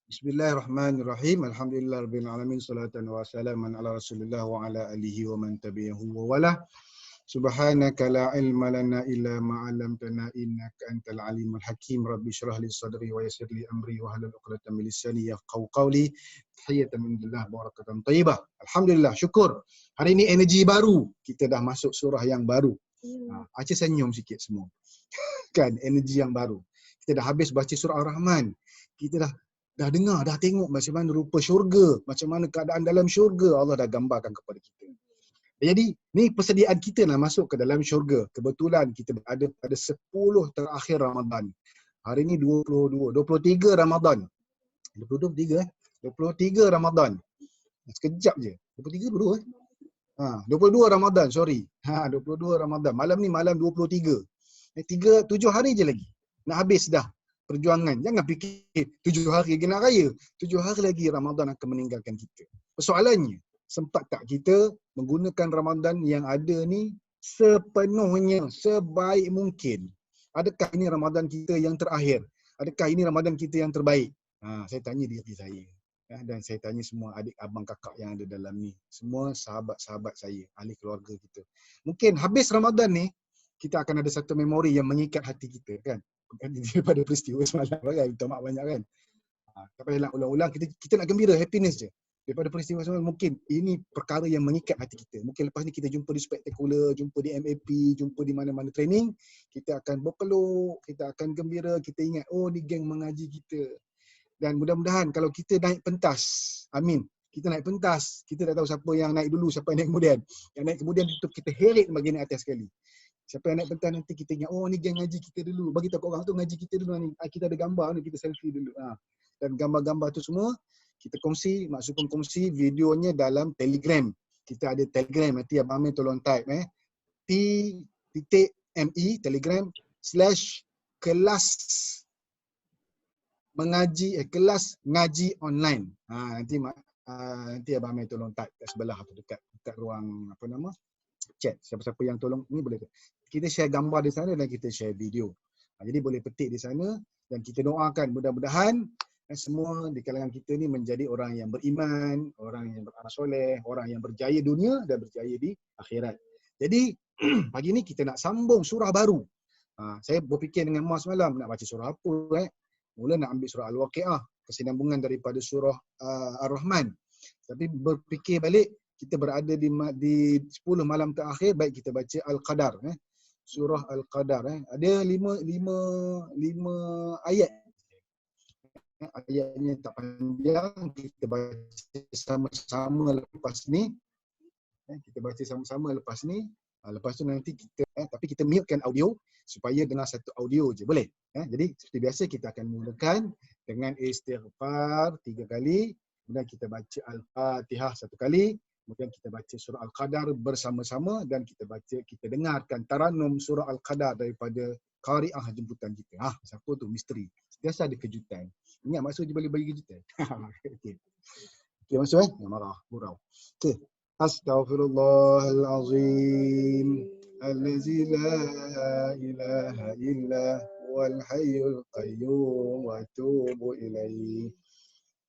Bismillahirrahmanirrahim. Alhamdulillahirabbil alamin, salatan wa salaman ala Rasulillah wa ala alihi wa man tabi'ahu wa wala. Subhanaka la ilma lana illa ma 'allamtana innaka antal alimul hakim. Rabbi shrah li sadri wa yassir li amri wa hlul 'uqdatam min lisani yafqahu qawli. Tahiyatan minallah barakatan thayyibah. Alhamdulillah, syukur. Hari ini energi baru. Kita dah masuk surah yang baru. Aceh senyum sikit semua. Kan, energi yang baru. Kita dah habis baca surah Ar-Rahman. Kita dah dengar, dah tengok macam mana rupa syurga, macam mana keadaan dalam syurga, Allah dah gambarkan kepada kita. Jadi, ni persediaan kita nak masuk ke dalam syurga. Kebetulan kita berada pada 10 terakhir Ramadan. Hari ni 23 Ramadan. 23 23 Ramadan. Sekejap je. 23 dulu 22 Ramadan, sorry. 22 Ramadan. Malam ni malam 23. 7 hari je lagi. Nak habis dah perjuangan. Jangan fikir 7 hari lagi nak raya. 7 hari lagi Ramadan akan meninggalkan kita. Persoalannya, sempat tak kita menggunakan Ramadan yang ada ni sepenuhnya, sebaik mungkin? Adakah ini Ramadan kita yang terakhir? Adakah ini Ramadan kita yang terbaik? Saya tanya diri saya. Dan saya tanya semua adik, abang, kakak yang ada dalam ni. Semua sahabat-sahabat saya, ahli keluarga kita. Mungkin habis Ramadan ni, kita akan ada satu memori yang mengikat hati kita, kan? Daripada peristiwa semalam, kan? Minta maaf banyak, kan? Tak payah nak ulang-ulang, kita nak gembira, happiness je. Daripada peristiwa semalam, mungkin ini perkara yang mengikat hati kita. Mungkin lepas ni kita jumpa di spektakular, jumpa di MAP, jumpa di mana-mana training, kita akan berpeluk, kita akan gembira, kita ingat, oh ni geng mengaji kita. Dan mudah-mudahan kalau kita naik pentas, amin, kita naik pentas, kita tak tahu siapa yang naik dulu, siapa yang naik kemudian. Yang naik kemudian itu kita heret bahagian atas sekali. Siapa yang naik pentas nanti kita ingat, oh ni geng ngaji kita dulu. Bagi tahu orang tu ngaji kita dulu ni. Kita ada gambar ni, kita selfie dulu. Dan gambar-gambar tu semua kita kongsi, maksudnya kongsi videonya dalam Telegram. Kita ada Telegram, nanti Abang Amir tolong type t.me Telegram/kelas mengaji kelas ngaji online. Nanti Abang Amir tolong type kat sebelah atau dekat ruang chat. Siapa-siapa yang tolong ni boleh. Kita share gambar di sana dan kita share video. Jadi boleh petik di sana dan kita doakan mudah-mudahan semua di kalangan kita ni menjadi orang yang beriman, orang yang beramal soleh, orang yang berjaya dunia dan berjaya di akhirat. Jadi pagi ni kita nak sambung surah baru. Saya berfikir dengan Mas malam nak baca surah apa. Mula nak ambil surah Al-Waqi'ah, kesinambungan daripada surah Ar-Rahman. Tapi berfikir balik, kita berada di 10 malam terakhir, baik kita baca Al-Qadar. Surah Al-Qadar. Ada 5 ayat. Ayatnya tak panjang, kita baca sama-sama lepas ni. Kita baca sama-sama lepas ni. Lepas tu nanti kita, tapi kita mutekan audio supaya dengar satu audio je, boleh? Jadi seperti biasa kita akan mulakan dengan istighfar 3 kali, kemudian kita baca Al-Fatihah 1 kali, kemudian kita baca surah Al-Qadar bersama-sama dan kita dengarkan taranum surah Al-Qadar daripada qari'ah jemputan kita. Siapa tu? Misteri. Biasa ada kejutan. Ingat masuk je boleh bagi kejutan. Okey. Okey, masuk Jangan marah, gurau. Okey. Astaghfirullahalazim. Allazi la ilaha illa huwal hayyul qayyum wa atubu ilaihi.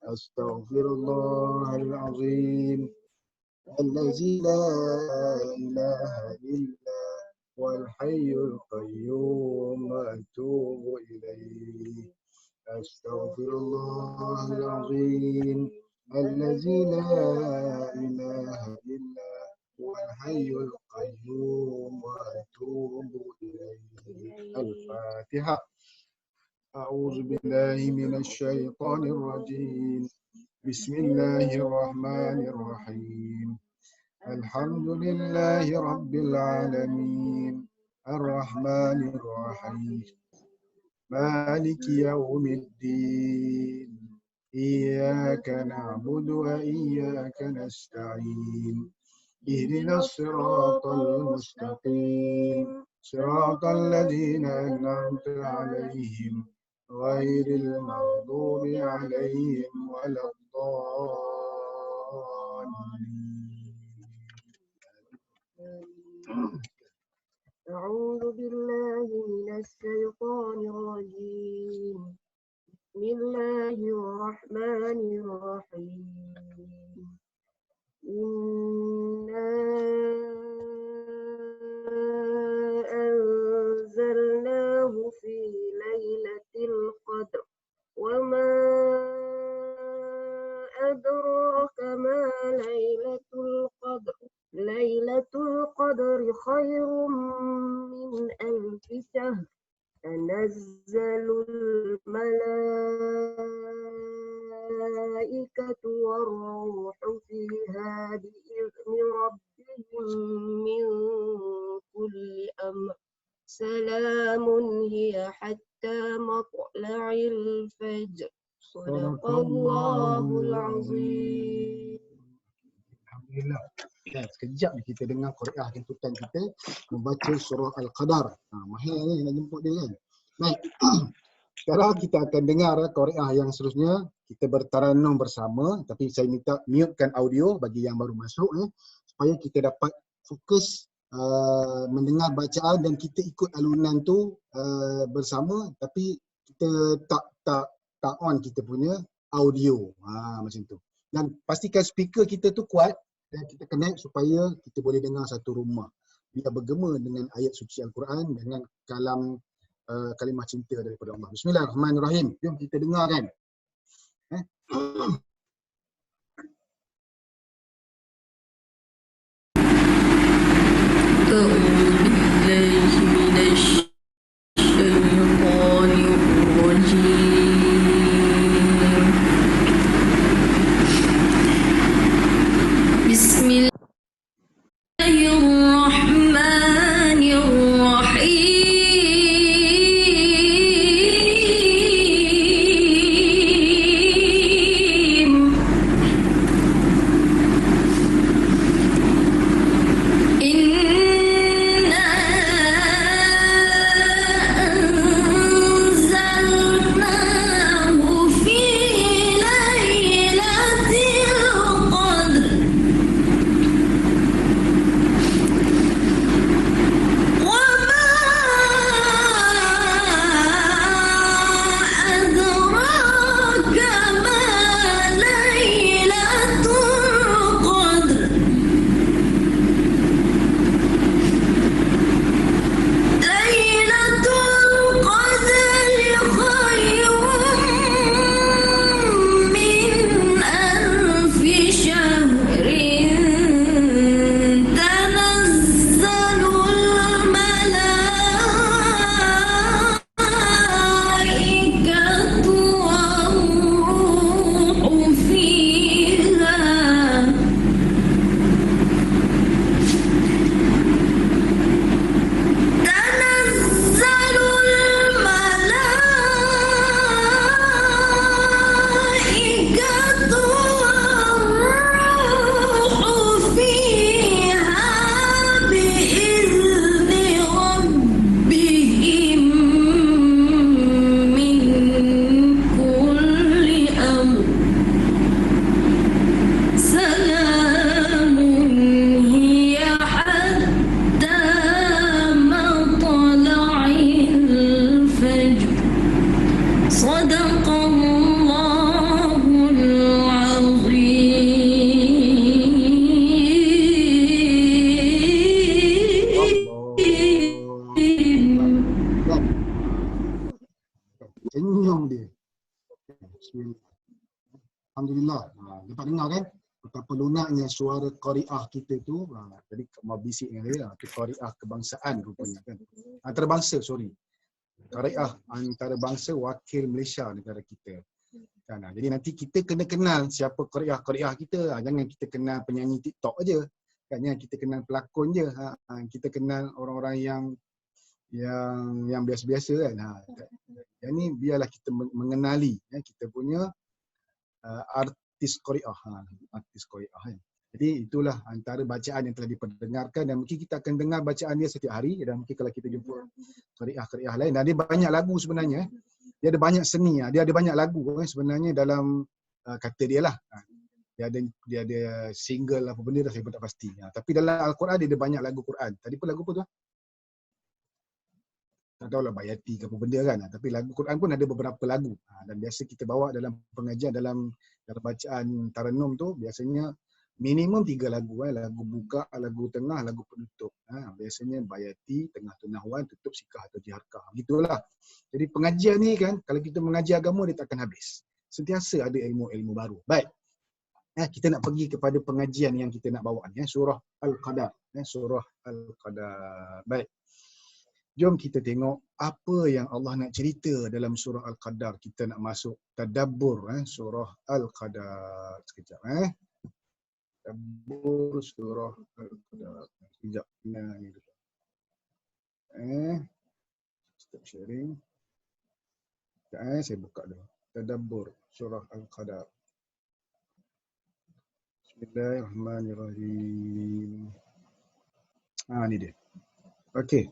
Astaghfirullahalazim. Allazi la ilaha illa huwal hayyul qayyum wa atubu ilaihi. Astaghfirullahalazim. Allazi la ilaha illa huwal hayyul qayyum wa atubu ilaihi. Al-Fatihah. A'udzu billahi minasy syaithanir rajim. Bismillahirrahmanirrahim. Alhamdulillahi rabbil alamin. Ar-Rahmanir Rahim. Maliki yaumiddin. Iyyaka na'budu wa iyyaka nasta'in. Ihdinas siratal mustaqim. Siratal ladzina an'amta 'alaihim ghairil maghdubi 'alaihim waladdallin. أعوذ بالله من الشيطان الرجيم Bismillahirrahmanirrahim. Inna anzalnahu fi lailatul qadr. Wa ma adraka ma lailatul qadr. Lailatul qadri khairum min alfi syahr. Tanazzalul malaikatu warruhu fiha bi'izni rabbihim min kulli amr. Salamun hiya hatta matla'il fajr. Sadaqallahul azim. Alhamdulillah. Ya, sekejap ni kita dengar Qariah tuntutan kita membaca surah Al-Qadar. Mahir ni nak jemput dia kan. Baik. Sekarang kita akan dengar Qariah yang seterusnya. Kita bertaranum bersama, tapi saya minta mutekan audio bagi yang baru masuk supaya kita dapat fokus mendengar bacaan dan kita ikut alunan tu bersama, tapi kita tak on kita punya audio. Macam tu. Dan pastikan speaker kita tu kuat dan kita connect supaya kita boleh dengar satu rumah. Biar bergema dengan ayat suci Al-Quran dengan kalimah cinta daripada Allah. Bismillahirrahmanirrahim. Jom kita dengarkan. Alhamdulillah. Dapat dengar kan betapa lunaknya suara Qariah kita tu. Jadi mau bisik dengan dia. Itu Qariah kebangsaan rupanya kan. Antarabangsa, sorry. Qariah antarabangsa wakil Malaysia negara kita. Kan? Jadi nanti kita kena kenal siapa Qariah kita. Jangan kita kenal penyanyi TikTok aja. Kan? Jangan kita kenal pelakon je. Kita kenal orang-orang yang biasa-biasa kan. Yang ni biarlah kita mengenali kita punya artis Qariah. Artis Qariah kan. Jadi itulah antara bacaan yang telah diperdengarkan dan mungkin kita akan dengar bacaan dia setiap hari dan mungkin kalau kita jumpa Qariah lain. Dan dia banyak lagu sebenarnya. Dia ada banyak seni, dia ada banyak lagu sebenarnya dalam kata dia lah. Dia ada single apa benda dah saya pun tak pasti. Tapi dalam Al-Quran dia ada banyak lagu Quran. Tadi pun lagu apa tu? tak tahulah bayati ke apa benda kan. Tapi lagu Quran pun ada beberapa lagu. Dan biasa kita bawa dalam pengajian, dalam bacaan Taranum tu biasanya minimum 3 lagu. Lagu buka, lagu tengah, lagu penutup. Biasanya bayati, tengah tu nahwan, tutup sikah atau jiharkah. Gitulah. Jadi pengajian ni kan, kalau kita mengaji agama dia takkan habis. Sentiasa ada ilmu-ilmu baru. Baik. Kita nak pergi kepada pengajian yang kita nak bawa ni. Surah Al-Qadar. Surah Al-Qadar. Baik. Jom kita tengok apa yang Allah nak cerita dalam surah Al-Qadar. Kita nak masuk tadabbur surah Al-Qadar. Sekejap. Tadabbur surah Al-Qadar. Sekejap. Ni dulu. Stop sharing. Sekejap, saya buka dulu. Tadabbur surah Al-Qadar. Bismillahirrahmanirrahim. Ni dia. Okey.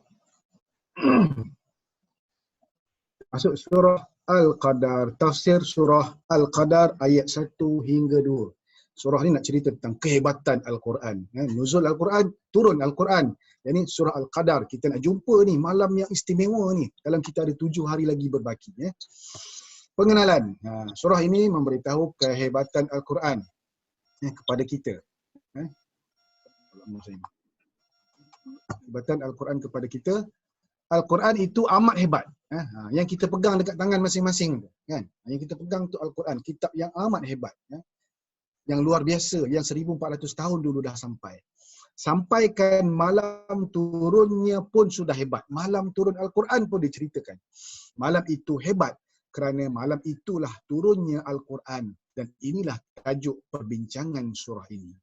Masuk surah Al-Qadar. Tafsir surah Al-Qadar ayat 1 hingga 2. Surah ni nak cerita tentang kehebatan Al-Quran. Nuzul Al-Quran, turun Al-Quran. Jadi surah Al-Qadar, kita nak jumpa ni malam yang istimewa ni. Dalam kita ada 7 hari lagi berbaki. Pengenalan. Surah ini memberitahu kehebatan Al-Quran kepada kita. Kehebatan Al-Quran kepada kita. Al-Quran itu amat hebat. Yang kita pegang dekat tangan masing-masing tu, kan? Yang kita pegang tu Al-Quran, kitab yang amat hebat. Yang luar biasa, yang 1400 tahun dulu dah sampai. Sampaikan malam turunnya pun sudah hebat. Malam turun Al-Quran pun diceritakan. Malam itu hebat kerana malam itulah turunnya Al-Quran. Dan inilah tajuk perbincangan surah ini.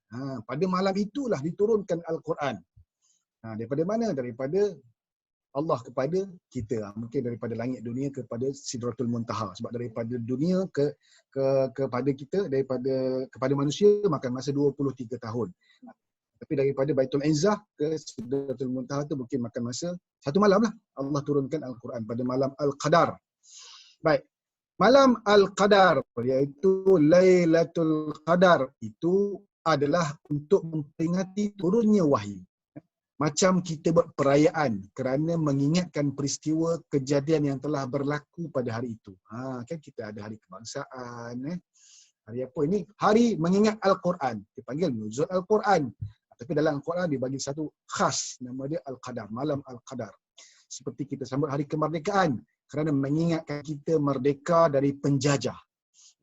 Pada malam itulah diturunkan Al-Quran. Daripada mana? Daripada Allah kepada kita. Mungkin daripada langit dunia kepada Sidratul Muntaha. Sebab daripada dunia kepada kita, kepada manusia makan masa 23 tahun. Tapi daripada Baitul Izzah ke Sidratul Muntaha tu mungkin makan masa 1 malam lah. Allah turunkan Al-Quran pada malam Al-Qadar. Baik. Malam Al-Qadar iaitu Lailatul Qadar itu adalah untuk memperingati turunnya wahyu. Macam kita buat perayaan kerana mengingatkan peristiwa kejadian yang telah berlaku pada hari itu. Kan kita ada hari kebangsaan. Hari apa ini? Hari mengingat Al-Quran. Dipanggil Nuzul Al-Quran. Tapi dalam Al-Quran dibagi satu khas. Nama dia Al-Qadar. Malam Al-Qadar. Seperti kita sambut hari kemerdekaan. Kerana mengingatkan kita merdeka dari penjajah.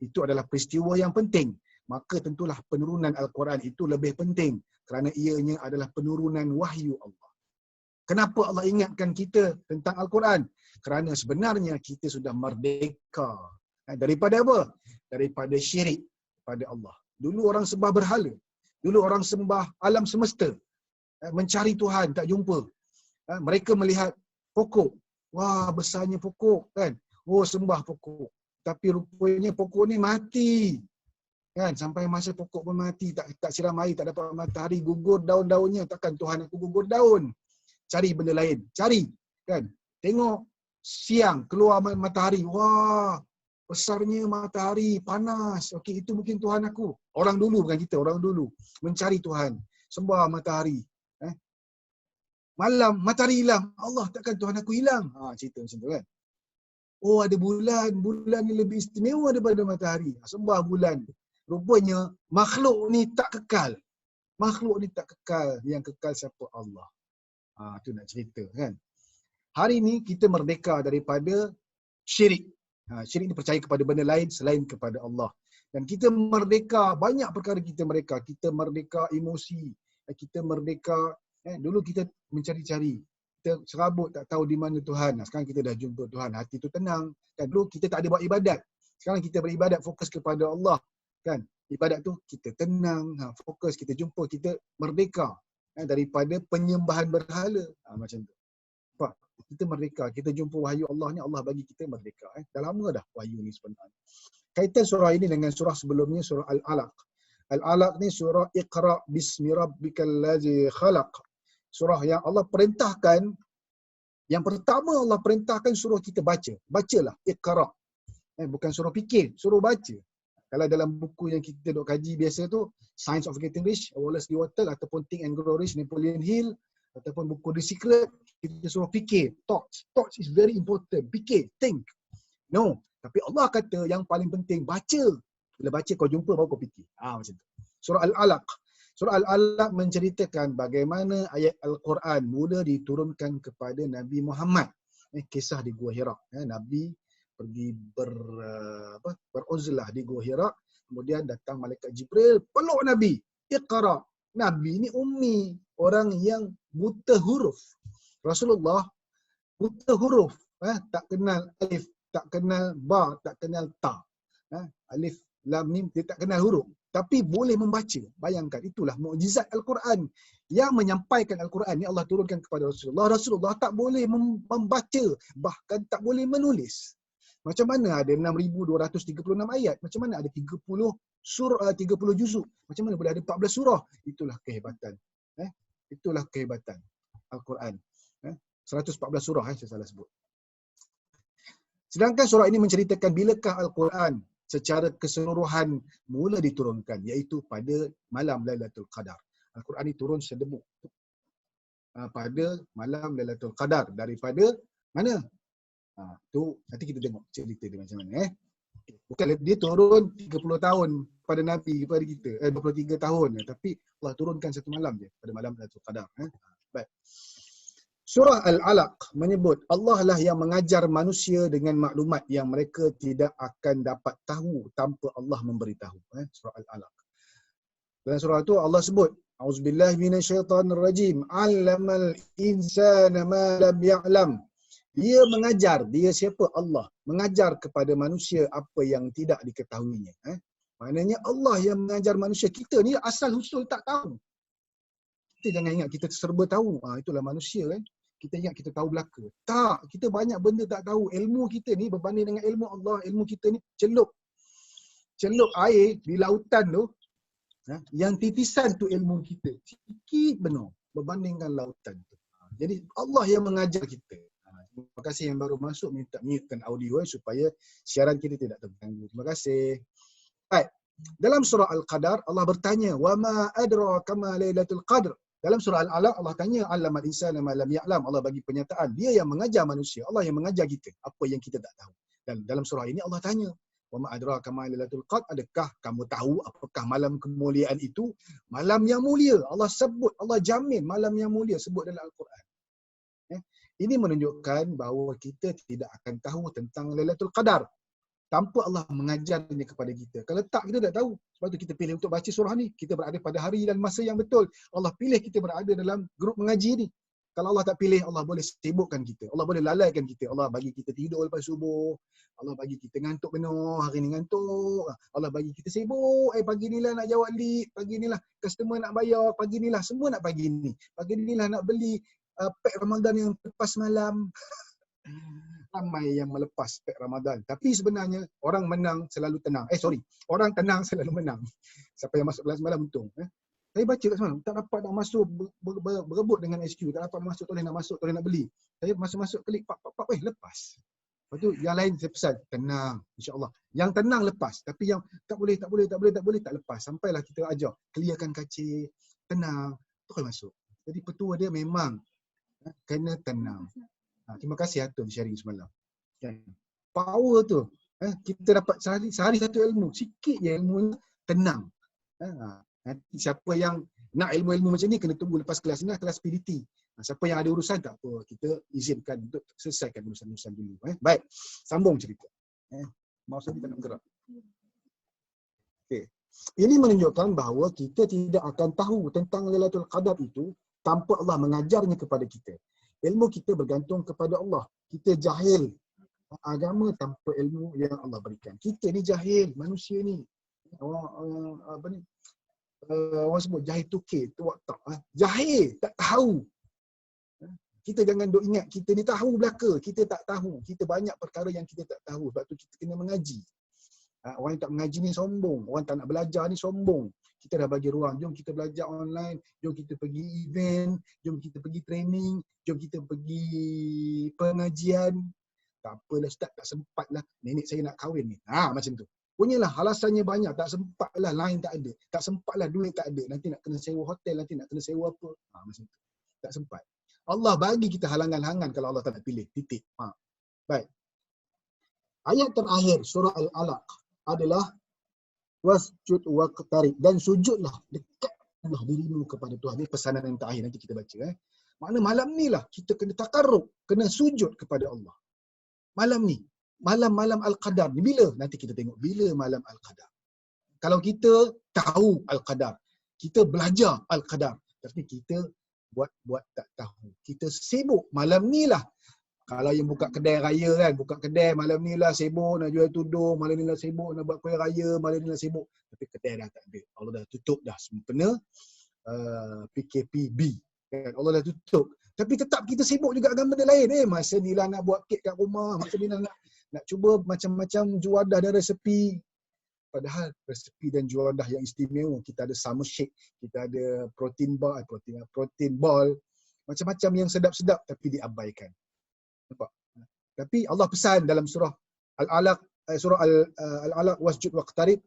Itu adalah peristiwa yang penting. Maka tentulah penurunan Al-Quran itu lebih penting. Kerana ianya adalah penurunan wahyu Allah. Kenapa Allah ingatkan kita tentang Al-Quran? Kerana sebenarnya kita sudah merdeka. Daripada apa? Daripada syirik pada Allah. Dulu orang sembah berhala. Dulu orang sembah alam semesta. Mencari Tuhan, tak jumpa. Mereka melihat pokok. Wah, besarnya pokok kan. Oh, sembah pokok. Tapi rupanya pokok ni mati. Kan, sampai masa pokok pun mati, tak siram air, tak dapat matahari, gugur daun-daunnya. Takkan Tuhan aku gugur daun. Cari benda lain. Cari. Kan. Tengok siang keluar matahari. Wah, besarnya matahari, panas. Okey, itu mungkin Tuhan aku. Orang dulu bukan kita, orang dulu mencari Tuhan. Sembah matahari. Malam matahari hilang. Allah, takkan Tuhan aku hilang. Cerita macam tu kan. Oh, ada bulan. Bulan ni lebih istimewa daripada matahari. Sembah bulan. Rupanya makhluk ni tak kekal. Makhluk ni tak kekal. Yang kekal siapa? Allah. Tu nak cerita kan. Hari ni kita merdeka daripada syirik. Syirik ni percaya kepada benda lain selain kepada Allah. Dan kita merdeka, banyak perkara kita merdeka. Kita merdeka emosi. Kita merdeka, dulu kita mencari-cari. Kita serabut tak tahu di mana Tuhan. Sekarang kita dah jumpa Tuhan. Hati tu tenang. Dan dulu kita tak ada buat ibadat. Sekarang kita beribadat fokus kepada Allah. Kan? Ibadat tu kita tenang, fokus, kita jumpa, kita merdeka daripada penyembahan berhala. Macam tu. Nampak? Kita merdeka, kita jumpa wahyu Allah ni, Allah bagi kita merdeka. Dah lama dah wahyu ni sebenarnya. Kaitan surah ini dengan surah sebelumnya, surah Al-Alaq. Al-Alaq ni surah Iqra' bismi rabbikal ladzi khalaq. Surah yang Allah perintahkan, yang pertama Allah perintahkan suruh kita baca. Bacalah, Iqra'. Bukan suruh fikir, suruh baca. Kalau dalam buku yang kita duk kaji biasa tu, Science of Getting Rich, Wallace D. Wattles ataupun Think and Grow Rich, Napoleon Hill, ataupun buku The Secret, kita suruh fikir. Thoughts is very important. Fikir, think. No. Tapi Allah kata yang paling penting, baca. Bila baca kau jumpa, baru kau fikir. Macam tu. Surah Al-Alaq. Surah Al-Alaq menceritakan bagaimana ayat Al-Quran mula diturunkan kepada Nabi Muhammad. Kisah di Gua Hira. Nabi pergi beruzlah di Gua Hira. Kemudian datang malaikat Jibril, peluk Nabi. Iqra. Nabi ni ummi. Orang yang buta huruf. Rasulullah buta huruf. Tak kenal alif, tak kenal ba, tak kenal ta. Alif, lam, mim, dia tak kenal huruf. Tapi boleh membaca. Bayangkan, itulah mukjizat Al-Quran. Yang menyampaikan Al-Quran ni Allah turunkan kepada Rasulullah. Rasulullah tak boleh membaca. Bahkan tak boleh menulis. Macam mana ada 6,236 ayat? Macam mana ada 30 surah, 30 juzuk? Macam mana boleh ada 14 surah? Itulah kehebatan. Itulah kehebatan Al-Quran. 114 surah, saya salah sebut. Sedangkan surah ini menceritakan bilakah Al-Quran secara keseluruhan mula diturunkan, iaitu pada malam Lailatul Qadar. Al-Quran ini turun sedebuk pada malam Lailatul Qadar. Daripada mana? Tu nanti kita tengok cerita dia macam mana. Bukan dia turun 30 tahun pada Nabi, kepada kita. 23 tahun. Tapi Allah turunkan satu malam je, pada malam Lailatul Qadar. Baik. Surah Al-Alaq menyebut Allah lah yang mengajar manusia dengan maklumat yang mereka tidak akan dapat tahu tanpa Allah memberitahu. Surah Al-Alaq. Dalam surah itu Allah sebut, A'udzubillahi minasyaitonirrajim. 'Allamal insana ma lam ya'lam. Dia mengajar, dia siapa? Allah. Mengajar kepada manusia apa yang tidak diketahuinya. Maknanya Allah yang mengajar manusia. Kita ni asal usul tak tahu. Kita jangan ingat kita serba tahu. Itulah manusia kan. Kita ingat kita tahu belaka. Tak, kita banyak benda tak tahu. Ilmu kita ni berbanding dengan ilmu Allah, ilmu kita ni celup air di lautan tu, yang titisan tu ilmu kita. Sikit benar berbandingkan lautan tu. Jadi Allah yang mengajar kita. Terima kasih yang baru masuk, minta mutekan audio supaya siaran kita tidak terganggu. Terima kasih. Baik. Dalam surah Al-Qadar Allah bertanya, "Wa ma adraka ma Lailatul Qadr?" Dalam surah Al-Alaq Allah tanya, "Allamal insana ma lam ya'lam." Allah bagi pernyataan, dia yang mengajar manusia, Allah yang mengajar kita apa yang kita tak tahu. Dan dalam surah ini Allah tanya, "Wa ma adraka ma Lailatul Qadr?" Adakah kamu tahu apakah malam kemuliaan itu? Malam yang mulia. Allah sebut, Allah jamin malam yang mulia, sebut dalam Al-Quran. Ini menunjukkan bahawa kita tidak akan tahu tentang Lailatul Qadar tanpa Allah mengajarnya kepada kita. Kalau tak, kita tak tahu. Sebab tu kita pilih untuk baca surah ni. Kita berada pada hari dan masa yang betul. Allah pilih kita berada dalam grup mengaji ni. Kalau Allah tak pilih, Allah boleh sibukkan kita. Allah boleh lalaikan kita. Allah bagi kita tidur lepas subuh. Allah bagi kita ngantuk benar. Hari ni ngantuk. Allah bagi kita sibuk. Pagi ni lah nak jawab lead. Pagi ni lah customer nak bayar. Pagi ni lah semua nak pagi ni. Pagi ni lah nak beli pack Ramadan yang lepas malam. Ramai yang melepas pack Ramadan. Tapi sebenarnya orang menang selalu tenang. Orang tenang selalu menang. Siapa yang masuk kelas malam untung. Saya baca kat semalam, tak dapat nak masuk, berebut dengan SQ. Tak dapat masuk, tak boleh nak beli. Saya masuk klik, lepas. Lepas tu yang lain saya pesan, tenang, insya-Allah. Yang tenang lepas. Tapi yang tak boleh, tak lepas. Sampailah kita ajar, clearkan kaca, tenang, terus masuk. Jadi petua dia memang kena tenang. Terima kasih Atul sharing semalam. Power tu. Kita dapat sehari satu ilmu. Sikit je ilmu tenang. Nanti siapa yang nak ilmu-ilmu macam ni kena tunggu lepas kelas ni, kelas PDT. Siapa yang ada urusan tak apa. Kita izinkan untuk selesaikan urusan-urusan dulu. Baik. Sambung cerita. Mouse ni tak nak bergerak. Okay. Ini menunjukkan bahawa kita tidak akan tahu tentang Lailatul Qadar itu tanpa Allah mengajarnya kepada kita. Ilmu kita bergantung kepada Allah. Kita jahil agama tanpa ilmu yang Allah berikan. Kita ni jahil, manusia ni. Orang sebut jahil tukir, tuak tak. Jahil, tak tahu. Kita jangan duk ingat kita ni tahu belaka. Kita tak tahu. Kita banyak perkara yang kita tak tahu. Sebab tu kita kena mengaji. Orang yang tak mengaji ni sombong. Orang tak nak belajar ni sombong. Kita dah bagi ruang. Jom kita belajar online. Jom kita pergi event. Jom kita pergi training. Jom kita pergi pengajian. Tak apalah Ustaz, tak sempat lah. Nenek saya nak kahwin ni. Macam tu. Punyalah alasannya banyak. Tak sempat lah, line tak ada. Tak sempat lah, duit tak ada. Nanti nak kena sewa hotel. Nanti nak kena sewa apa. Macam tu. Tak sempat. Allah bagi kita halangan-halangan kalau Allah tak nak pilih. Titik. Baik. Ayat terakhir surah Al-Alaq adalah wasjud waqtarib, dan sujudlah, dekatlah dirimu kepada Tuhan. Ini pesanan yang terakhir, nanti kita baca. Makna malam ni lah kita kena takarrub, kena sujud kepada Allah. Malam ni, malam-malam Al-Qadar ni bila? Nanti kita tengok bila malam Al-Qadar. Kalau kita tahu Al-Qadar, kita belajar Al-Qadar, tapi kita buat tak tahu. Kita sibuk malam ni lah. Kalau yang buka kedai raya kan, buka kedai malam ni lah sibuk nak jual tudung, malam ni lah sibuk nak buat kuih raya, malam ni lah sibuk. Tapi kedai dah tak ada. Allah dah tutup dah sempena PKPB. Kan? Allah dah tutup. Tapi tetap kita sibuk juga dengan benda lain. Masa ni lah nak buat kek kat rumah, masa ni lah nak cuba macam-macam juadah dan resepi. Padahal resepi dan juadah yang istimewa, kita ada summer shake, kita ada protein ball, macam-macam yang sedap-sedap tapi diabaikan. Nampak? Tapi Allah pesan dalam surah Al-Alaq, Al-Alaq wasjud waqtarib,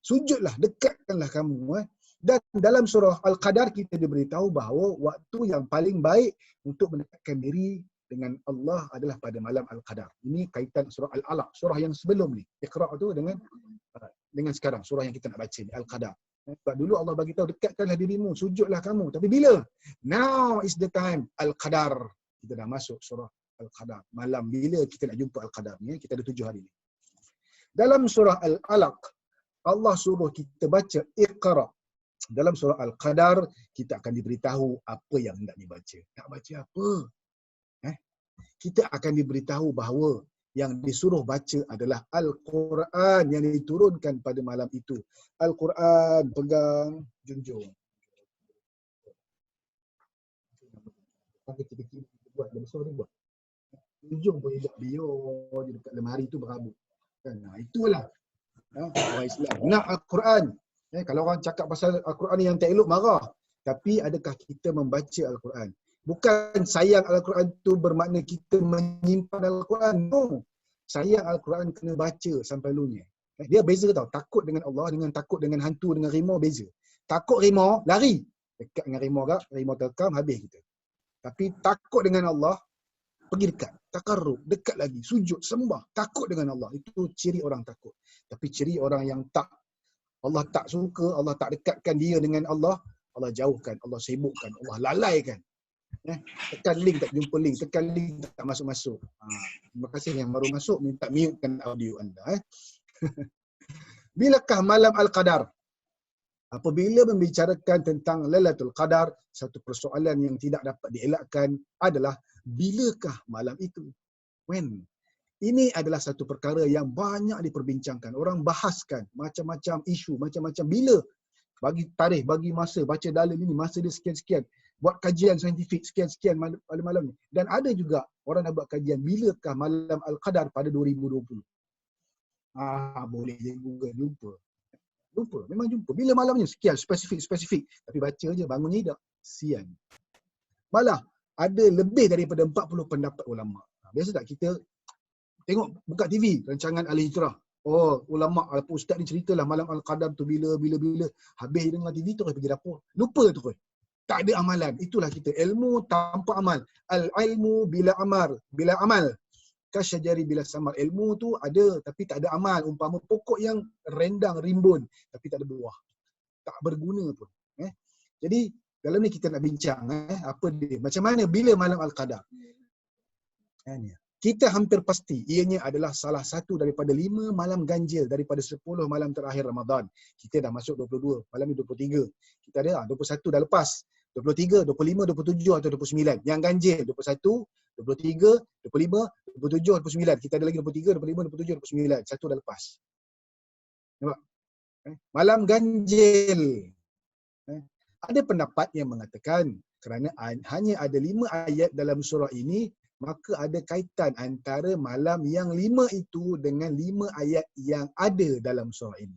sujudlah, dekatkanlah kamu. Dan dalam surah Al-Qadar kita diberitahu bahawa waktu yang paling baik untuk mendekatkan diri dengan Allah adalah pada malam Al-Qadar. Ini kaitan surah Al-Alaq, surah yang sebelum ni. Iqra' tu dengan sekarang, surah yang kita nak baca ni, Al-Qadar. Sebab dulu Allah bagi tahu dekatkanlah dirimu, sujudlah kamu. Tapi bila? Now is the time. Al-Qadar. Kita dah masuk surah Al-Qadar. Malam bila kita nak jumpa Al-Qadar ni? Kita ada 7 hari ni. Dalam surah Al-Alaq, Allah suruh kita baca Iqra'. Dalam surah Al-Qadar, kita akan diberitahu apa yang hendak dibaca. Nak baca apa? Kita akan diberitahu bahawa yang disuruh baca adalah Al-Quran yang diturunkan pada malam itu. Al-Quran, pegang, junjung. Kecil-kecil buat, dah besar dia buat. Junjung pun dia biar je dekat lemari tu berabuk. Kan? Itulah orang Islam. Nak Al-Quran. Kalau orang cakap pasal Al-Quran yang tak elok, marah. Tapi adakah kita membaca Al-Quran? Bukan sayang Al-Quran tu bermakna kita menyimpan Al-Quran. No. Sayang Al-Quran kena baca sampai lunya. Dia beza tau. Takut dengan Allah dengan takut dengan hantu, dengan rimau beza. Takut rimau, lari. Dekat dengan rimau kak, rimau terkam, habis kita. Tapi takut dengan Allah, pergi dekat. Takarrub, dekat lagi. Sujud, sembah. Takut dengan Allah. Itu ciri orang takut. Tapi ciri orang yang tak, Allah tak suka, Allah tak dekatkan dia dengan Allah, Allah jauhkan, Allah sibukkan, Allah lalaikan. Tekan link tak jumpa link, tekan link tak masuk-masuk. Terima kasih yang baru masuk, minta mutekan audio anda. Bilakah malam Al-Qadar? Apabila membicarakan tentang Lailatul Qadar, satu persoalan yang tidak dapat dielakkan adalah bilakah malam itu? When? Ini adalah satu perkara yang banyak diperbincangkan. Orang bahaskan macam-macam isu, macam-macam bila. Bagi tarikh, bagi masa, baca dalil ini, masa dia sekian-sekian. Buat kajian saintifik sekian-sekian malam ni. Dan ada juga orang nak buat kajian bilakah malam Al-Qadar pada 2020. Boleh je Google, jumpa. Memang jumpa. Bila malamnya? Sekian, spesifik. Tapi baca je, bangun tidak. Sian. Malah, ada lebih daripada 40 pendapat ulama'. Biasa tak kita tengok, buka TV, rancangan Al-Hijrah. Ulama' apa ustaz ni ceritalah malam Al-Qadar tu bila. Habis dengar TV terus pergi dapur. Lupa terus. Tak ada amalan. Itulah kita. Ilmu tanpa amal. Al-ilmu bila amal. Kasyajari bila samar. Ilmu tu ada tapi tak ada amal. Umpama pokok yang rendang, rimbun tapi tak ada buah. Tak berguna pun. Jadi dalam ni kita nak bincang apa dia. Macam mana bila malam Al-Qadar. Kita hampir pasti ianya adalah salah satu daripada 5 malam ganjil daripada 10 malam terakhir Ramadan. Kita dah masuk 22, malam ni 23. Kita ada 21 dah lepas. 23, 25, 27 atau 29. Yang ganjil 21, 23, 25, 27, 29. Kita ada lagi 23, 25, 27, 29. Satu dah lepas. Nampak? Malam ganjil. Ada pendapat yang mengatakan kerana hanya ada 5 ayat dalam surah ini, maka ada kaitan antara malam yang 5 itu dengan 5 ayat yang ada dalam surah ini.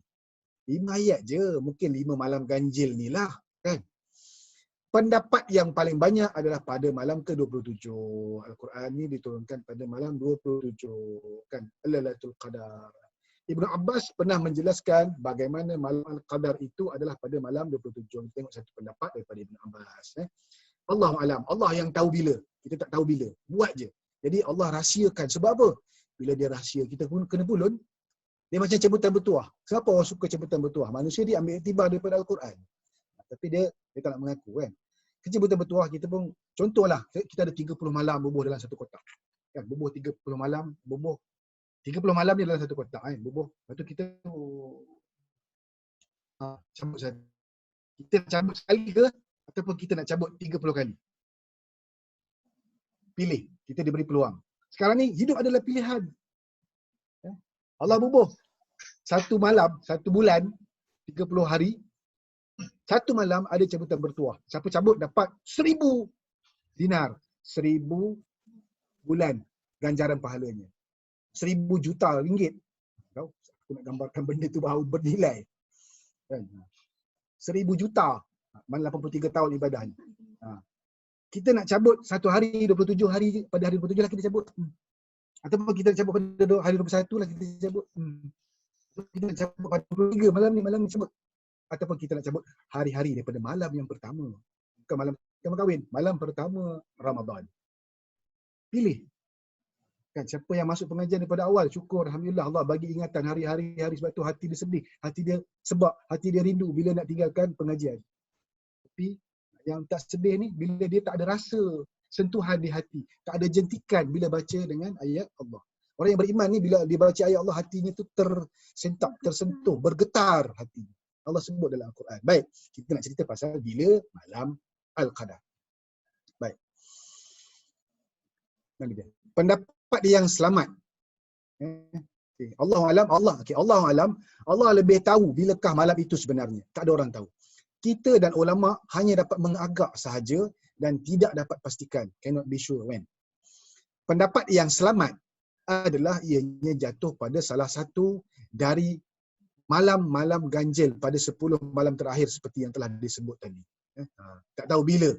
5 ayat je, mungkin 5 malam ganjil ni lah, kan? Pendapat yang paling banyak adalah pada malam ke-27. Al-Quran ni diturunkan pada malam 27, kan? Lailatul Qadar. Ibnu Abbas pernah menjelaskan bagaimana malam Al-Qadar itu adalah pada malam 27. Kita tengok satu pendapat daripada Ibnu Abbas. Allahu alam. Allah yang tahu bila. Kita tak tahu bila. Buat je. Jadi Allah rahsiakan. Sebab apa? Bila dia rahsia, kita pun kena pulun. Dia macam cabutan bertuah. Siapa orang suka cabutan bertuah? Manusia dia ambil iktibar daripada Al-Quran. Tapi dia tak nak mengaku kan. Cabutan bertuah kita pun, contohlah, kita ada 30 malam bubuh dalam satu kotak. Kan, bubuh 30 malam, bubuh 30 malam ni dalam satu kotak kan. Bubuh. Lepas tu kita cabut satu. Kita nak cabut sekali ke ataupun kita nak cabut 30 kali? Pilih. Kita diberi peluang. Sekarang ni hidup adalah pilihan. Allah bubuh. Satu malam, satu bulan, 30 hari, satu malam ada cabutan bertuah. Siapa cabut dapat 1000 dinar. 1000 bulan ganjaran pahalanya. 1000 juta ringgit. Tahu? Aku nak gambarkan benda tu baru bernilai. Kan? 1000 juta. Mana 83 tahun ibadah ni. Kita nak cabut satu hari, 27 hari, pada hari 27 lah kita cabut. Ataupun kita nak cabut pada hari 21 lah kita cabut. Kita nak cabut pada 23 malam ni cabut. Ataupun kita nak cabut hari-hari daripada malam yang pertama. Bukan malam pertama kahwin, malam pertama Ramadan. Pilih. Kan, siapa yang masuk pengajian daripada awal, syukur, alhamdulillah Allah bagi ingatan hari-hari sebab tu hati dia sedih, hati dia sebab, hati dia rindu bila nak tinggalkan pengajian. Tapi yang tak sedih ni bila dia tak ada rasa sentuhan di hati, tak ada jentikan bila baca dengan ayat Allah. Orang yang beriman ni bila dia baca ayat Allah, hatinya tu tersentak, tersentuh, bergetar hati. Allah sebut dalam Al-Quran. Baik, kita nak cerita pasal bila malam Al-Qadar. Baik. Mana dia? Pendapat yang selamat. Okay. Allahu alam, Allahu alam, Allah lebih tahu bilakah malam itu sebenarnya. Tak ada orang tahu. Kita dan ulama hanya dapat mengagak sahaja dan tidak dapat pastikan. Cannot be sure when. Pendapat yang selamat adalah ianya jatuh pada salah satu dari malam-malam ganjil pada 10 malam terakhir seperti yang telah disebut tadi. Tak tahu bila.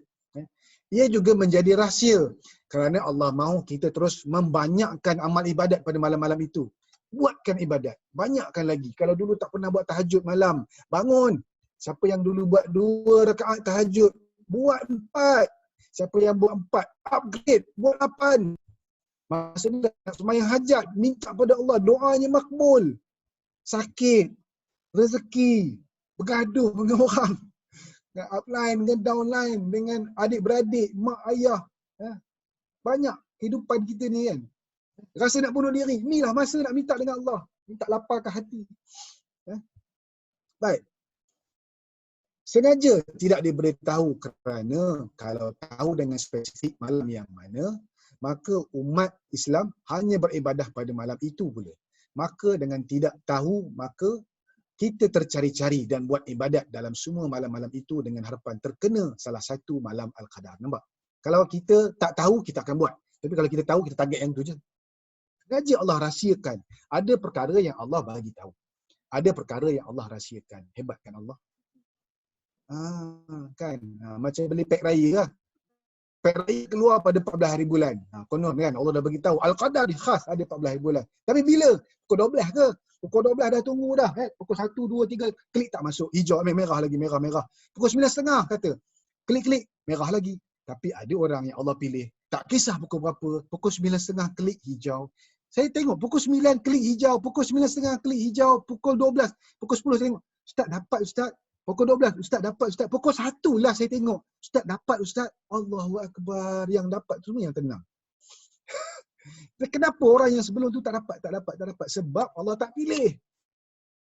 Ia juga menjadi rahsia kerana Allah mahu kita terus membanyakkan amal ibadat pada malam-malam itu. Buatkan ibadat. Banyakkan lagi. Kalau dulu tak pernah buat tahajud malam, bangun. Siapa yang dulu buat 2 rakaat tahajud, buat 4. Siapa yang buat 4, upgrade, buat 8. Masa ni nak sembahyang hajat, minta pada Allah, doanya makbul. Sakit, rezeki, bergaduh dengan orang, dengan upline, dengan downline, dengan adik-beradik, mak ayah. Banyak kehidupan kita ni kan. Rasa nak bunuh diri, inilah masa nak minta dengan Allah. Minta lapangkan hati. Baik. Sengaja tidak diberitahu kerana kalau tahu dengan spesifik malam yang mana, maka umat Islam hanya beribadah pada malam itu pula. Maka dengan tidak tahu, maka kita tercari-cari dan buat ibadat dalam semua malam-malam itu dengan harapan terkena salah satu malam Al-Qadar. Nampak? Kalau kita tak tahu, kita akan buat. Tapi kalau kita tahu, kita target yang tu je. Sengaja Allah rahsiakan. Ada perkara yang Allah bagi tahu. Ada perkara yang Allah rahsiakan. Hebat kan Allah? Kan? Macam beli pek raya lah. Pek raya keluar pada 14 hari bulan. Konon kan, Allah dah bagi tahu. Al-Qadar ni khas ada 14 hari bulan. Tapi bila? Pukul 12 ke? Pukul 12 dah tunggu dah. Pukul 1, 2, 3, klik tak masuk. Hijau, merah lagi, merah. Pukul 9.30 kata. Klik, merah lagi. Tapi ada orang yang Allah pilih. Tak kisah pukul berapa. Pukul 9.30 klik hijau. Saya tengok pukul 9 klik hijau. Pukul 9.30 klik hijau. Pukul 12. Pukul 10 saya tengok. Ustaz dapat Ustaz. Pukul 12. Ustaz dapat Ustaz. Pukul 1 lah saya tengok. Ustaz dapat Ustaz. Allahu Akbar. Yang dapat semua yang tenang. Kenapa orang yang sebelum tu tak dapat? Sebab Allah tak pilih.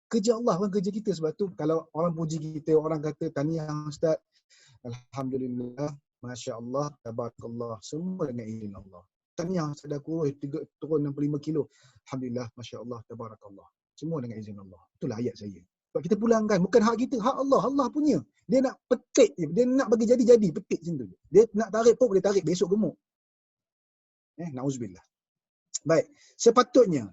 Kerja Allah bukan kerja kita. Sebab tu kalau orang puji kita, orang kata tahniah Ustaz. Alhamdulillah. Masya Allah. Tabarakallah. Semua dengan izin Allah. Tahniah Ustaz dah turun 65 kilo. Alhamdulillah. Masya Allah. Tabarakallah. Semua dengan izin Allah. Itulah ayat saya. Sebab kita pulangkan. Bukan hak kita. Hak Allah. Allah punya. Dia nak petik je. Dia nak bagi jadi-jadi. Petik macam tu. Dia nak tarik pun boleh tarik. Besok gemuk. Na'uzubillah. Baik. Sepatutnya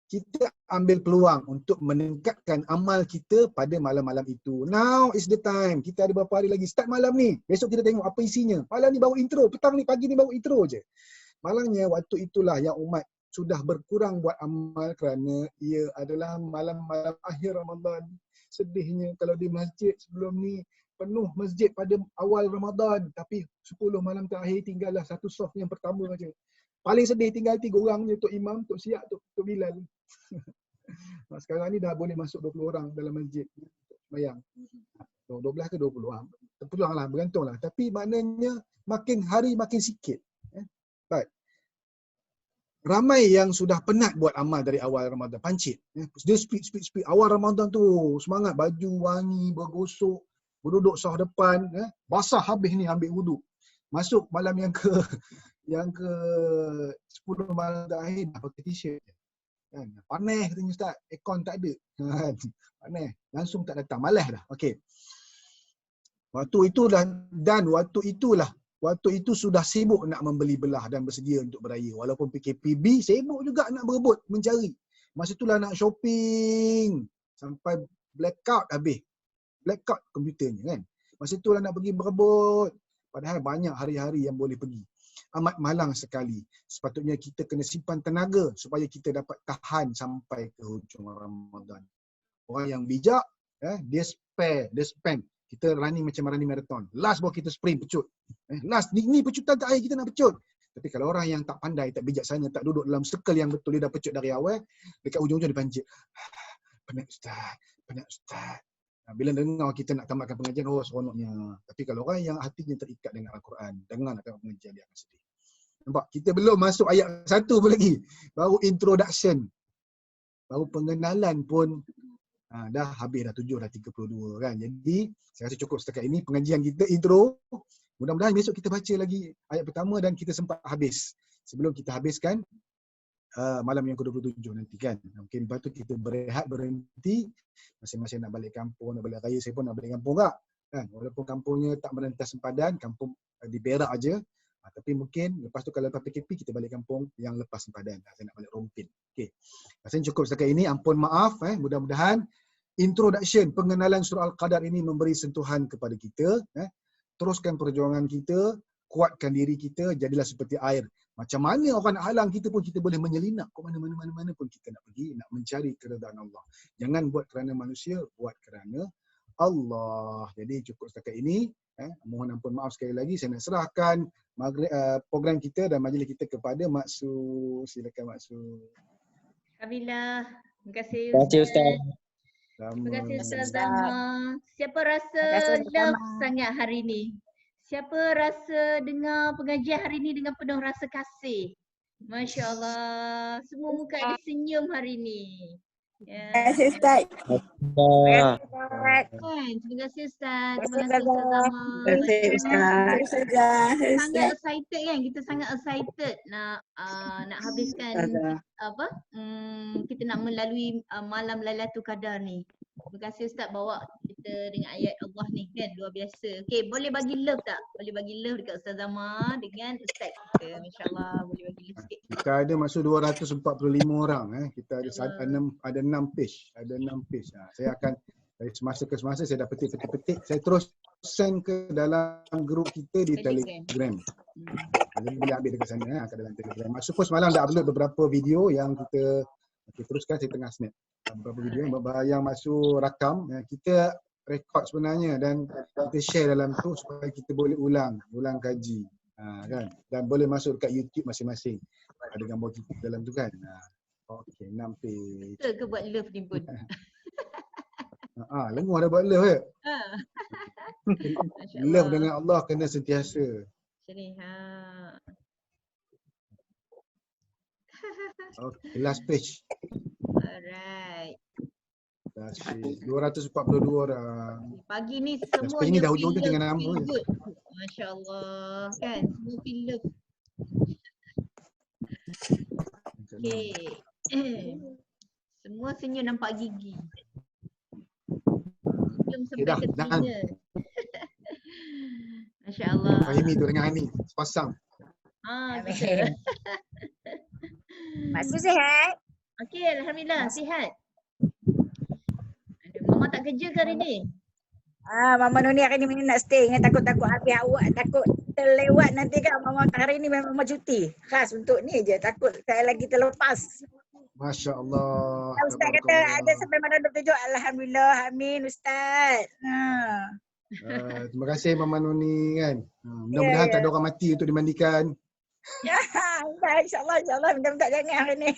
kita ambil peluang untuk meningkatkan amal kita pada malam-malam itu. Now is the time. Kita ada berapa hari lagi. Start malam ni. Besok kita tengok apa isinya. Malam ni baru intro. Petang ni, pagi ni baru intro je. Malangnya waktu itulah yang umat sudah berkurang buat amal kerana ia adalah malam-malam akhir Ramadan. Sedihnya kalau di masjid sebelum ni penuh masjid pada awal Ramadan, tapi 10 malam terakhir tinggallah satu soft yang pertama aja. Paling sedih tinggal 3 orang je, Tok Imam, Tok Siap, Tok Bilal. Sekarang ni dah boleh masuk 20 orang dalam masjid sembahyang. 12 ke 20 orang. Terpeluang lah, bergantung lah. Tapi maknanya makin hari makin sikit. Baik. Ramai yang sudah penat buat amal dari awal Ramadan, pancit. Dia speed. Awal Ramadan tu semangat, baju wangi, bergosok, berduduk sah depan, basah habis ni ambil wuduk. Masuk malam yang ke 10 malam terakhir dah pakai t-shirt. Kan? Panas katanya Ustaz, aircon tak ada. Panas, langsung tak datang, malas dah. Okey. Waktu itu sudah sibuk nak membeli belah dan bersedia untuk beraya. Walaupun PKPB, sibuk juga nak berebut, mencari. Masa itulah nak shopping. Sampai blackout habis. Blackout komputernya kan. Masa itulah nak pergi berebut. Padahal banyak hari-hari yang boleh pergi. Amat malang sekali. Sepatutnya kita kena simpan tenaga supaya kita dapat tahan sampai ke hujung Ramadan. Orang yang bijak, dia spend. Kita running macam running marathon. Last baru kita sprint pecut. Last ni pecutan terakhir kita nak pecut. Tapi kalau orang yang tak pandai, tak bijaksana, tak duduk dalam circle yang betul, dia dah pecut dari awal, dekat ujung-ujung dia pancit. Penat Ustaz. Bila dengar kita nak tamatkan pengajian, oh seronoknya. Tapi kalau orang yang hatinya terikat dengan Al-Quran, dengar nak tamat pengajian, dia akan sedih. Nampak? Kita belum masuk ayat 1 pun lagi. Baru introduction. Baru pengenalan pun dah habis dah 7 dah 32 kan. Jadi saya rasa cukup setakat ini pengajian kita intro. Mudah-mudahan besok kita baca lagi ayat pertama dan kita sempat habis. Sebelum kita habiskan malam yang ke-27 nanti kan. Mungkin lepas tu kita berehat, berhenti. Masing-masing nak balik kampung, nak balik raya. Saya pun nak balik kampung tak? Kan? Walaupun kampungnya tak merentas sempadan, kampung di Perak aja. Tapi mungkin lepas tu kalau lepas PKP kita balik kampung yang lepas sempadan. Saya nak balik Rompin. Okey. Rasanya cukup setakat ini. Ampun maaf. Mudah-mudahan introduction, pengenalan surah Al-Qadar ini memberi sentuhan kepada kita. Teruskan perjuangan kita, kuatkan diri kita, jadilah seperti air. Macam mana orang nak halang kita pun kita boleh menyelinap ke mana-mana pun kita nak pergi, nak mencari keredaan Allah. Jangan buat kerana manusia, buat kerana Allah. Jadi cukup setakat ini. Mohon ampun maaf sekali lagi. Saya nak serahkan program kita dan majlis kita kepada Mak Su. Silakan Mak Su. Alhamdulillah. Terima kasih Terima kasih Ustaz. Terima kasih Ustaz Zama. Siapa rasa love sangat hari ni? Siapa rasa dengar pengajian hari ni dengan penuh rasa kasih? Masya Allah. Semua muka ada senyum hari ni. Terima kasih Ustaz. Terima kasih Ustaz. Terima kasih Ustaz Zama. Terima kasih Ustaz. Sangat excited kan? Kita sangat excited nak habiskan kita nak melalui malam Lailatul Qadar ni. Terima kasih Ustaz bawa kita dengan ayat Allah ni kan, luar biasa. Okey, boleh bagi love tak? Boleh bagi love dekat Ustaz Zama dengan Ustaz kita. Masya-Allah, boleh bagi love sikit. Kita ada masuk 245 orang. Kita ada 6 page. Ada 6 page. Saya akan dari semasa ke semasa saya dah petik. Saya terus send ke dalam grup kita di Telegram. Jadi boleh ambil dekat sana kat dalam Telegram. Masuk pun semalam dah upload beberapa video yang kita teruskan, saya tengah snap. Beberapa video yang masuk rakam, kita rekod sebenarnya dan kita share dalam tu supaya kita boleh ulang kaji. Kan? Dan boleh masuk dekat YouTube masing-masing. Ada gambar kita dalam tu kan. Okey, 6 page. Betul ke buat love ni pun? Lenguh dah buat love ya. Love dengan Allah kena sentiasa. Sini, Okay, last page. Alright. 242 orang. Pagi ni semua ini dah hujung-hujung dengan nama. Masya Allah kan, semua feel love. Okay. Semua senyum nampak gigi. Senyum sampai ke telinga. Masya Allah. Fahimi tu dengan Ani, sepasang. Betul. Mak Su sihat? Okey, Alhamdulillah sihat. Mama tak kerja ke hari ni? Mama Noni hari ni nak stay dengan takut-takut habis awak, takut terlewat nanti kan. Mama hari ni memang Mama cuti. Khas untuk ni je, takut sekali lagi terlepas. Masya Allah. Ustaz kata ada sampai mana 27. Alhamdulillah, amin Ustaz. Terima kasih Mama Nuni kan. Mudah-mudahan Ya, tak ada orang mati untuk dimandikan. InsyaAllah. Minta jangan hari ni.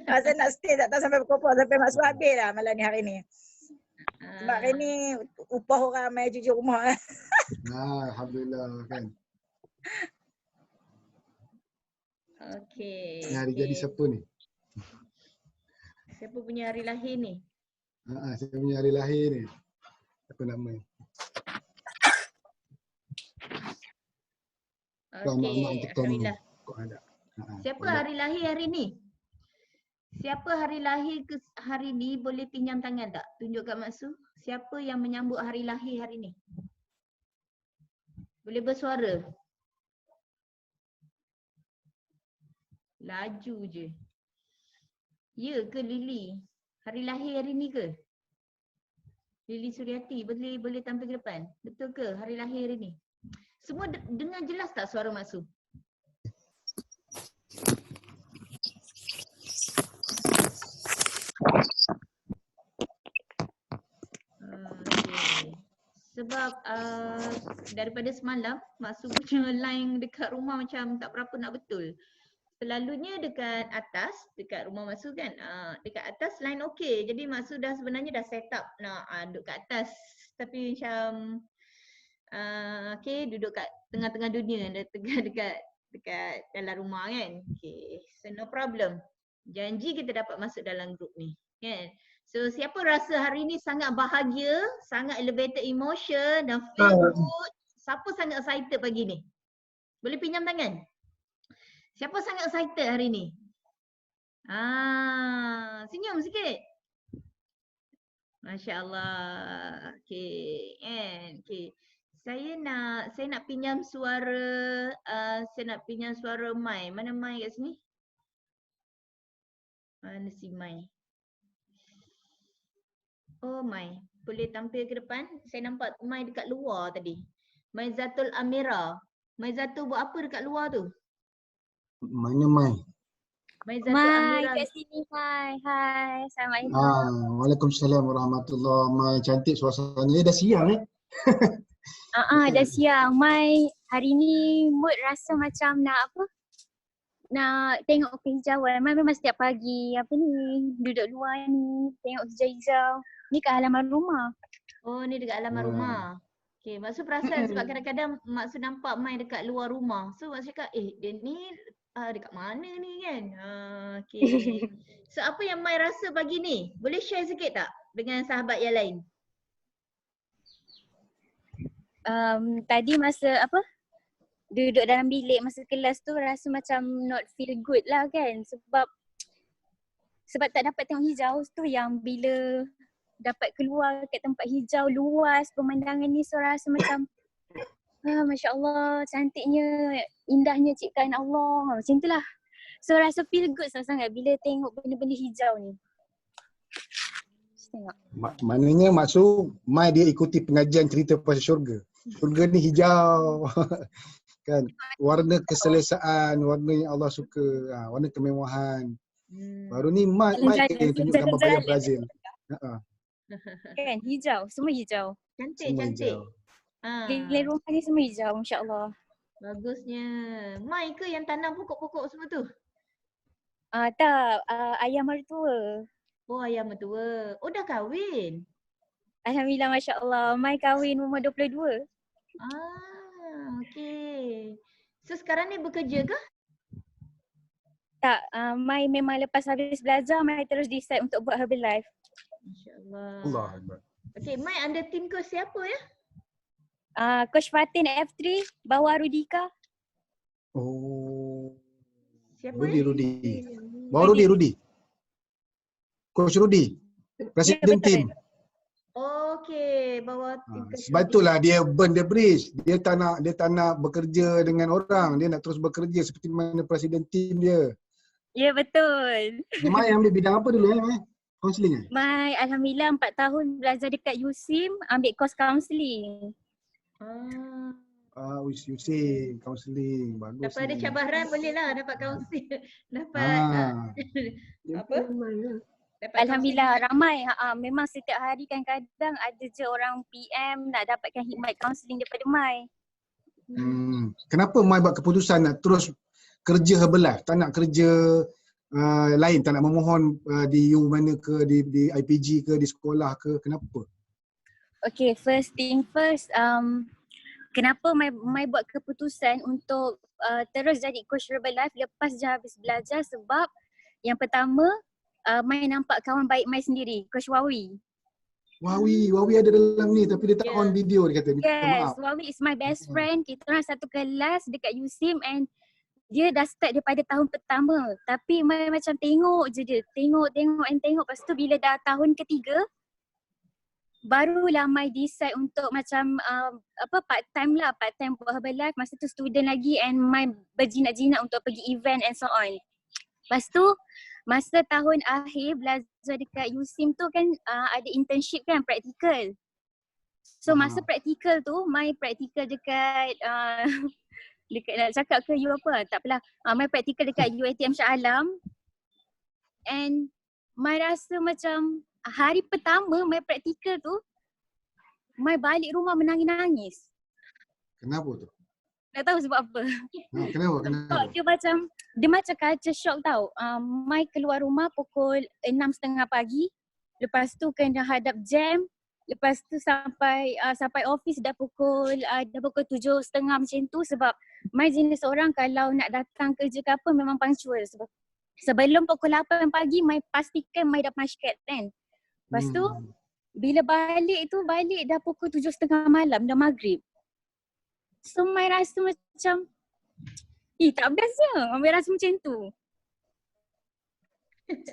Rasa nak stay tak tahu sampai pukul apa, sampai masuk habis lah malam ni hari ni. Sebab hari ni upah orang main cuci rumah. Alhamdulillah kan. Okey. Ni hari jadi siapa ni? Siapa punya hari lahir ni? Siapa punya hari lahir ni? Apa nama? Okey, Alhamdulillah. Kok ada? Siapa hari lahir hari ni? Siapa hari lahir ke hari ni boleh pinjam tangan tak? Tunjuk kat Mak Su. Siapa yang menyambut hari lahir hari ni? Boleh bersuara? Laju je. Ya ke Lily? Hari lahir hari ni ke? Lily Suryati boleh tampil ke depan? Betul ke hari lahir hari ni? Semua dengar jelas tak suara Mak Su? Okay. Sebab daripada semalam Mak Su punya line dekat rumah macam tak berapa nak betul. Selalunya dekat atas, dekat rumah Mak Su kan, dekat atas line okey. Jadi Mak Su dah sebenarnya dah set up nak duduk kat atas. Tapi macam okey, duduk kat tengah-tengah dunia, dekat dalam rumah kan. Okay, so no problem. Janji kita dapat masuk dalam grup ni kan. So siapa rasa hari ni sangat bahagia, sangat elevated emotion dan feel good? Siapa sangat excited pagi ni? Boleh pinjam tangan? Siapa sangat excited hari ni? Senyum sikit. Masya Allah. Okay, kan? Okay. Saya nak pinjam suara Mai. Mana Mai kat sini? Mana si Mai? Oh Mai, boleh tampil ke depan? Saya nampak Mai dekat luar tadi. Maizatul Amira. Maizatul buat apa dekat luar tu? Mana Mai? Maizatul Mai Amira. kat sini, Mai. Hai, Assalamualaikum. Waalaikumsalam warahmatullahi. Mai cantik suasananya. Dah siang Dah siang. Mai hari ni mood rasa macam nak apa? Nak tengok kehijauan. Mai memang setiap pagi duduk luar ni, tengok hijau-hijau. Ni kat halaman rumah. Oh ni dekat halaman rumah. Okay, Mak Su perasan sebab kadang-kadang Mak Su nampak Mai dekat luar rumah. So Mak Su cakap, dia ni dekat mana ni kan? Okay. So apa yang Mai rasa pagi ni? Boleh share sikit tak dengan sahabat yang lain? Tadi masa duduk dalam bilik masa kelas tu rasa macam not feel good lah kan. Sebab tak dapat tengok hijau tu, yang bila dapat keluar kat tempat hijau luas pemandangan ni, so rasa macam Masya Allah, cantiknya, indahnya ciptaan Allah. Macam tu lah. So rasa feel good sangat-sangat bila tengok benda-benda hijau ni. Tengok. Maknanya maksud Mai dia ikuti pengajian cerita pasal syurga. Syurga ni hijau. Kan? Warna keselesaan, warna yang Allah suka, warna kemewahan. Baru ni Mai tunjuk gambar bayar Brazil. Kan hijau, semua hijau. Cantik. Keliling rumah ni semua hijau, Masya Allah. Bagusnya. Mai ke yang tanam pokok-pokok semua tu? Tak, ayah mertua. Oh ayah mertua. Oh dah kahwin? Alhamdulillah, Masya Allah. Mai kahwin umur 22. Okay. So sekarang ni bekerja ke? Tak, Mai memang lepas habis belajar, Mai terus decide untuk buat Herbalife. InsyaAllah. Allah Akbar. Okay, Mai under team coach siapa ya? Coach Fatin F3, bawah Rudika. Oh. Siapa Rudi. Bawah Rudi. Coach Rudi. Presiden tim. Okay, bawah tim coach. Sebab itulah dia burn the bridge. Dia tak nak bekerja dengan orang. Dia nak terus bekerja seperti mana presiden tim dia. Ya, betul. Mai ambil bidang apa dulu Mai? Counselling Mai Alhamdulillah 4 tahun belajar dekat USIM, ambil course counselling. USIM, counselling. Bagus. Dapat ada cabaran boleh lah dapat counselling. Dapat Alhamdulillah ramai. Memang setiap hari kadang-kadang ada je orang PM nak dapatkan khidmat kaunseling daripada Mai. Kenapa Mai buat keputusan nak terus kerja Herbalife, tak nak kerja lain, tak nak memohon di mana ke, di IPG ke, di sekolah ke, kenapa? Okay, first thing first, kenapa Mai buat keputusan untuk terus jadi coach Herbalife lepas je habis belajar, sebab yang pertama Mai nampak kawan baik Mai sendiri, Coach Wawi. Wawi ada dalam ni tapi dia tak on video, dia kata minta Yes, maaf. Wawi is my best friend. Kita orang satu kelas dekat USIM and dia dah start daripada tahun pertama. Tapi Mai macam tengok je dia, tengok. Lepas tu bila dah tahun ketiga, barulah Mai decide untuk macam part time buat Herbalife. Masa tu student lagi and Mai berjinak-jinak untuk pergi event and so on. Lepas tu masa tahun akhir belajar dekat USIM tu kan ada internship kan, praktikal. So masa praktikal tu, Mai praktikal dekat dekat nak cakap ke you apa? Tak apalah. Mai praktikal dekat UiTM Shah Alam. And Mai rasa macam hari pertama Mai praktikal tu, Mai balik rumah menangis-nangis. Kenapa tu? Tak tahu sebab apa. Kenapa? Dia macam culture shock tau. Mai keluar rumah pukul 6.30 pagi. Lepas tu kena hadap jam. Lepas tu sampai office dah pukul 7.30 macam tu, sebab Mai jenis orang kalau nak datang kerja ke apa memang punctual. Sebab sebelum pukul 8 pagi Mai pastikan Mai dah maskat kan. Lepas tu bila balik dah pukul 7.30 malam, dah maghrib. So Mai rasa macam tak best je. Mai rasa macam tu.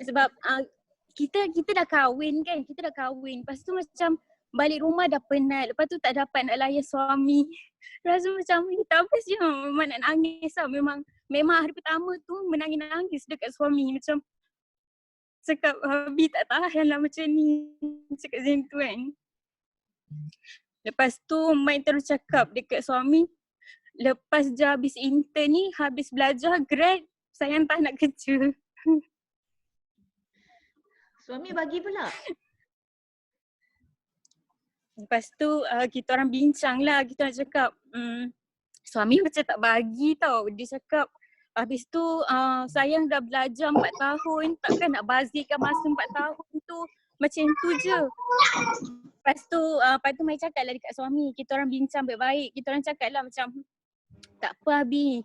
Sebab kita dah kahwin kan. Lepas tu macam balik rumah dah penat. Lepas tu tak dapat nak layan suami. Rasa macam tak best je. Memang nak nangis lah. Memang hari pertama tu menangis-nangis dekat suami. Macam cakap Habis tak tahan lah macam ni. Cakap macam tu kan. Lepas tu Mai terus cakap dekat suami, lepas je habis intern ni, habis belajar grad, saya tak nak kerja. Suami bagi pula? Lepas tu kita orang bincang lah, kita orang cakap suami macam tak bagi tau. Dia cakap habis tu sayang dah belajar 4 tahun, takkan nak bazirkan masa 4 tahun tu. Macam tu je. Lepas tu Mai cakap lah dekat suami, kita orang bincang baik-baik. Kita orang cakap lah macam, tak apa Abi,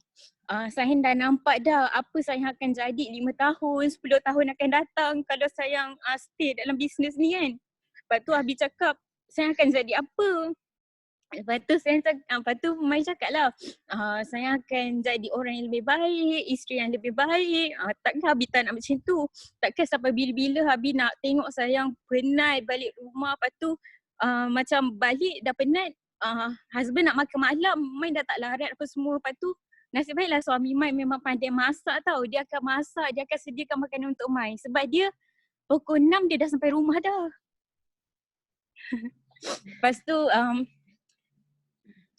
sayang dah nampak dah apa sayang akan jadi 5 tahun, 10 tahun akan datang kalau sayang stay dalam bisnes ni kan. Lepas tu Abi cakap, sayang akan jadi apa? Lepas tu Mai cakap lah, saya akan jadi orang yang lebih baik, isteri yang lebih baik. Takkan Habis tak nak macam tu. Takkan sampai bila-bila Habis nak tengok sayang penat balik rumah. Lepas tu macam balik dah penat, husband nak makan malam, Mai dah tak larat apa semua. Lepas tu nasib baiklah suami Mai memang pandai masak tau. Dia akan masak, dia akan sediakan makanan untuk Mai. Sebab dia pukul 6 dia dah sampai rumah dah.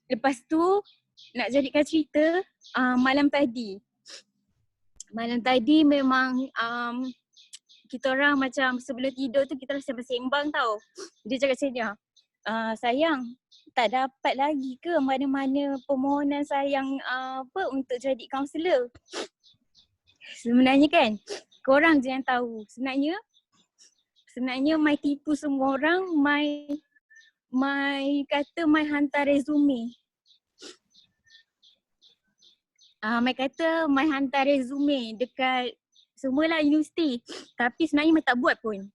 Lepas tu nak jadikan cerita, malam tadi memang kita orang macam sebelum tidur tu kita rasa bersembang tau. Dia cakap macam ni, sayang tak dapat lagi ke mana-mana permohonan sayang untuk jadi kaunselor? Sebenarnya kan korang je yang tahu. Sebenarnya Mai tipu semua orang. Mai kata Mai hantar resume. Mai kata Mai hantar resume dekat semualah universiti. Tapi sebenarnya Mai tak buat pun.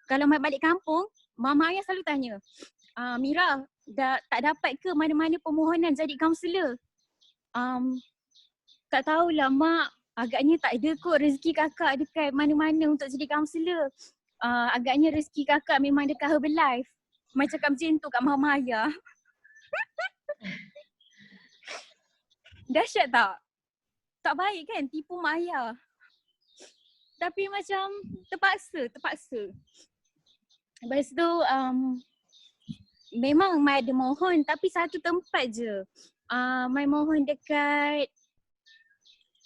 Kalau Mai balik kampung, mama ayah selalu tanya, Mira, tak dapat ke mana-mana permohonan jadi kaunselor? Tak tahulah mak, agaknya tak ada kot rezeki kakak dekat mana-mana untuk jadi kaunselor. Agaknya rezeki kakak memang dekat Herbalife. Mai cakap macam tu kat mama ayah. Dahsyat tak? Tak baik kan tipu mak ayah. Tapi macam terpaksa. Lepas tu memang Mai ada mohon tapi satu tempat je. Mai mohon dekat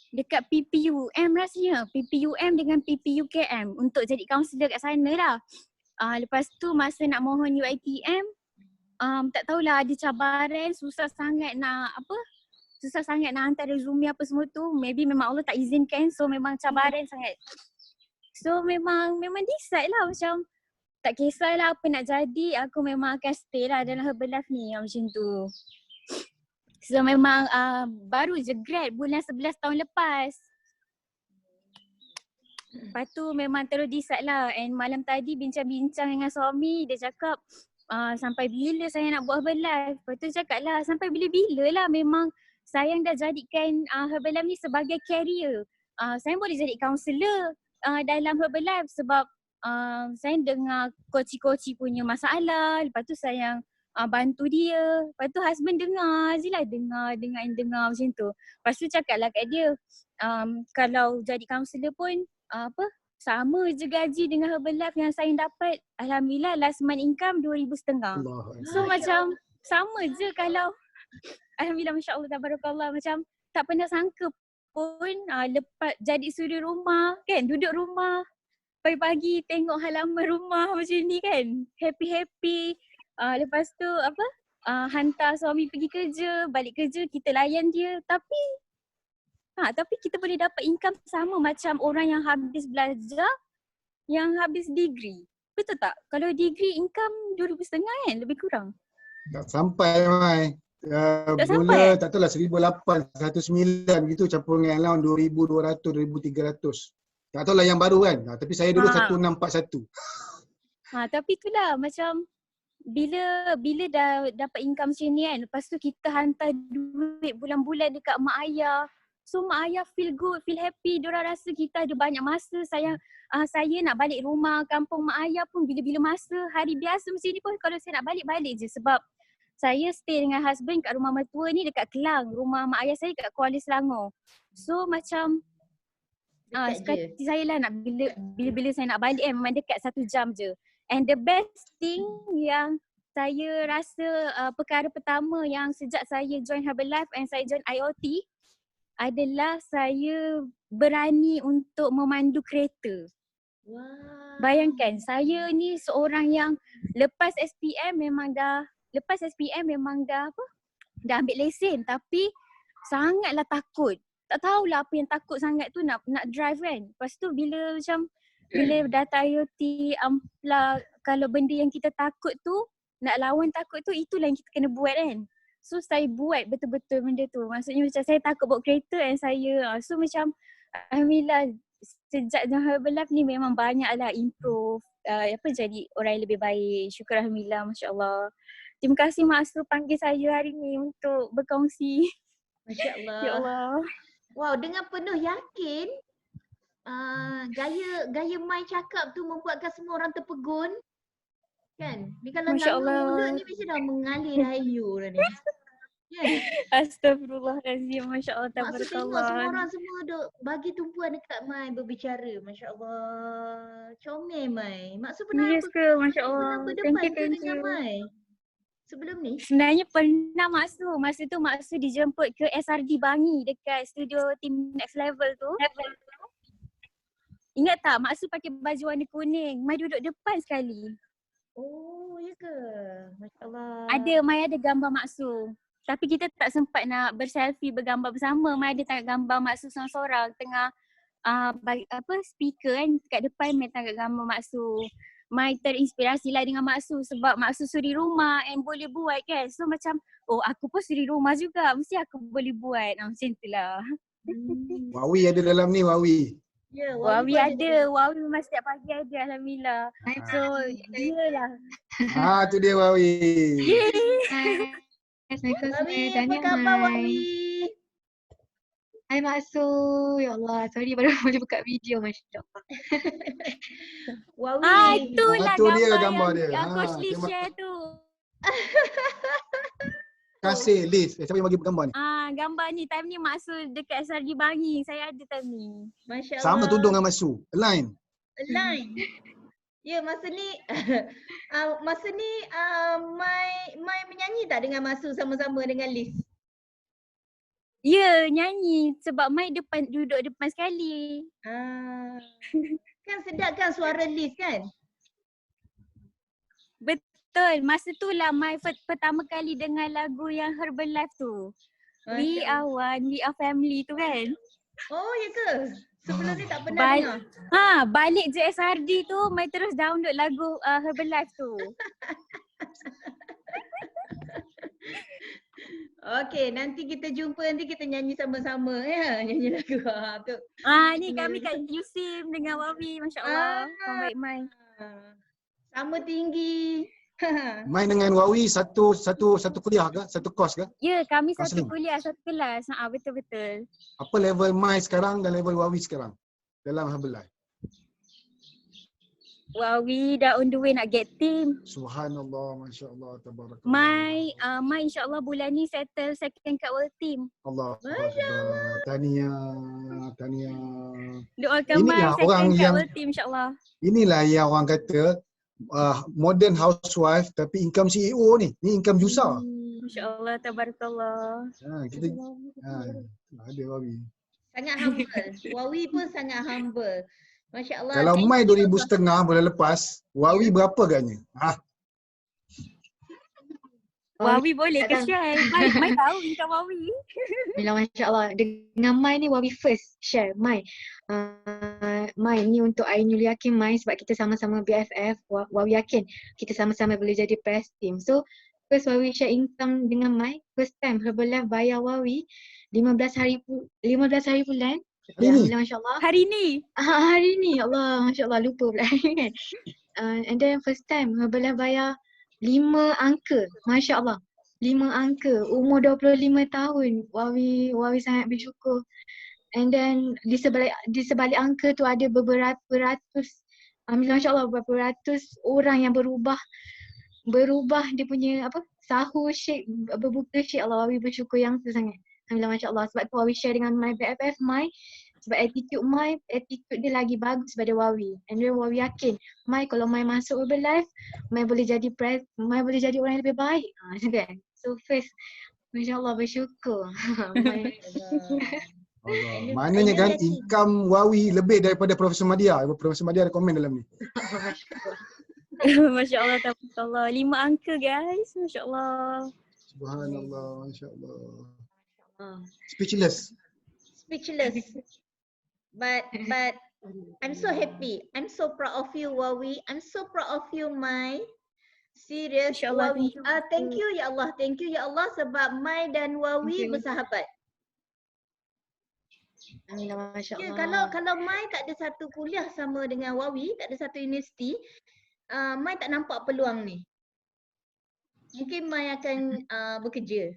dekat PPUM rasanya. PPUM dengan PPUKM untuk jadi kaunselor kat sana lah. Lepas tu masa nak mohon UiTM, tak tahulah ada cabaran, susah sangat nak hantar resume apa semua tu. Maybe memang Allah tak izinkan, so memang cabaran sangat. So memang decide lah macam tak kisahlah apa nak jadi, aku memang akan stay lah dalam Herbalife ni macam tu. So memang baru je grad bulan 11 tahun lepas. Lepas tu memang terus decide lah, and malam tadi bincang-bincang dengan suami, dia cakap sampai bila saya nak buat Herbalife. Lepas tu cakap lah sampai bila-bila lah, memang saya dah jadikan Herbalife ni sebagai career. Saya boleh jadi kaunselor dalam Herbalife sebab saya dengar coach-coach punya masalah, lepas tu saya bantu dia. Lepas tu husband dengar je lah, dengar macam tu. Lepas tu cakap lah kat dia, kalau jadi kaunselor pun sama je gaji dengan Herbalife yang saya dapat. Alhamdulillah last month income 2,500. So macam sama je kalau alhamdulillah, Masya Allah, tabarakallah, macam tak pernah sangka pun lepas jadi suri rumah kan, duduk rumah pagi-pagi tengok halaman rumah macam ni kan, happy-happy. Lepas tu hantar suami pergi kerja, balik kerja kita layan dia, tapi kita boleh dapat income sama macam orang yang habis belajar, yang habis degree. Betul tak? Kalau degree income 2,500 kan, lebih kurang. Tak sampai Mai. Tak Mula sampai? tak tahulah 1,800, 109 gitu, campur dengan around 2,200, 2,300. Tak tahulah yang baru kan. Tapi saya dulu 1,641. Tapi itulah macam bila dah dapat income macam ni kan, lepas tu kita hantar duit bulan-bulan dekat mak ayah. So mak ayah feel good, feel happy. Diorang rasa kita ada banyak masa. Saya nak balik rumah kampung mak ayah pun bila-bila masa. Hari biasa macam ni pun kalau saya nak balik je. Sebab saya stay dengan husband kat rumah mertua ni dekat Kelang. Rumah mak ayah saya kat Kuala Selangor. So macam sekali saya lah nak bila saya nak balik memang dekat 1 jam je. And the best thing yang saya rasa perkara pertama yang sejak saya join Herbalife and saya join IoT adalah saya berani untuk memandu kereta. Wow. Bayangkan, saya ni seorang yang lepas SPM memang dah ambil lesen, tapi sangatlah takut. Tak tahulah apa yang takut sangat tu nak drive kan. Lepas tu bila data IoT kalau benda yang kita takut tu, nak lawan takut tu, itulah yang kita kena buat kan. So saya buat betul-betul benda tu. Maksudnya macam saya takut bawa kereta and saya so macam alhamdulillah sejak join Herbalife ni memang banyaklah improve jadi orang yang lebih baik. Syukur alhamdulillah, masya-Allah. Terima kasih Mak Su panggil saya hari ni untuk berkongsi. Masya-Allah. Ya Allah. Wow, dengan penuh yakin gaya Mai cakap tu membuatkan semua orang terpegun. Kan? Ni kalau Masya-Allah. mulut ni mesti dah mengalir rayu dah ni. Kan? Astagfirullahalazim. Masya-Allah, Maksud tengok tabarakallah. semua orang semua duk bagi tumpuan dekat Mai berbicara. Masya-Allah. Comel Mai. Maksud pernah Yes ke? Masya-Allah. berdepan Thank ke you. dengan Mai? Sebelum ni? Sebenarnya pernah Mak Su. Masa tu Mak Su dijemput ke SRD Bangi dekat studio Team Next Level tu. Ingat tak Mak Su pakai baju warna kuning. Mai duduk depan sekali. Oh, ya ke? Masya-Allah. Mai ada gambar Mak Su. Tapi kita tak sempat nak berselfie bergambar bersama. Mai ada tengok gambar Mak Su seorang-seorang tengah speaker kan kat depan. Mai tengok gambar Mak Su. Mai terinspirasi lah dengan Mak Su sebab Mak Su suri rumah and boleh buat kan. So macam aku pun suri rumah juga. Mesti aku boleh buat. Macam tu lah. Wawi ada dalam ni, Wawi. Ya, Wawi ada. Wawi memang setiap pagi ada alhamdulillah. So dia lah. Tu dia Wawi. Assalamualaikum Wawi, semuanya. apa Tahniah khabar Mai. Wawi? Hai Mak Su. Ya Allah, sorry baru boleh buka video, masya-Allah. Wawi. Itulah tu dia gambar gambar dia. yang Coach Lee terima share tu. kasih Liz. Siapa yang bagi gambar ni? Gambar ni time ni Mak Su dekat SRD Bangi. Saya ada time ni. Masya-Allah. Sama tudung dengan Masu. Align. Align. Ya, masa ni Mai menyanyi tak dengan Masu sama-sama dengan Liz? Ya, nyanyi sebab Mai duduk depan sekali. Kan sedap kan suara Liz kan? Betul. Masa tu lah Mai pertama kali dengar lagu yang Herbalife tu. We Masya are one, we are family tu kan. Oh ya ke? Sebelum ni tak pernah dengar. Balik JSRD tu Mai terus download lagu Herbalife tu. Okey, nanti kita jumpa, nanti kita nyanyi sama-sama ya. Nyanyi lagu tu. Ni kami kat USIM dengan Wawi, masya-Allah. Orang baik Mai. Sama tinggi. Mai dengan Wawi satu kuliah ke? Satu kos ke? Ya, kami satu Counselling. kuliah, satu kelas. Betul-betul. Apa level Mai sekarang dan level Wawi sekarang dalam Herbalife? Wawi dah on the way nak get team. Subhanallah, masya-Allah, tabarakallah. Mai insya-Allah bulan ni settle second kat world team. Allah Akbar. Tahniah. Doakan Mai Inilah orang second kat yang world team insya-Allah. inilah yang orang kata modern housewife tapi income CEO ni. Ni income jusa. Masya-Allah, tabarakallah. Kita ada Wawi. Sangat humble. Wawi pun sangat humble. Masya Allah. Kalau Mai 2,500 bulan lepas, Wawi berapa agaknya? Wawi boleh ke share? Mai tahu income Wawi. Bila masya-Allah dengan Mai ni Wawi first share Mai. Mai ni untuk Ainul yakin Mai sebab kita sama-sama BFF. Wawi yakin kita sama-sama boleh jadi press team. So first Wawi share income dengan Mai. First time Herbalife bayar Wawi 15 hari bulan. Alhamdulillah masya-Allah. Hari ni. Hari ni Allah masya-Allah lupa pula kan. And then first time Herbalife bayar 5 angka, masya-Allah. 5 angka, umur 25 tahun. Wawi sangat bersyukur. And then di sebalik angka tu ada beberapa ratus, alhamdulillah masya-Allah, beberapa ratus orang yang berubah dia punya sahur shake, berbuka shake. Allah, Wawi bersyukur yang tu sangat. Alhamdulillah masya-Allah. Sebab tu Wawi share dengan my BFF Mai. Sebab attitude dia lagi bagus daripada Wawi. And then Wawi yakin Mai kalau Mai masuk Herbalife, Mai boleh jadi Mai boleh jadi orang yang lebih baik. Kan? So first masya-Allah bersyukur. Allah. Maknanya kan income Wawi lebih daripada Profesor Madia. Profesor Madia ada komen dalam ni. Masya-Allah, tabarakallah. 5 angka guys. Masya-Allah. Subhanallah, masya-Allah. Speechless. But I'm so happy. I'm so proud of you, Wawi. I'm so proud of you, Mai. Serius, InsyaAllah, Wawi. Thank you ya Allah. Thank you ya Allah sebab Mai dan Wawi bersahabat. Alhamdulillah masya-Allah. Ya, kalau Mai tak ada satu kuliah sama dengan Wawi, tak ada satu universiti, Mai tak nampak peluang ni. Mungkin Mai akan bekerja.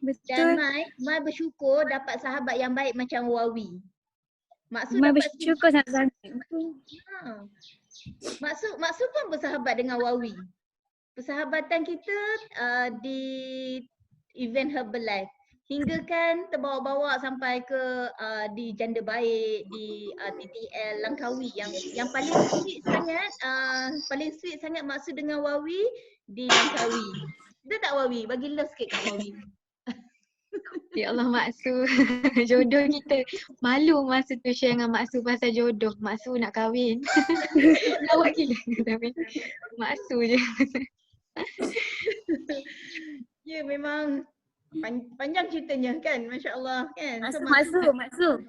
Betul. Dan Mai bersyukur dapat sahabat yang baik macam Wawi. Maksud Mai bersyukur sangat-sangat. Maksud pun bersahabat dengan Wawi. Persahabatan kita di event Herbalife hingga kan terbawa-bawa sampai ke di Janda Baik, di TTL Langkawi yang paling sweet sangat maksud dengan Wawi di Langkawi. Betul tak Wawi? Bagi love sikit kat Wawi. Ya Allah Mak Su, jodoh kita. Malu masa tu share dengan Mak Su pasal jodoh. Mak Su nak kahwin. Lawak gila tapi Mak Su je. Ya memang panjang ceritanya kan, masya-Allah kan. Maksud.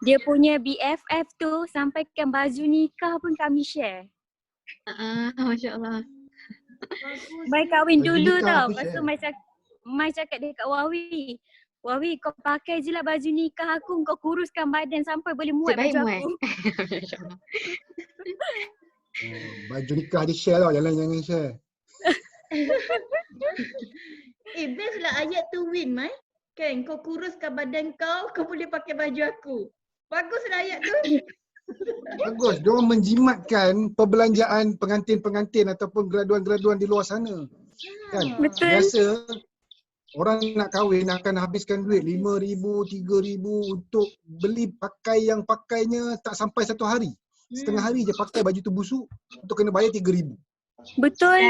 Dia punya BFF tu sampaikan baju nikah pun kami share. Masya-Allah. Mai kahwin Baju dulu nikah tau. aku Lepas tu share. Mai cakap dekat Wawi, Wawi kau pakai je lah baju nikah aku, kau kuruskan badan sampai boleh muat Sebaik baju muat. aku. Masya-Allah. Baju nikah dia share lah, jangan share. Best lah ayat tu Win Mai. Kan kau kuruskan badan kau boleh pakai baju aku. Baguslah ayat tu. Bagus, dia orang menjimatkan perbelanjaan pengantin-pengantin ataupun graduan-graduan di luar sana. Kan? Betul. Biasa orang nak kahwin akan habiskan duit 5,000, 3,000 untuk beli pakai yang pakainya tak sampai 1 hari. Setengah hari je pakai baju tu busuk untuk kena bayar 3,000. Betul.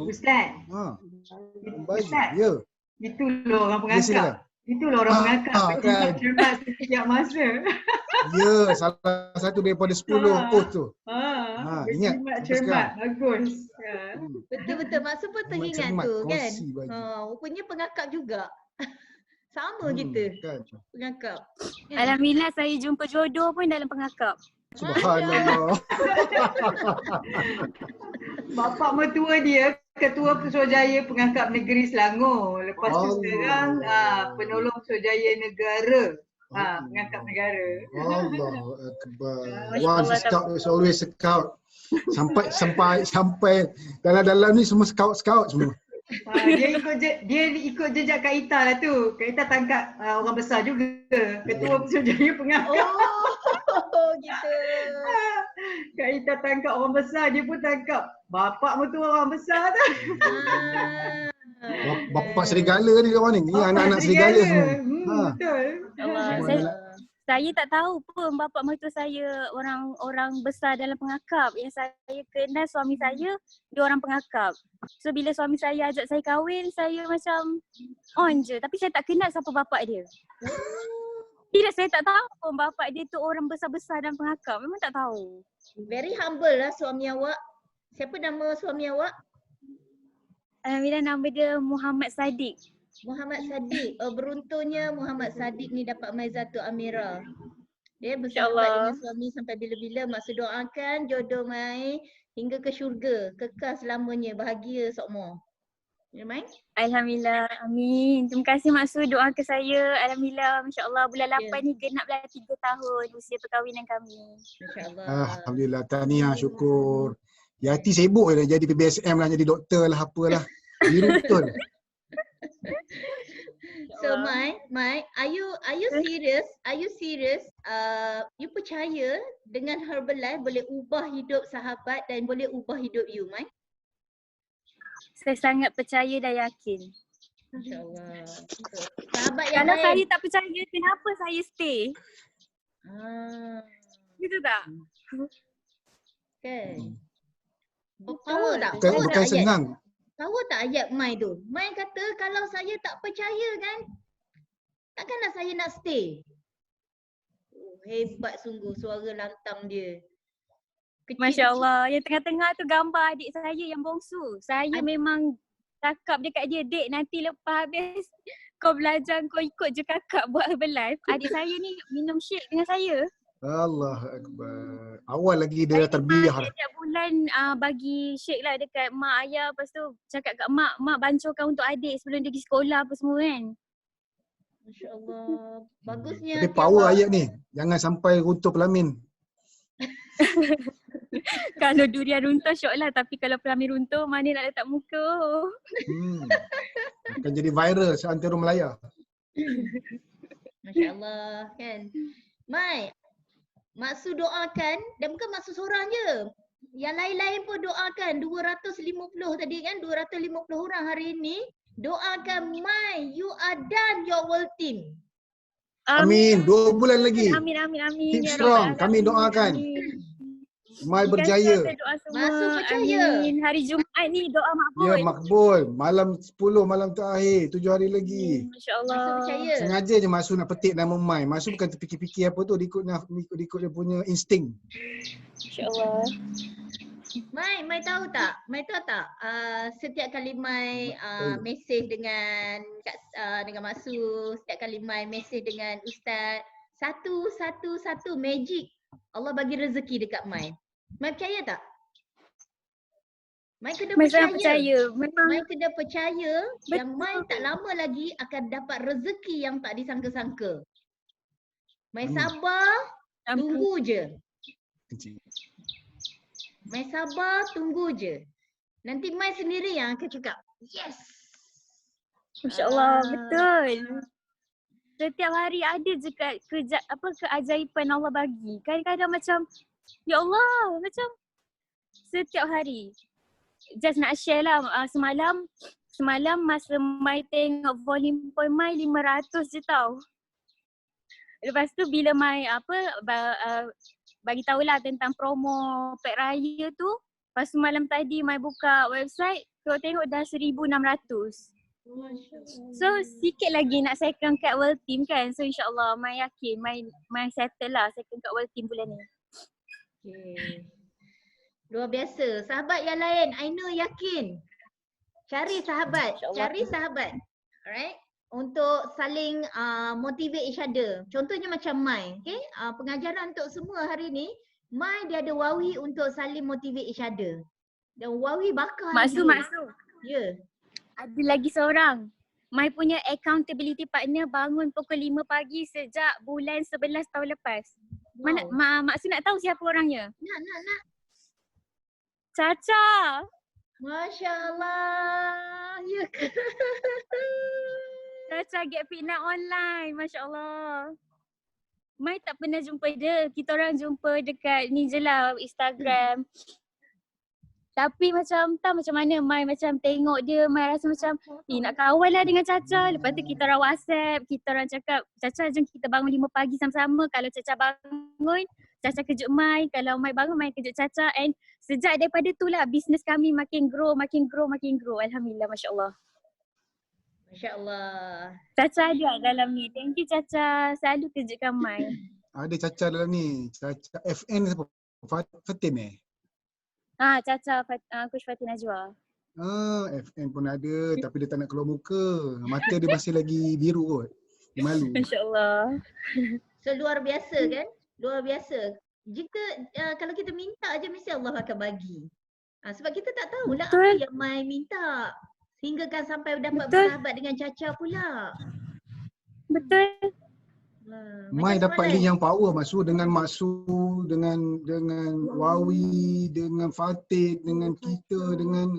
Ustaz. Baju, ya. Itu loh orang Ya, pengakap. silakan. Itulah orang pengakap. Kan. Berjimat setiap masa. Ya, salah satu daripada 10 tu. Ingat. Berjimat Sampai cermat. sekarang. Bagus. Betul-betul Mak Su pun Jimat teringat cermat, tu kan. kongsi baju. Rupanya pengakap juga. Sama kita. Kan. Pengakap. Kan? Alhamdulillah saya jumpa jodoh pun dalam pengakap. Subhanallah. Bapak mertua dia Ketua Pusurujaya Pengangkap Negeri Selangor. Lepas tu Allah. sekarang penolong Pusurujaya Negara. Pengangkap negara. Allah Akbar. Masya Once Allah, a scout is always a scout. Sampai dalam-dalam ni semua scout semua. Dia ikut jejak Kak Ita lah tu. Kak Ita tangkap orang besar juga. Ketua Pusurujaya Pengangkap. Oh gitu. Kak Ita tangkap orang besar, dia pun tangkap bapak mertua orang besar tu. Bapak serigala ni orang ni. Ni anak-anak serigala semua. Betul. Allah. Saya tak tahu pun bapak mertua saya orang besar dalam pengakap. Yang saya kenal suami saya, dia orang pengakap. So bila suami saya ajak saya kahwin, saya macam on je. Tapi saya tak kenal siapa bapak dia. Tidak, saya tak tahu pun bapak dia tu orang besar-besar dalam pengakap. Memang tak tahu. Very humble lah suami awak. Siapa nama suami awak? Alhamdulillah nama dia Muhammad Sadiq. Muhammad Sadiq. Beruntungnya Muhammad Sadiq ni dapat Maizatul Amira. Dia bersahabat dengan suami sampai bila-bila. Maksud doakan jodoh Mai hingga ke syurga. Kekal selamanya. Bahagia semua. Ya Mai? Alhamdulillah. Amin. Terima kasih Mak Su doakan saya. Alhamdulillah. Masya Allah bulan 8 ni genaplah 3 tahun usia perkahwinan kami. Masya-Allah. Alhamdulillah, tahniah, syukur. Yati sibuk je dah jadi PBSM lah, jadi doktor lah, apalah. Biru betul. So Mai, are you serious? Are you serious? You percaya dengan Herbalife boleh ubah hidup sahabat dan boleh ubah hidup you, Mai? Saya sangat percaya dan yakin. Masya-Allah. Sahabat yang Kalau lain. saya tak percaya, kenapa saya stay? Gitu tak? Kan? Power tak? Bukan, Power bukan tak ayat? senang. Power tak ayat Mai tu? Mai kata kalau saya tak percaya kan, takkanlah saya nak stay. Hebat sungguh suara lantang dia. Masya Allah. Yang tengah-tengah tu gambar adik saya yang bongsu. Saya memang cakap dekat dia, Dek nanti lepas habis kau belajar kau ikut je kakak buat Herbalife. Adik saya ni minum shake dengan saya. Allah Akbar. Awal lagi dia dah terbiah dah. Setiap bulan bagi shake lah dekat mak ayah. Lepas tu cakap kat mak bancukan untuk adik sebelum dia pergi sekolah apa semua kan. Masya-Allah. Bagusnya. Tapi power ayat ni. Jangan sampai runtuh pelamin. Kalau durian runtuh syok lah. Tapi kalau pelamin runtuh mana nak letak muka. Akan jadi viral seantero Melaya. Masya-Allah kan. Mai, maksud doakan dan bukan maksud seorang je. Yang lain-lain pun doakan 250 tadi kan, 250 orang hari ini. Doakan Mai, you are done your world team. Amin. 2 bulan lagi. Amin. Keep strong. Kami doakan. Mai berjaya. Masuk percaya. Amin. Hari Jumaat ni doa makbul. Ya, makbul. Malam 10 malam terakhir. 7 hari lagi. Masya-Allah. Masuk percaya. Sengaja je Masu nak petik nama Mai. Masu bukan terfikir-fikir apa tu. Ikut dia punya insting. Masya-Allah. Mai tahu tak? Mai tahu tak? Setiap kali Mai mesej dengan Mak Su, setiap kali Mai mesej dengan Ustaz, satu magic Allah bagi rezeki dekat Mai. Mai percaya tak? Mai kena percaya. Memang Mai kena percaya yang Mai tak lama lagi akan dapat rezeki yang tak disangka-sangka. Mai sabar, tunggu je. Mai sabar, tunggu je. Nanti Mai sendiri yang akan cakap, yes. Masya-Allah, betul. Setiap hari ada je keajaiban Allah bagi. Kadang-kadang macam, ya Allah, macam setiap hari. Just nak share lah, semalam masa Mai tengok volume point Mai 500 je tau. Lepas tu bila Mai bagi tahulah tentang promo Pack Raya tu. Lepas tu malam tadi Mai buka website, tengok dah 1,600. So sikit lagi nak second kat World Team kan. So insyaAllah Mai yakin Mai settle lah second kat World Team bulan ni. Okay. Luar biasa. Sahabat yang lain, Ainul yakin. Cari sahabat, cari sahabat. Alright? Untuk saling motivate each other. Contohnya macam Mai, okay? Pengajaran untuk semua hari ni, Mai dia ada wawi untuk saling motivate each other. Dan wawi bakar Maksud. Ya. Ada lagi seorang. Mai punya accountability partner bangun pukul 5 pagi sejak bulan 11 tahun lepas. Wow. Maksud nak tahu siapa orangnya? Nak. Caca. Masya Allah. Ya ke? Caca Get Fit Now online. Masya Allah. Mai tak pernah jumpa dia. Kita orang jumpa dekat ni je lah Instagram. Tapi macam tak macam mana Mai macam tengok dia, Mai rasa macam nak kawan lah dengan Caca. Lepas tu kita orang WhatsApp, kita orang cakap Caca jom kita bangun 5 pagi sama-sama. Kalau Caca bangun, Caca kejut Mai. Kalau Mai bangun, Mai kejut Caca. And sejak daripada tu lah business kami makin grow. Alhamdulillah, Masya Allah. Masya Allah. Caca ada dalam ni. Thank you Caca. Selalu kejutkan Mai. Ada Caca dalam ni. Caca FN siapa? Fatin Caca Coach Fatin Najwa. FN pun ada tapi dia tak nak keluar muka. Mata dia masih lagi biru kot. Dia malu. Masya Allah. So luar biasa kan? Luar biasa. Jika kalau kita minta aja mesti Allah akan bagi. Sebab kita tak tahulah apa yang Mai minta. Sehinggakan sampai dapat bersahabat dengan Caca pula. Betul. Mai dapat link yang power dengan Maksud, dengan Wawi, dengan Fatih, dengan kita, dengan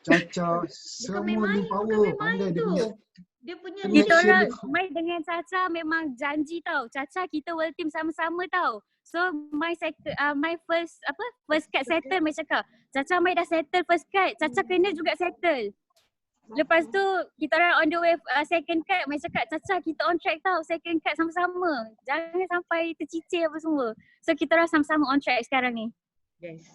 Caca, semua link power. Pandai dia punya kita orang Mai dengan Caca memang janji tau. Caca kita World Team sama-sama tau. So my first card settle Mai cakap. Caca Mai dah settle first card. Caca kena juga settle. Lepas tu kita orang on the way second card, Mai cakap Caca kita on track tau second card sama-sama. Jangan sampai tercicir apa semua. So kita orang sama-sama on track sekarang ni. Yes.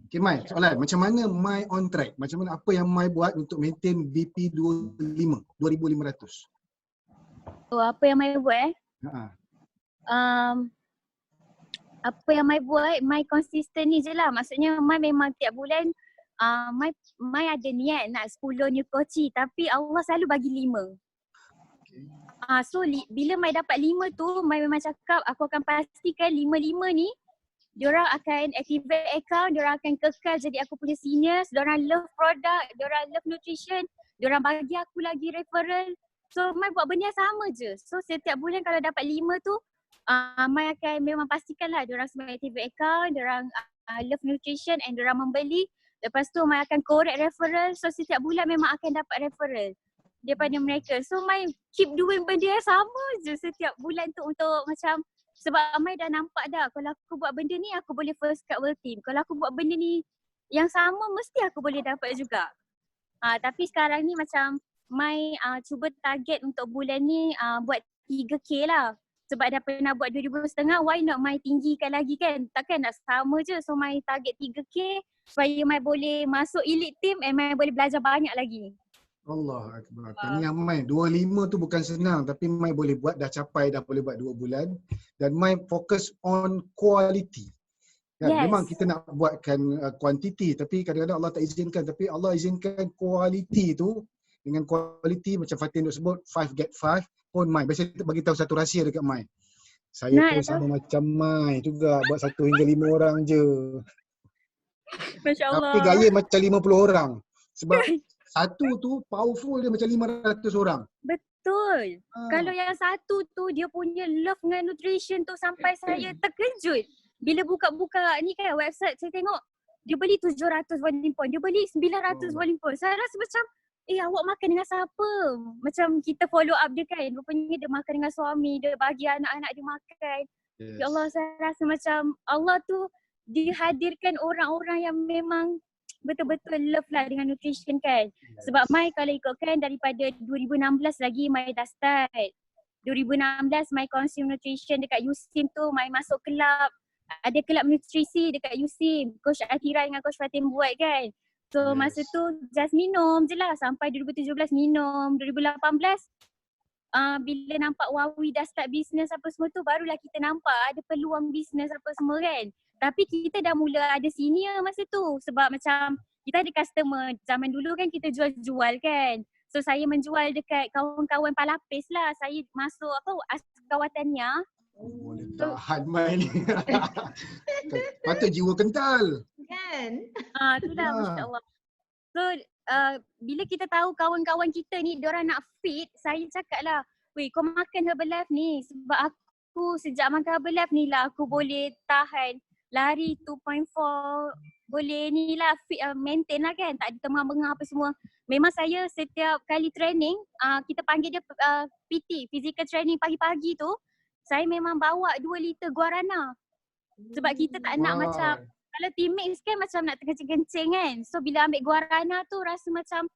Okay Mai, soalan macam mana Mai on track? Macam mana apa yang Mai buat untuk maintain BP 2500? Apa yang Mai buat apa yang Mai buat, Mai konsisten ni je lah. Maksudnya Mai memang tiap bulan Mai ada niat nak 10 new koci tapi Allah selalu bagi 5. So bila Mai dapat 5 tu, Mai memang cakap aku akan pastikan 5 ni diorang akan activate account, diorang akan kekal jadi aku punya seniors, diorang love product, diorang love nutrition, diorang bagi aku lagi referral. So Mai buat benda yang sama je. So setiap bulan kalau dapat 5 tu Mai akan memang pastikan lah diorang semua activate account, diorang love nutrition and diorang membeli. Lepas tu Mai akan correct referral. So setiap bulan memang akan dapat referral daripada mereka. So Mai keep doing benda yang sama je setiap bulan tu untuk macam sebab Mai dah nampak dah kalau aku buat benda ni aku boleh first kat World Team. Kalau aku buat benda ni yang sama mesti aku boleh dapat juga. Tapi sekarang ni macam Mai cuba target untuk bulan ni buat 3K lah. Sebab dah pernah buat 2,500, why not Mai tinggikan lagi kan? Takkan nak sama je. So Mai target 3K supaya Mai boleh masuk elite team and Mai boleh belajar banyak lagi. Allah Akbar. Tahniah Mai. 25 tu bukan senang tapi Mai boleh buat, dah capai, dah boleh buat 2 bulan. Dan Mai fokus on quality. Kan? Yes. Memang kita nak buatkan quantity tapi kadang-kadang Allah tak izinkan. Tapi Allah izinkan quality tu. Dengan quality macam Fatin sebut 5 get 5 pun Mai. Biasa bagi tahu satu rahsia dekat Mai. Saya pun sama macam Mai juga, buat 1 hingga 5 orang je. Masya Allah. Tapi gaya macam 50 orang. Sebab satu tu powerful dia macam 500 orang. Betul. Kalau yang satu tu dia punya love dengan nutrition tu sampai saya terkejut. Bila buka-buka ni kan website saya tengok dia beli 700 volume point, dia beli 900 volume point. Saya rasa macam awak makan dengan siapa? Macam kita follow up dia kan. Rupanya dia makan dengan suami, dia bagi anak-anak dia makan. Yes. Ya Allah, saya rasa macam Allah tu dihadirkan orang-orang yang memang betul-betul love lah dengan nutrition kan. Yes. Sebab Mai kalau ikutkan daripada 2016 lagi Mai dah start. 2016 Mai consume nutrition dekat USIM tu, Mai masuk kelab. Ada kelab nutrisi dekat USIM. Coach Atira dengan Coach Fatin buat kan. So masa tu just minum je lah sampai 2017 minum. 2018 bila nampak Wawi dah start bisnes apa semua tu, barulah kita nampak ada peluang bisnes apa semua kan. Tapi kita dah mula ada senior masa tu sebab macam kita ada customer. Zaman dulu kan kita jual-jual kan. So saya menjual dekat kawan-kawan palapis lah. Saya masuk askawatania. Boleh tahan Mai ni. Patut jiwa kental. Kan? Itulah masya-Allah. So bila kita tahu kawan-kawan kita ni diorang nak fit, saya cakap lah, weh kau makan Herbalife ni sebab aku sejak makan Herbalife ni lah aku boleh tahan lari 2.4, boleh ni lah fit, maintain lah kan, tak ada tengah-tengah apa semua. Memang saya setiap kali training, kita panggil dia PT, physical training pagi-pagi tu, saya memang bawa 2 liter guarana. Sebab kita tak nak macam, kalau teammates kan macam nak terkencing-kencing kan. So bila ambil guarana tu rasa macam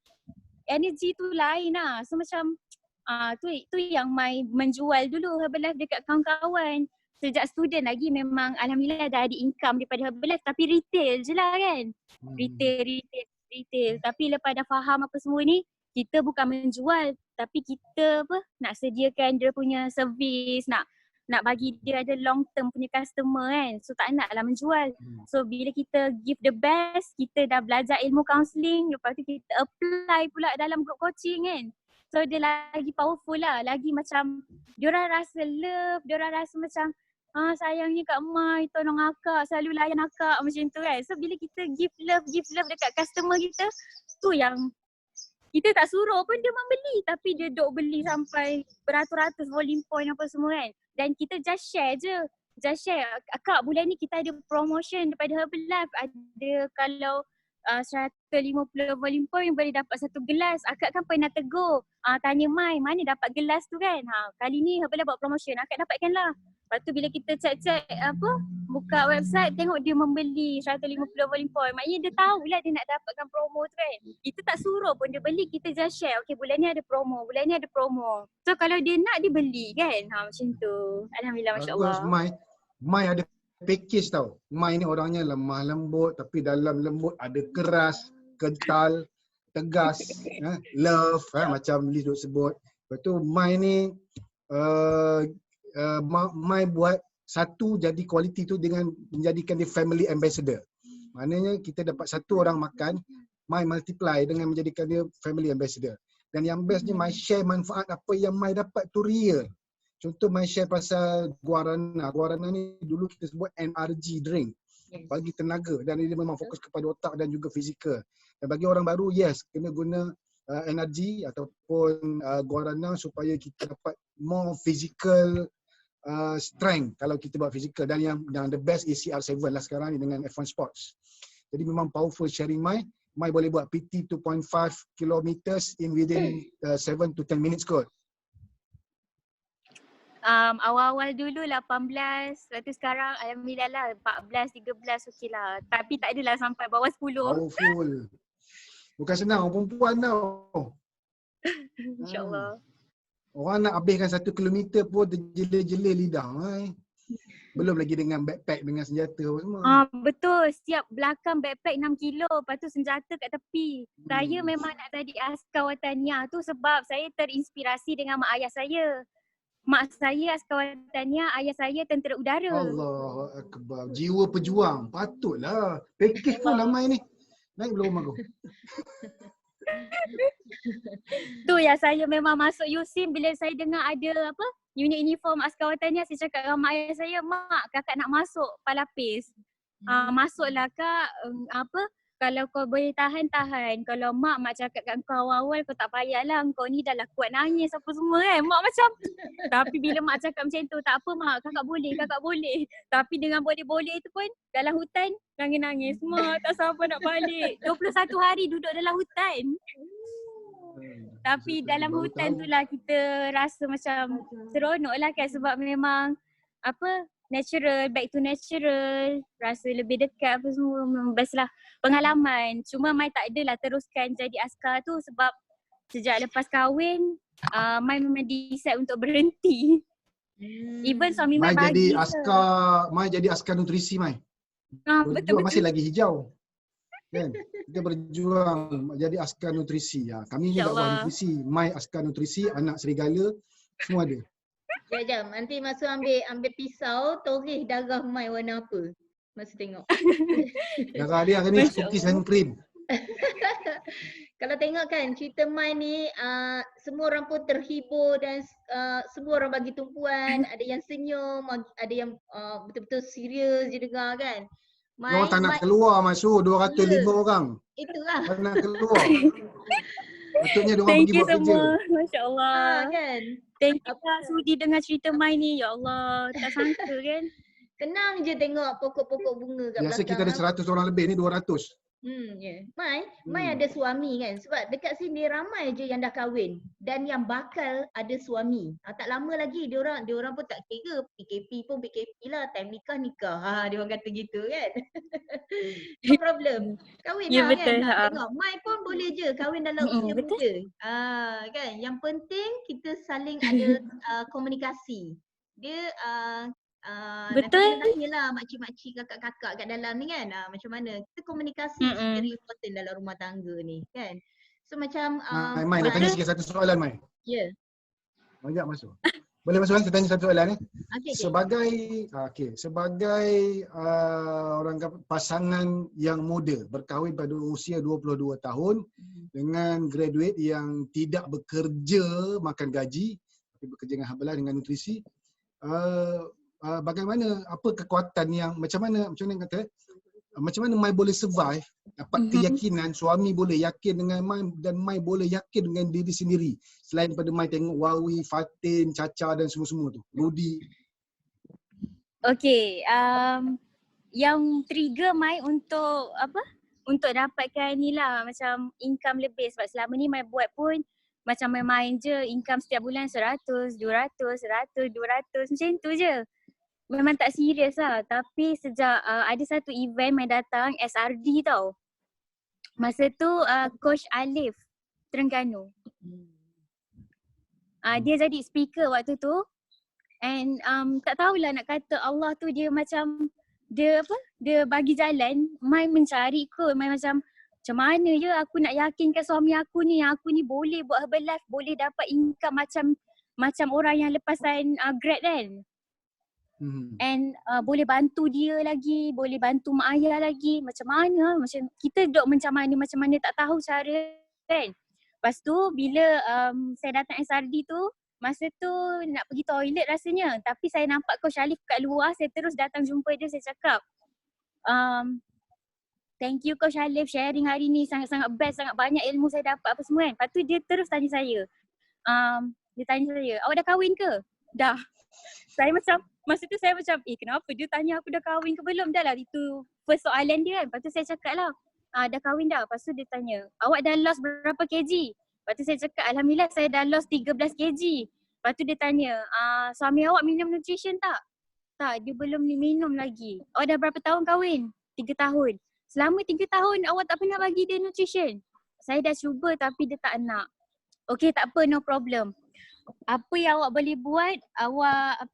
energy tu lain lah. So macam tu yang Mai menjual dulu Herbalife dekat kawan-kawan. Sejak student lagi memang alhamdulillah dah ada income daripada Herbalife, tapi retail je lah kan. Retail. Tapi lepas dah faham apa semua ni, kita bukan menjual tapi kita nak sediakan dia punya servis, nak bagi dia ada long term punya customer kan. So tak naklah menjual. So bila kita give the best, kita dah belajar ilmu counselling, lepas tu kita apply pula dalam group coaching kan. So dia lagi powerful lah, lagi macam diorang rasa love, diorang rasa macam sayangnya Kak Mai, tolong akak, selalu layan akak macam tu kan. So bila kita give love dekat customer kita, tu yang kita tak suruh pun dia membeli, tapi dia duk beli sampai beratus-ratus volume point apa semua kan. Dan kita just share je. Akak bulan ni kita ada promotion daripada Herbalife. Ada kalau 150 volume point boleh dapat 1 gelas. Akak kan pernah tegur. Tanya Mai, mana dapat gelas tu kan. Kali ni Herbalife buat promotion. Akak dapatkan lah. Lepas tu bila kita check buka website, tengok dia membeli 150 volume point. Maknanya dia tahulah dia nak dapatkan promo tu kan. Kita tak suruh pun dia beli, kita just share. Okay, bulan ni ada promo, bulan ni ada promo. So kalau dia nak, dia beli kan. Macam tu. Alhamdulillah, masya-Allah. Bagus Mai ada package tau. Mai ni orangnya lemah lembut, tapi dalam lembut ada keras, kental, tegas, love, macam Liz duk sebut. Lepas tu Mai ni Mai buat satu jadi quality tu dengan menjadikan dia family ambassador. Maknanya kita dapat satu orang makan, Mai multiply dengan menjadikan dia family ambassador. Dan yang bestnya Mai share manfaat apa yang Mai dapat tu real. Contoh Mai share pasal guarana. Guarana ni dulu kita sebut NRG drink. Bagi tenaga dan dia memang fokus kepada otak dan juga fizikal. Dan bagi orang baru, yes, kena guna energy ataupun guarana supaya kita dapat more physical strength kalau kita buat fizikal. Dan yang the best is CR7 lah sekarang ni dengan F1 Sports. Jadi memang powerful sharing Mai. Mai boleh buat PT 2.5 km in within 7 to 10 minutes kot. Awal-awal dulu 18, lepas tu sekarang alhamdulillah lah 14, 13 okey lah. Tapi tak adalah sampai bawah 10. Powerful. Bukan senang orang perempuan tau. InsyaAllah. Orang nak habiskan 1 kilometer pun terjelir-jelir lidah. Belum lagi dengan backpack dengan senjata apa semua. Betul. Siap belakang backpack 6 kilo. Lepas tu senjata kat tepi. Saya memang nak jadi askawatania tu sebab saya terinspirasi dengan mak ayah saya. Mak saya askawatania, ayah saya tentera udara. Allahu Akbar. Jiwa pejuang. Patutlah. Package pun lama ni. Naik belum rumah kau? Tu yang saya memang masuk USIM bila saya dengar ada unit uniform askawatania, saya cakap dengan mak ayah saya, mak kakak nak masuk palapis. Masuklah kak, kalau kau boleh tahan. Kalau mak cakap kat kau awal-awal kau tak payahlah, kau ni dah lah kuat nangis apa semua kan. Mak macam tapi bila mak cakap macam tu, tak apa mak, kakak boleh. Tapi dengan boleh-boleh tu pun dalam hutan nangis-nangis. Mak tak sabar nak balik. 21 hari duduk dalam hutan. Tapi dalam hutan tu lah kita rasa macam seronok lah kan sebab memang natural, back to natural, rasa lebih dekat apa semua, best lah pengalaman. Cuma Mai tak adalah teruskan jadi askar tu sebab sejak lepas kahwin, Mai memang decide untuk berhenti. Even suami Mai bagi Mai jadi askar nutrisi Mai. Betul. Masih lagi hijau. Kan? Kita berjuang jadi askar nutrisi. Ya, kami ni dakwah InsyaAllah. nutrisi, Mai askar nutrisi, anak serigala, semua ada. Jom. Nanti masa ambil pisau, toreh darah Mai warna apa? Masa tengok. Darah dia hari ni Masya cookies Allah. and cream. Kalau tengok kan cerita Mai ni semua orang pun terhibur dan semua orang bagi tumpuan, ada yang senyum, ada yang betul-betul serius je dengar kan. Orang tak nak keluar masuk 205 orang. Itulah. Tak nak keluar. Patutnya dia orang Thank pergi you buat kerja. semua. Masya Allah. Kan. Thank you lah sudi dengar cerita Mai ni. Ya Allah. Tak sangka kan. Tenang je tengok pokok-pokok bunga kat Biasa belakang. kita ada 100 orang lebih, ni 200. Mai ada suami kan. Sebab dekat sini ramai je yang dah kahwin dan yang bakal ada suami. Tak lama lagi dia orang pun tak kira PKP pun PKP lah, time nikah. Dia orang kata gitu kan. No problem. Kahwin Ya, lah betul. kan. Tengok Mai pun boleh je kahwin dalam usia Betul. muda. Kan. Yang penting kita saling ada komunikasi. Dia Betul. nanti kita tanyalah makcik-makcik, kakak-kakak kat dalam ni kan, macam mana. Kita komunikasi is very important dalam rumah tangga ni kan. So macam Mai, nak tanya sikit satu soalan, Mai. Ya. Banyak masuk. Boleh masuk kan? Saya tanya satu soalan ni. Okay. Sebagai orang pasangan yang muda, berkahwin pada usia 22 tahun dengan graduate yang tidak bekerja makan gaji, tapi bekerja dengan habalah dengan nutrisi, bagaimana, apa kekuatan yang macam mana Mai boleh survive, dapat keyakinan, suami boleh yakin dengan Mai dan Mai boleh yakin dengan diri sendiri selain pada Mai tengok Wawi, Fatin, Caca dan semua-semua tu, Rudi. Okay, yang trigger Mai untuk apa? Untuk dapatkan ni lah macam income lebih, sebab selama ni Mai buat pun macam main-main je, income setiap bulan 100, 200, 100, 200 macam tu je. Memang tak serius lah. Tapi sejak ada satu event Mai datang SRD tau. Masa tu Coach Alif Terengganu. Dia jadi speaker waktu tu. And tak tahulah nak kata Allah tu dia macam dia bagi jalan. Mai mencari kot. Mai macam mana je aku nak yakinkan suami aku ni boleh buat Herbalife, boleh dapat income macam orang yang lepasan grad kan. And boleh bantu dia lagi, boleh bantu mak ayah lagi. Macam mana? Macam kita duduk macam mana tak tahu cara kan. Lepas tu bila saya datang SRD tu, masa tu nak pergi toilet rasanya. Tapi saya nampak Coach Alif kat luar, saya terus datang jumpa dia, saya cakap thank you Coach Alif, sharing hari ni sangat-sangat best, sangat banyak ilmu saya dapat apa semua kan. Lepas tu dia terus tanya saya, awak dah kahwin ke? Dah. Saya macam, masa tu saya macam, kenapa dia tanya aku dah kahwin ke belum? Dah lah, itu first soalan dia kan. Lepas tu saya cakap lah, dah kahwin dah. Lepas tu dia tanya, awak dah lost berapa kg? Lepas tu saya cakap, alhamdulillah saya dah lost 13 kg. Lepas tu dia tanya, suami awak minum nutrition tak? Tak, dia belum minum lagi. Awak dah berapa tahun kahwin? 3 tahun. Selama 3 tahun awak tak pernah bagi dia nutrition? Saya dah cuba tapi dia tak nak. Okay, tak apa, no problem. Apa yang awak boleh buat, awak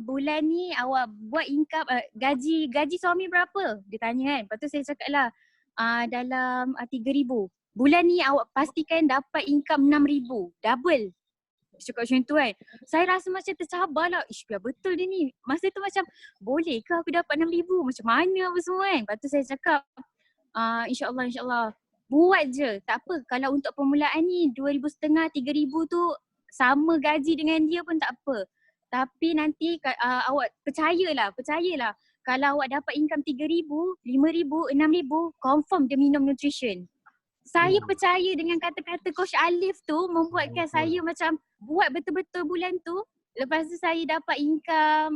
bulan ni awak buat income, gaji suami berapa? Dia tanya kan. Lepas tu saya cakap lah, dalam 3,000. Bulan ni awak pastikan dapat income 6,000. Double. Dia cakap macam tu kan. Saya rasa macam tercabar lah. Biar betul dia ni. Masa tu macam, boleh ke aku dapat 6,000? Macam mana apa semua kan. Lepas tu saya cakap, insyaAllah. Buat je. Tak apa. Kalau untuk permulaan ni 2,500, 3,000 tu sama gaji dengan dia pun tak apa. Tapi nanti awak percayalah. Kalau awak dapat income 3,000, 5,000, 6,000, confirm dia minum nutrition. Saya percaya dengan kata-kata Coach Alif tu membuatkan saya macam buat betul-betul bulan tu. Lepas tu saya dapat income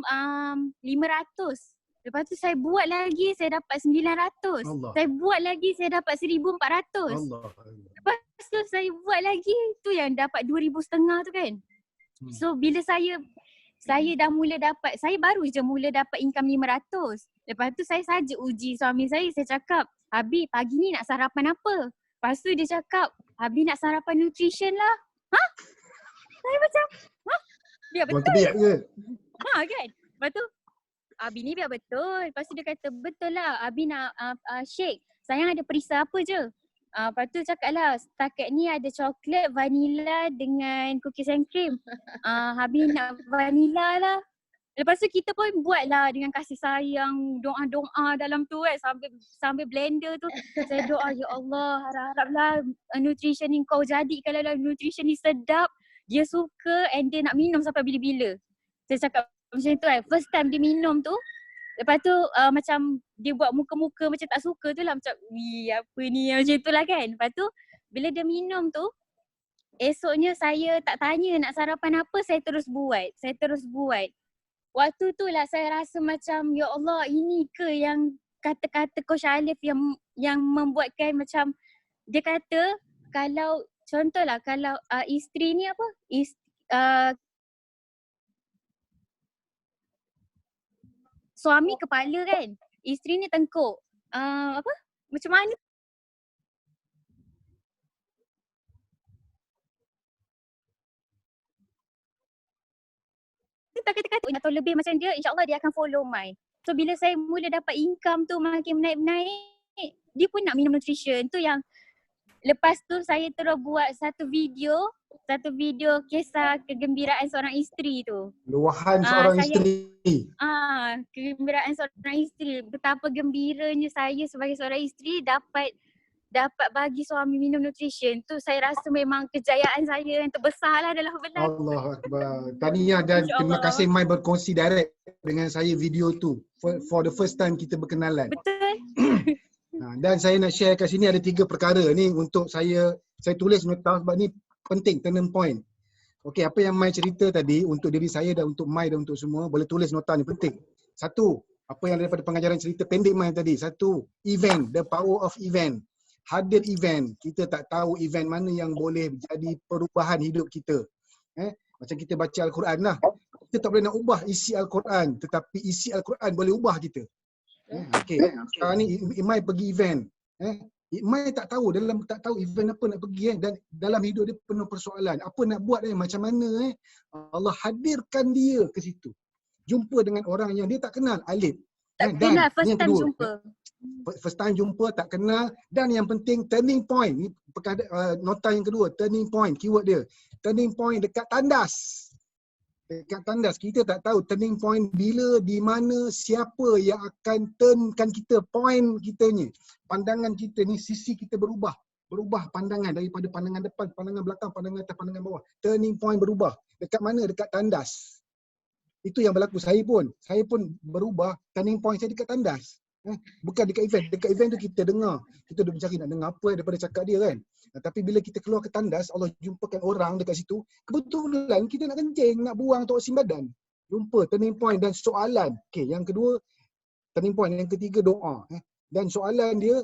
500. Lepas tu saya buat lagi, saya dapat 900. Allah. Saya buat lagi, saya dapat 1,400. Allah. Lepas tu saya buat lagi, tu yang dapat 2,500 tu kan. So bila saya dah mula dapat, saya baru je mula dapat income 500. Lepas tu saya saja uji suami saya cakap, Habib pagi ni nak sarapan apa? Lepas tu dia cakap, Habib nak sarapan nutrition lah. Saya macam, biar betul. Buat kebiak ke? Kan. Lepas tu, Habib ni biar betul. Lepas tu dia kata, betul lah Habib nak shake. sayang ada perisa apa je. Lepas tu cakap lah setakat ni ada coklat, vanilla dengan cookies and cream. Habis nak vanilla lah. Lepas tu kita pun buat lah dengan kasih sayang, doa-doa dalam tu kan sambil blender tu. Saya doa, ya Allah harap-haraplah nutrition ni kau jadikan lah nutrition ni sedap. Dia suka and dia nak minum sampai bila-bila. Saya cakap macam tu kan. First time dia minum tu, lepas tu macam dia buat muka-muka macam tak suka tu lah. Macam apa ni macam tu lah kan. Lepas tu bila dia minum tu, esoknya saya tak tanya nak sarapan apa, saya terus buat. Waktu tu lah saya rasa macam ya Allah ini ke yang kata-kata Coach Alif yang membuatkan macam dia kata kalau contohlah kalau isteri ni apa? Suami kepala kan, isteri ni tengkuk. Apa? Macam mana? Tak kata-kata atau lebih macam dia, insyaAllah dia akan follow my. So bila saya mula dapat income tu makin menaik-naik, dia pun nak minum nutrition. Tu yang lepas tu saya terus buat satu video kisah kegembiraan seorang isteri tu. Luahan seorang isteri. Kegembiraan seorang isteri. Betapa gembiranya saya sebagai seorang isteri dapat bagi suami minum nutrition. Tu saya rasa memang kejayaan saya yang terbesar lah dalam belas. Allah Akbar. Tahniah dan terima kasih Mai berkongsi direct dengan saya video tu. For the first time kita berkenalan. Betul. Dan saya nak share kat sini ada 3 perkara ni untuk saya tulis nota sebab ni penting, turning point. Okey, apa yang Mai cerita tadi untuk diri saya dan untuk Mai dan untuk semua, boleh tulis nota ni penting. Satu, apa yang daripada pengajaran cerita pendek Mai tadi. Satu, event, the power of event. Hadir event, kita tak tahu event mana yang boleh jadi perubahan hidup kita. Macam kita baca Al-Quran lah. Kita tak boleh nak ubah isi Al-Quran, tetapi isi Al-Quran boleh ubah kita. Okey, sekarang ni Imai pergi event. Imai tak tahu event apa nak pergi dan dalam hidup dia penuh persoalan. Apa nak buat macam mana Allah hadirkan dia ke situ. Jumpa dengan orang yang dia tak kenal, Alif. Tak kenal, first time jumpa. First time jumpa, tak kenal, dan yang penting turning point. Ni nota yang kedua, turning point, keyword dia. Turning point dekat tandas. Dekat tandas, kita tak tahu turning point bila, di mana, siapa yang akan turnkan kita, point kita ni. Pandangan kita ni, sisi kita berubah. Berubah pandangan daripada pandangan depan, pandangan belakang, pandangan atas, pandangan bawah. Turning point berubah. Dekat mana? Dekat tandas. Itu yang berlaku saya pun berubah, turning point saya dekat tandas. Bukan dekat event. Dekat event tu kita dengar. Kita dah mencari nak dengar apa daripada cakap dia kan. Tapi bila kita keluar ke tandas, Allah jumpakan orang dekat situ. Kebetulan kita nak kencing, nak buang toksin badan. Jumpa turning point dan soalan. Okey, yang kedua turning point. Yang ketiga doa. Dan soalan dia,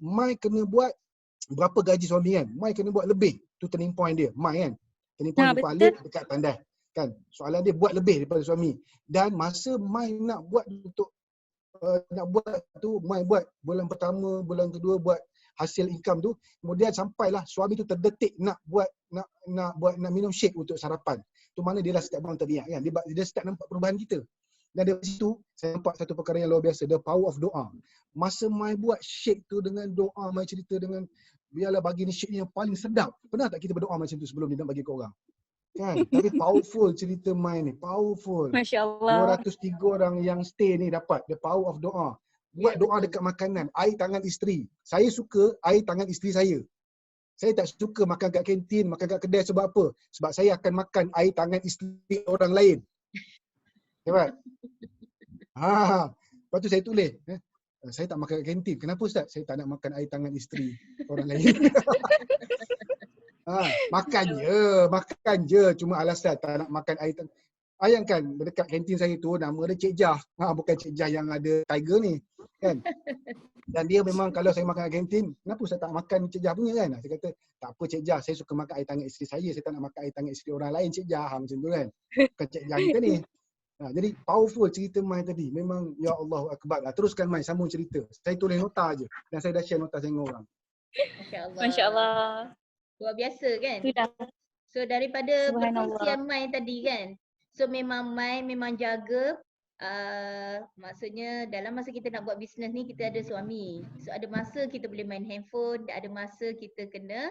Mai kena buat berapa gaji suami kan? Mai kena buat lebih. Tu turning point dia. Mai kan? Turning point dia paling dekat tandas. Kan? Soalan dia buat lebih daripada suami. Dan masa Mai nak buat untuk tu, Mai buat bulan pertama, bulan kedua buat hasil income tu, kemudian sampailah suami tu terdetik nak minum shake untuk sarapan. Tu mana dia dah start buang terbiak kan. Dia start nampak perubahan kita. Dan dari situ saya nampak satu perkara yang luar biasa, the power of doa. Masa Mai buat shake tu dengan doa, Mai cerita dengan biarlah bagi ni shake yang paling sedap. Pernah tak kita berdoa macam tu sebelum ni nak bagi ke orang? Kan? Tapi powerful cerita Mai ni, powerful. Masya-Allah. 203 orang yang stay ni dapat the power of doa. Buat doa dekat makanan, air tangan isteri. Saya suka air tangan isteri saya. Saya tak suka makan kat kantin, makan kat kedai sebab apa? Sebab saya akan makan air tangan isteri orang lain. Nampak? Lepas tu saya tulis, saya tak makan kat kantin. Kenapa Ustaz? Saya tak nak makan air tangan isteri orang lain. Makan je. Cuma alasan tak nak makan air tangan. Bayangkan dekat kantin saya tu nama dia Cik Jah. Bukan Cik Jah yang ada tiger ni. Kan? Dan dia memang kalau saya makan kat kantin, kenapa saya tak makan Cik Jah punya kan? Saya kata, tak apa Cik Jah, saya suka makan air tangan isteri saya tak nak makan air tangan isteri orang lain Cik Jah. Macam tu kan. Bukan Cik Jah kita ni. Jadi powerful cerita Mai tadi. Memang ya Allah Akbar lah. Teruskan Mai, sambung cerita. Saya tulis nota je. Dan saya dah share nota saya dengan orang. Masya-Allah. Luar biasa kan? Sudah. So daripada perkongsian Mai tadi kan. So memang Mai memang jaga maksudnya dalam masa kita nak buat bisnes ni kita ada suami. So ada masa kita boleh main handphone, ada masa kita kena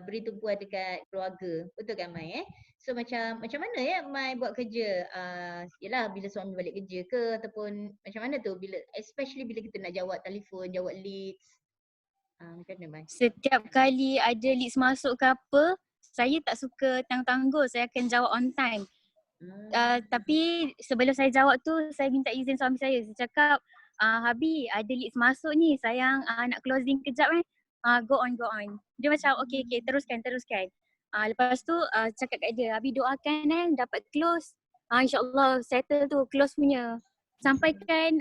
beri tumpuan dekat keluarga. Betul kan Mai So macam mana ya Mai buat kerja? Yelah bila suami balik kerja ke ataupun macam mana tu bila especially bila kita nak jawab telefon, jawab leads. Macam mana Mai? Setiap kali ada leads masuk ke apa, saya tak suka tangguh-tangguh, saya akan jawab on time. Tapi sebelum saya jawab tu, saya minta izin suami saya. Saya cakap, Habi ada leads masuk ni, sayang nak closing kejap go on. Dia macam okay teruskan. Lepas tu cakap kat dia, Habi doakan dapat close. InsyaAllah settle tu close punya. Sampaikan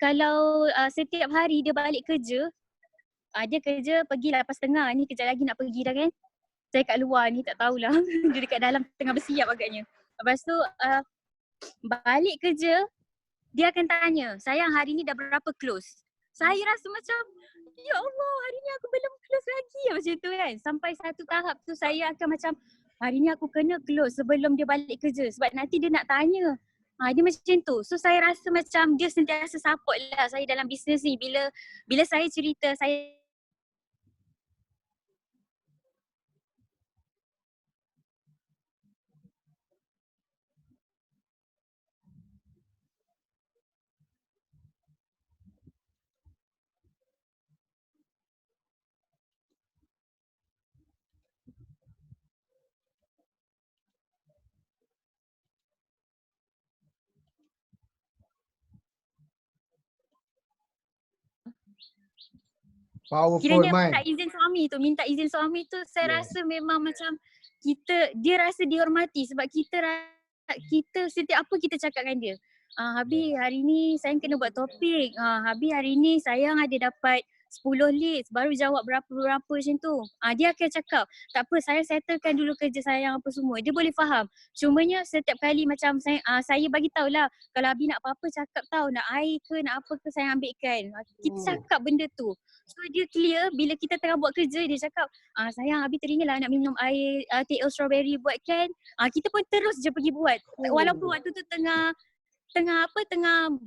kalau setiap hari dia balik kerja, dia kerja pergi 8:30 ni, kejap lagi nak pergi dah kan. Saya kat luar ni tak tahulah. Dia dekat dalam tengah bersiap agaknya. Lepas tu balik kerja, dia akan tanya, sayang hari ni dah berapa close? Saya rasa macam, ya Allah hari ni aku belum close lagi macam tu kan. Sampai satu tahap tu saya akan macam, hari ni aku kena close sebelum dia balik kerja. Sebab nanti dia nak tanya. Dia macam tu. So saya rasa macam dia sentiasa support lah saya dalam bisnes ni. Bila saya cerita, saya Powerful kiranya Mai. minta izin suami tu saya rasa memang macam dia rasa dihormati sebab kita setiap apa kita cakap dengan dia. Habi hari ni saya kena buat topik. Habi hari ni sayang ada dapat 10 leads baru jawab berapa macam tu. Dia akan cakap, tak apa saya settlekan dulu kerja sayang apa semua. Dia boleh faham. Cumanya setiap kali macam saya bagi tahulah kalau Habi nak apa-apa cakap tahu, nak air ke nak apa ke saya ambilkan. Kita cakap benda tu. So dia clear bila kita tengah buat kerja dia cakap, sayang Habi teringatlah nak minum air teh strawberry buat kan. Kita pun terus je pergi buat. Walaupun waktu tu tengah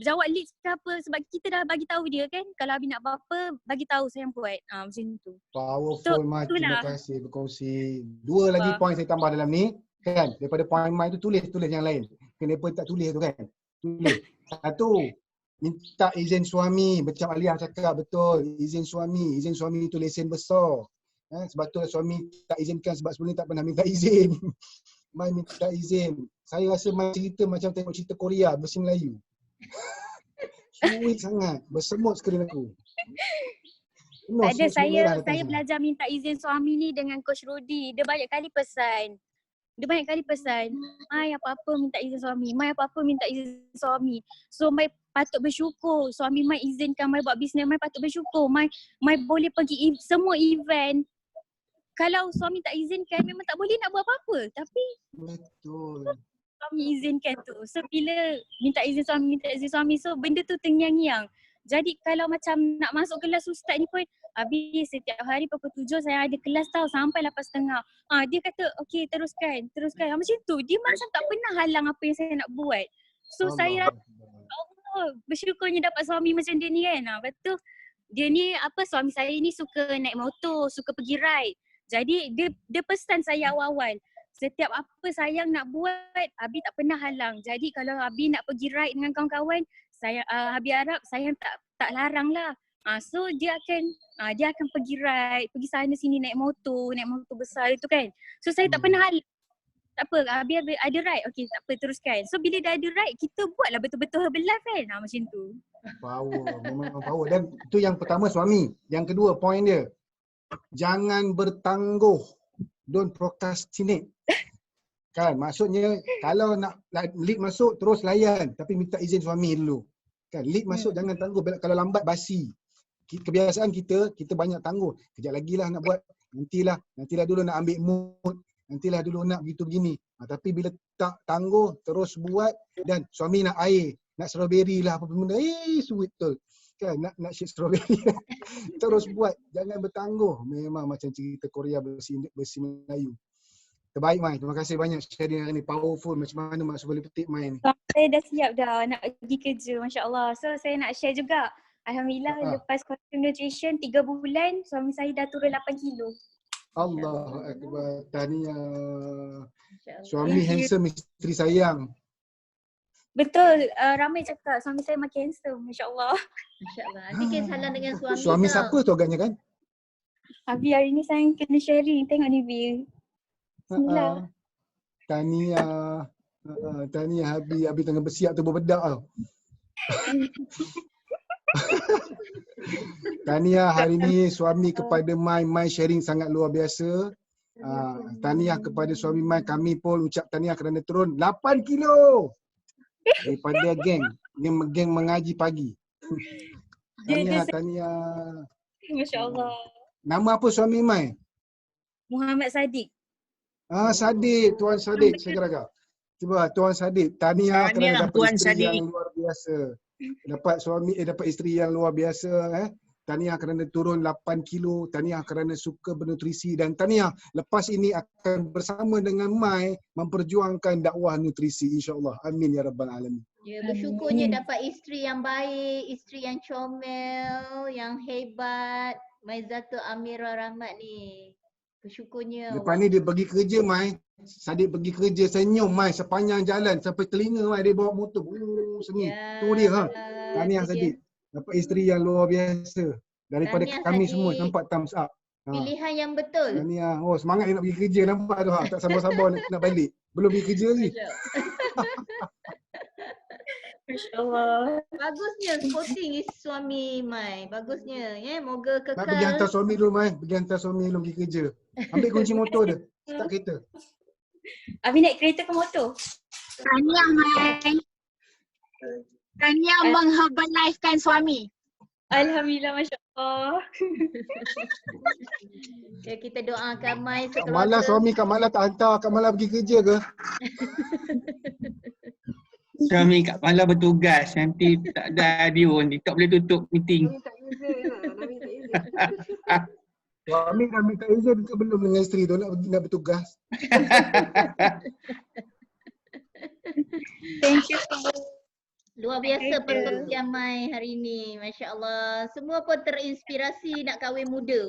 jawab leads ke apa sebab kita dah bagi tahu dia kan kalau Habi nak apa-apa bagi tahu saya buat. Macam tu. Powerful Mai, terima kasih berkongsi. Dua lagi point saya tambah dalam ni kan. Daripada point Mai tu tulis yang lain. Kenapa tak tulis tu kan? Tulis. Satu, minta izin suami, macam Aliyah cakap betul. Izin suami itu lesen besar. Sebab tu suami tak izinkan sebab sebelum ni tak pernah minta izin. Mai minta izin. Saya rasa Mai cerita macam tengok cerita Korea versi Melayu. Sweet sangat. Bersemut skrin aku. Tak ada, saya belajar minta izin suami ni dengan Coach Rudy. Dia banyak kali pesan. Mai apa-apa minta izin suami. So Mai patut bersyukur. Suami Mai izinkan Mai buat bisnes. Mai patut bersyukur. Mai boleh pergi semua event. Kalau suami tak izinkan memang tak boleh nak buat apa-apa. Tapi betul. Suami izinkan tu. So bila minta izin suami so benda tu terngiang-ngiang. Jadi kalau macam nak masuk kelas ustaz ni pun habis setiap hari pukul 7 saya ada kelas tau sampai 8:30. Dia kata okey teruskan. Macam tu. Dia macam tak pernah halang apa yang saya nak buat. So saya Allah bersyukurnya dapat suami macam dia ni kan. Betul. Dia ni suami saya ni suka naik motor, suka pergi ride. Jadi dia pesan saya awal-awal. Setiap apa sayang nak buat, Habi tak pernah halang. Jadi kalau Habi nak pergi ride dengan kawan-kawan, Habi harap sayang tak larang lah. So dia akan pergi ride, pergi sana sini naik motor besar itu kan. So saya tak pernah halang. Tak apa, Habi ada ride. Okey, tak apa teruskan. So bila dah ada ride, kita buatlah betul-betul Herbalife kan. Macam tu. Memang power. Dan itu yang pertama suami. Yang kedua point dia. Jangan bertangguh. Don't procrastinate. Kan, maksudnya kalau nak lead masuk terus layan tapi minta izin suami dulu. Kan, lead masuk jangan tangguh. Kalau lambat basi. Kebiasaan kita banyak tangguh. Kejap lagi lah nak buat. Nantilah dulu nak ambil mood. Nantilah dulu nak begitu begini. Tapi bila tak tangguh terus buat dan suami nak air, nak strawberry lah apa benda. Sweet tu. Kan nak shake strawberry. Terus buat, jangan bertangguh. Memang macam cerita Korea versi Melayu. Terbaik Mai. Terima kasih banyak sharing hari ni. Powerful macam mana maksud boleh petik Mai ni. Saya dah siap dah nak pergi kerja, Masya Allah. So saya nak share juga. Alhamdulillah lepas Quantum Nutrition 3 bulan, suami saya dah turun 8 kilo. Allahu Akbar. Tahniah. Masya-Allah. Suami handsome, isteri sayang. Betul, ramai cakap suami saya makin handsome, Masya Allah. Masya-Allah. Nanti kisahlah dengan suami Suami kau. siapa tu agaknya kan? Abi hari ni saya kena sharing, tengok ni Bi. Bismillah. Tahniah. Tahniah Abi. Abi tengah bersiap tu berbedak tau. Tahniah hari ni suami kepada Mai. Mai sharing sangat luar biasa. Tahniah kepada suami Mai. Kami pun ucap tahniah kerana turun 8 kilo. Daripada geng mengaji pagi. Tahniah. Masya Allah. Nama apa suami Mai? Muhammad Sadiq. Sadiq, Tuan Sadiq. Saya kira cuba Tuan Sadiq. Tahniah kerana dapat Tuan isteri Sadiq. yang luar biasa. Dapat isteri yang luar biasa. Tahniah kerana turun 8 kilo. Tahniah kerana suka bernutrisi. Dan tahniah lepas ini akan bersama dengan Mai memperjuangkan dakwah nutrisi insya-Allah. Amin ya rabbal alamin. Ya, bersyukurnya dapat isteri yang baik, isteri yang comel, yang hebat. Maizatul Amira Rahmat ni. Bersyukurnya. Lepas ni dia pergi kerja Mai. Sadiq pergi kerja senyum Mai sepanjang jalan sampai telinga Mai dia bawa motor. Sengih. Ya, Tu dia Tahniah tu dia. Sadiq. Dapat isteri yang luar biasa. Daripada Tahniah, kami Sadiq. semua nampak thumbs up. Pilihan yang betul. Tahniah. Oh semangat dia nak pergi kerja nampak tu tak sabar-sabar nak balik. Belum pergi kerja lagi. Masya Allah. Bagusnya sporting suami Mai. Bagusnya moga Nak pergi kekal. hantar suami dulu Mai. Pergi hantar suami dulu pergi kerja. Ambil kunci motor dia. Start kereta. Abi naik kereta ke motor? Tahniah Mai. Tahniah mengherbalife-kan suami. Alhamdulillah, Masya Allah. Ya, kita doakan Mai Kak Mala suami Kak Mala tak hantar Kak Mala pergi kerja ke? Suami Kak Mala bertugas, nanti tak ada audio ni, tak boleh tutup meeting. Suami dah minta izin ke belum dengan isteri tu nak bertugas? Thank you. Luar biasa perkongsian Mai hari ni. Masya Allah. Semua pun terinspirasi nak kahwin muda.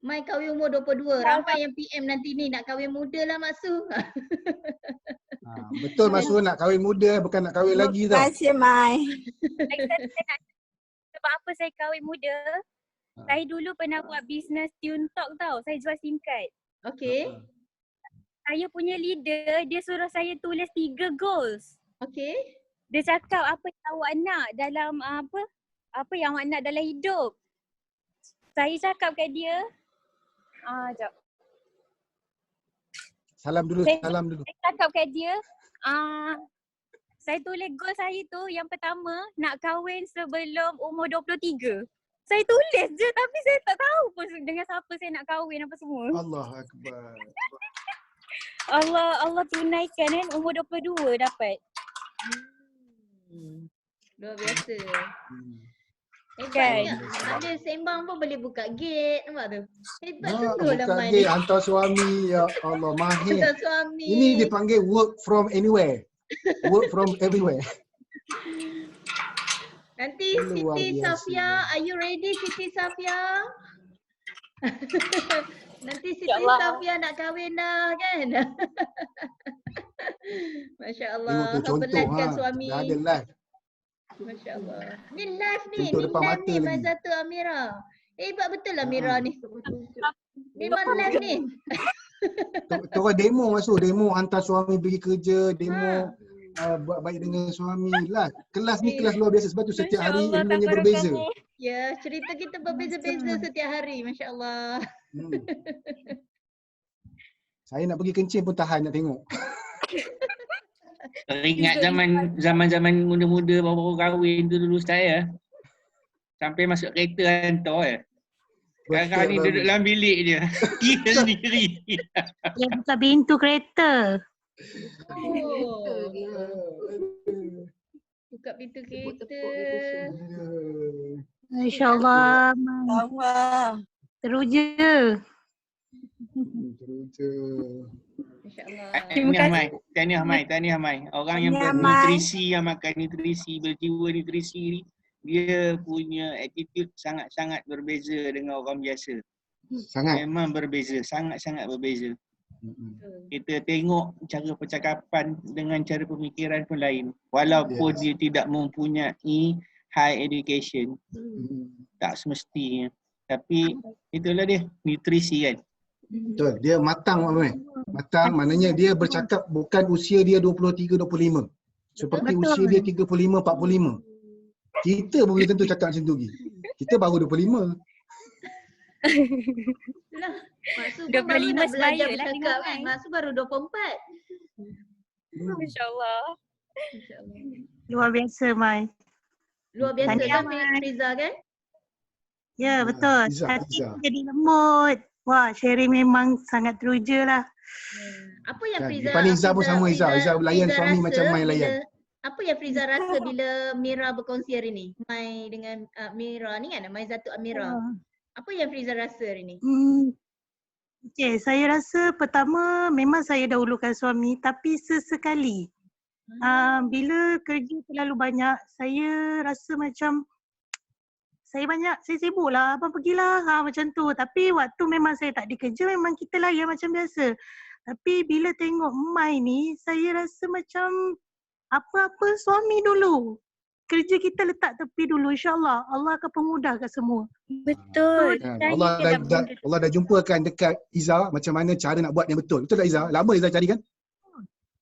Mai kahwin umur 22. Ramai yang PM nanti ni nak kahwin muda lah Mak Su. Betul Mas Su nak kahwin muda bukan nak kahwin lagi tau. Terima kasih Mai. Sebab apa saya kahwin muda? Saya dulu pernah buat bisnes Tune Talk tau. Saya jual SIM card. Okay. Saya punya leader, dia suruh saya tulis 3 goals. Okay. Dia cakap apa yang awak nak dalam apa yang awak nak dalam hidup. Saya cakap kat dia, jap. Salam dulu. Saya cakap kat dia, saya tulis goal saya tu yang pertama nak kahwin sebelum umur 23. Saya tulis je tapi saya tak tahu pun dengan siapa saya nak kahwin apa semua. Allah Akbar. Allah tunaikan kan umur 22 dapat. Luar biasa. Kan? Hebatnya. Ada sembang pun boleh buka gate. Nampak tu? Hebat betul lah Bukan Mai ni. dia hantar suami. Ya Allah mahir. Hantar suami. Ini dipanggil work from anywhere. Work from everywhere. Nanti Luar Siti biasa. Safia, are you ready Siti Safia? Nanti Siti InsyaAllah. Safia nak kahwin dah kan? Masya Allah. Tengok tu contoh Hebatkan suami. Dah ada live. Masya Allah. Ni live ni. Contoh Ni depan live mata ni lagi. Maizatul Amira. Hebat betul lah Mira ni. Memang live ni. Tu orang demo masuk. Demo hantar suami pergi kerja. Demo buat baik dengan suami lah. Kelas ni kelas luar biasa. Sebab tu setiap hari ilmunya berbeza. Ya, cerita kita berbeza-beza setiap hari. Masya Allah. Saya nak pergi kencing pun tahan nak tengok. Ingat zaman muda-muda baru kahwin tu dulu saya. Sampai masuk kereta hantar Sekarang ni duduk dalam bilik je. Kira sendiri. Dia buka pintu kereta. Oh. Buka pintu kereta. InsyaAllah. Teruja. Teruja. Masya-Allah. Tahniah Mai, tahniah Mai. Orang yang Tahniah, bernutrisi, yang makan nutrisi, berjiwa nutrisi ni, dia punya attitude sangat-sangat berbeza dengan orang biasa. Sangat. Memang berbeza, sangat-sangat berbeza. Mm-mm. Kita tengok cara percakapan dengan cara pemikiran pun lain. Walaupun Yes. dia tidak mempunyai high education, Mm-mm. tak semestinya. Tapi itulah dia, nutrisi kan. Betul. Dia matang, Mak Mai. Matang maknanya dia bercakap bukan usia dia 23, 25. Seperti Betul. usia dia 35, 45. Kita pun boleh tentu cakap macam tu lagi. Kita baru 25. Itulah. Mak Su pun baru 25 nak belajar sebaya lah bercakap dengan kan. Mai. Mak Su baru 24. Masya-Allah. Masya-Allah. Luar biasa, Mai. Luar biasa Tahniah, kan Mai. Friza kan? Ya, betul. Izzah, Hati Izzah. jadi lembut. Wah, sharing memang sangat teruja lah. Apa yang Kan, Friza lepas ni Izzah pun sama Izzah. Izzah layan Friza suami rasa macam Mai layan. Apa yang Friza rasa bila Mira berkongsi hari ni? Mai dengan Mira ni kan, Mai Zatu Amira. Apa yang Friza rasa hari ni? Okey, saya rasa pertama memang saya dahulukan suami tapi sesekali. Bila kerja terlalu banyak, saya rasa macam saya sibuk lah, abang pergilah, macam tu. Tapi waktu memang saya tak dikerja, memang kita layan macam biasa. Tapi bila tengok Mai ni, saya rasa macam apa-apa suami dulu. Kerja kita letak tepi dulu, insyaAllah. Allah akan pemudahkan semua. Betul. Kan? Saya Allah tak Allah dah jumpakan dekat Izzah macam mana cara nak buat yang betul. Betul tak Izzah? Lama Izzah cari kan?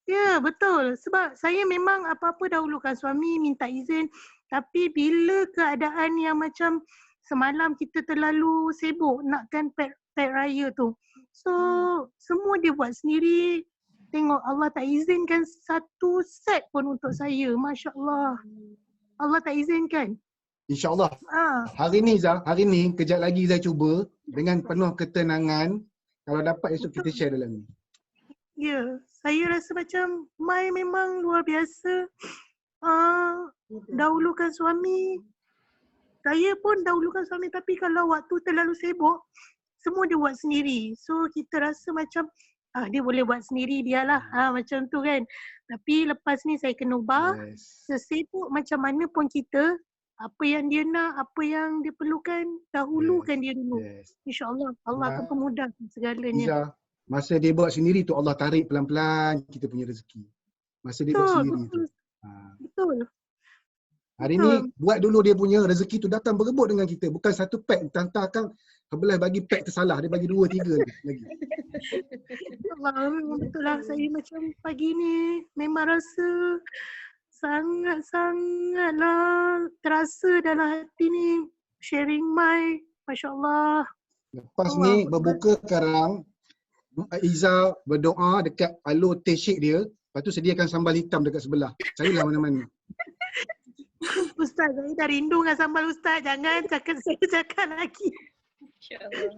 Ya, betul. Sebab saya memang apa-apa dahulukan suami, minta izin. Tapi bila keadaan yang macam semalam kita terlalu sibuk nakkan pet raya tu. So, semua dia buat sendiri. Tengok Allah tak izinkan satu set pun untuk saya. Masya Allah. Allah tak izinkan. InsyaAllah. Ah, Hari ni Izzah, hari ni kejap lagi Izzah cuba dengan penuh ketenangan. Kalau dapat esok kita share dalam ni. ya, saya rasa macam Mai memang luar biasa. Dahulukan suami. Saya pun dahulukan suami tapi kalau waktu terlalu sibuk, semua dia buat sendiri. So kita rasa macam dia boleh buat sendiri dialah. Macam tu kan. Tapi lepas ni saya kena ubah. Yes. Sesibuk macam mana pun kita, apa yang dia nak, apa yang dia perlukan, dahulukan dia dulu. Yes. InsyaAllah Allah akan pemudahkan segalanya. Izzah, masa dia buat sendiri tu Allah tarik pelan-pelan kita punya rezeki. Masa dia buat sendiri tu. Betul. Hari ni buat dulu dia punya rezeki tu datang berebut dengan kita. Bukan satu pack hantarkan sebelah bagi pack tersalah. Dia bagi 2, 3 lagi. Allah, memang betul lah. Saya macam pagi ni memang rasa sangat-sangatlah terasa dalam hati ni. Sharing Mai. Masya Allah. Lepas ni berbuka sekarang, Izzah berdoa dekat alo teh shake dia. Lepas tu sediakan sambal hitam dekat sebelah. Carilah mana-mana. Ustaz, saya dah rindu dengan sambal Ustaz. Jangan saya cakap lagi. InsyaAllah.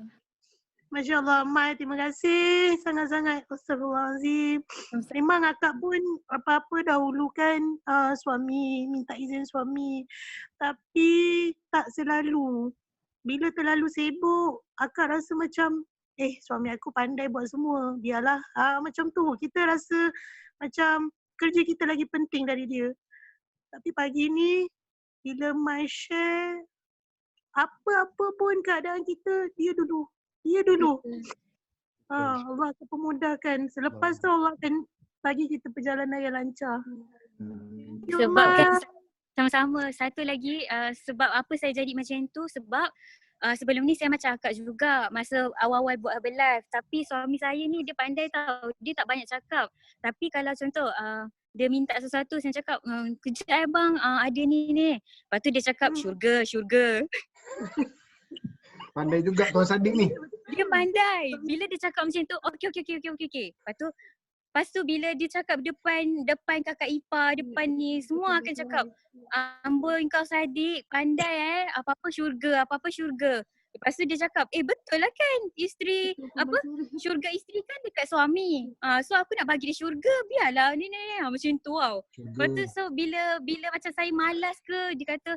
Masya Allah, Mai, terima kasih sangat-sangat. Astagfirullahaladzim. Memang akak pun apa-apa dahulukan suami, minta izin suami. Tapi tak selalu. Bila terlalu sibuk, akak rasa macam, suami aku pandai buat semua. Biarlah, macam tu. Kita rasa macam kerja kita lagi penting dari dia. Tapi pagi ni, bila Mai share, apa-apa pun keadaan kita, dia dulu. Allah akan pemudahkan. Selepas tu Allah akan bagi kita perjalanan yang lancar. Sebab kan sama-sama. Satu lagi sebab apa saya jadi macam tu sebab sebelum ni saya macam akak juga masa awal-awal buat Herbalife. Tapi suami saya ni dia pandai tau. Dia tak banyak cakap. Tapi kalau contoh dia minta sesuatu saya cakap kejap bang ada ni. Lepas tu dia cakap syurga. Pandai juga Tuan Sadiq ni. Dia pandai. Bila dia cakap macam tu, okey. Lepas tu bila dia cakap depan kakak ipar, depan ni, semua akan cakap, amboi kau Sadiq, pandai apa-apa syurga. Lepas tu dia cakap, betul lah kan isteri, syurga isteri kan dekat suami. So aku nak bagi dia syurga, biarlah ni macam tu tau. Lepas tu so bila macam saya malas ke, dia kata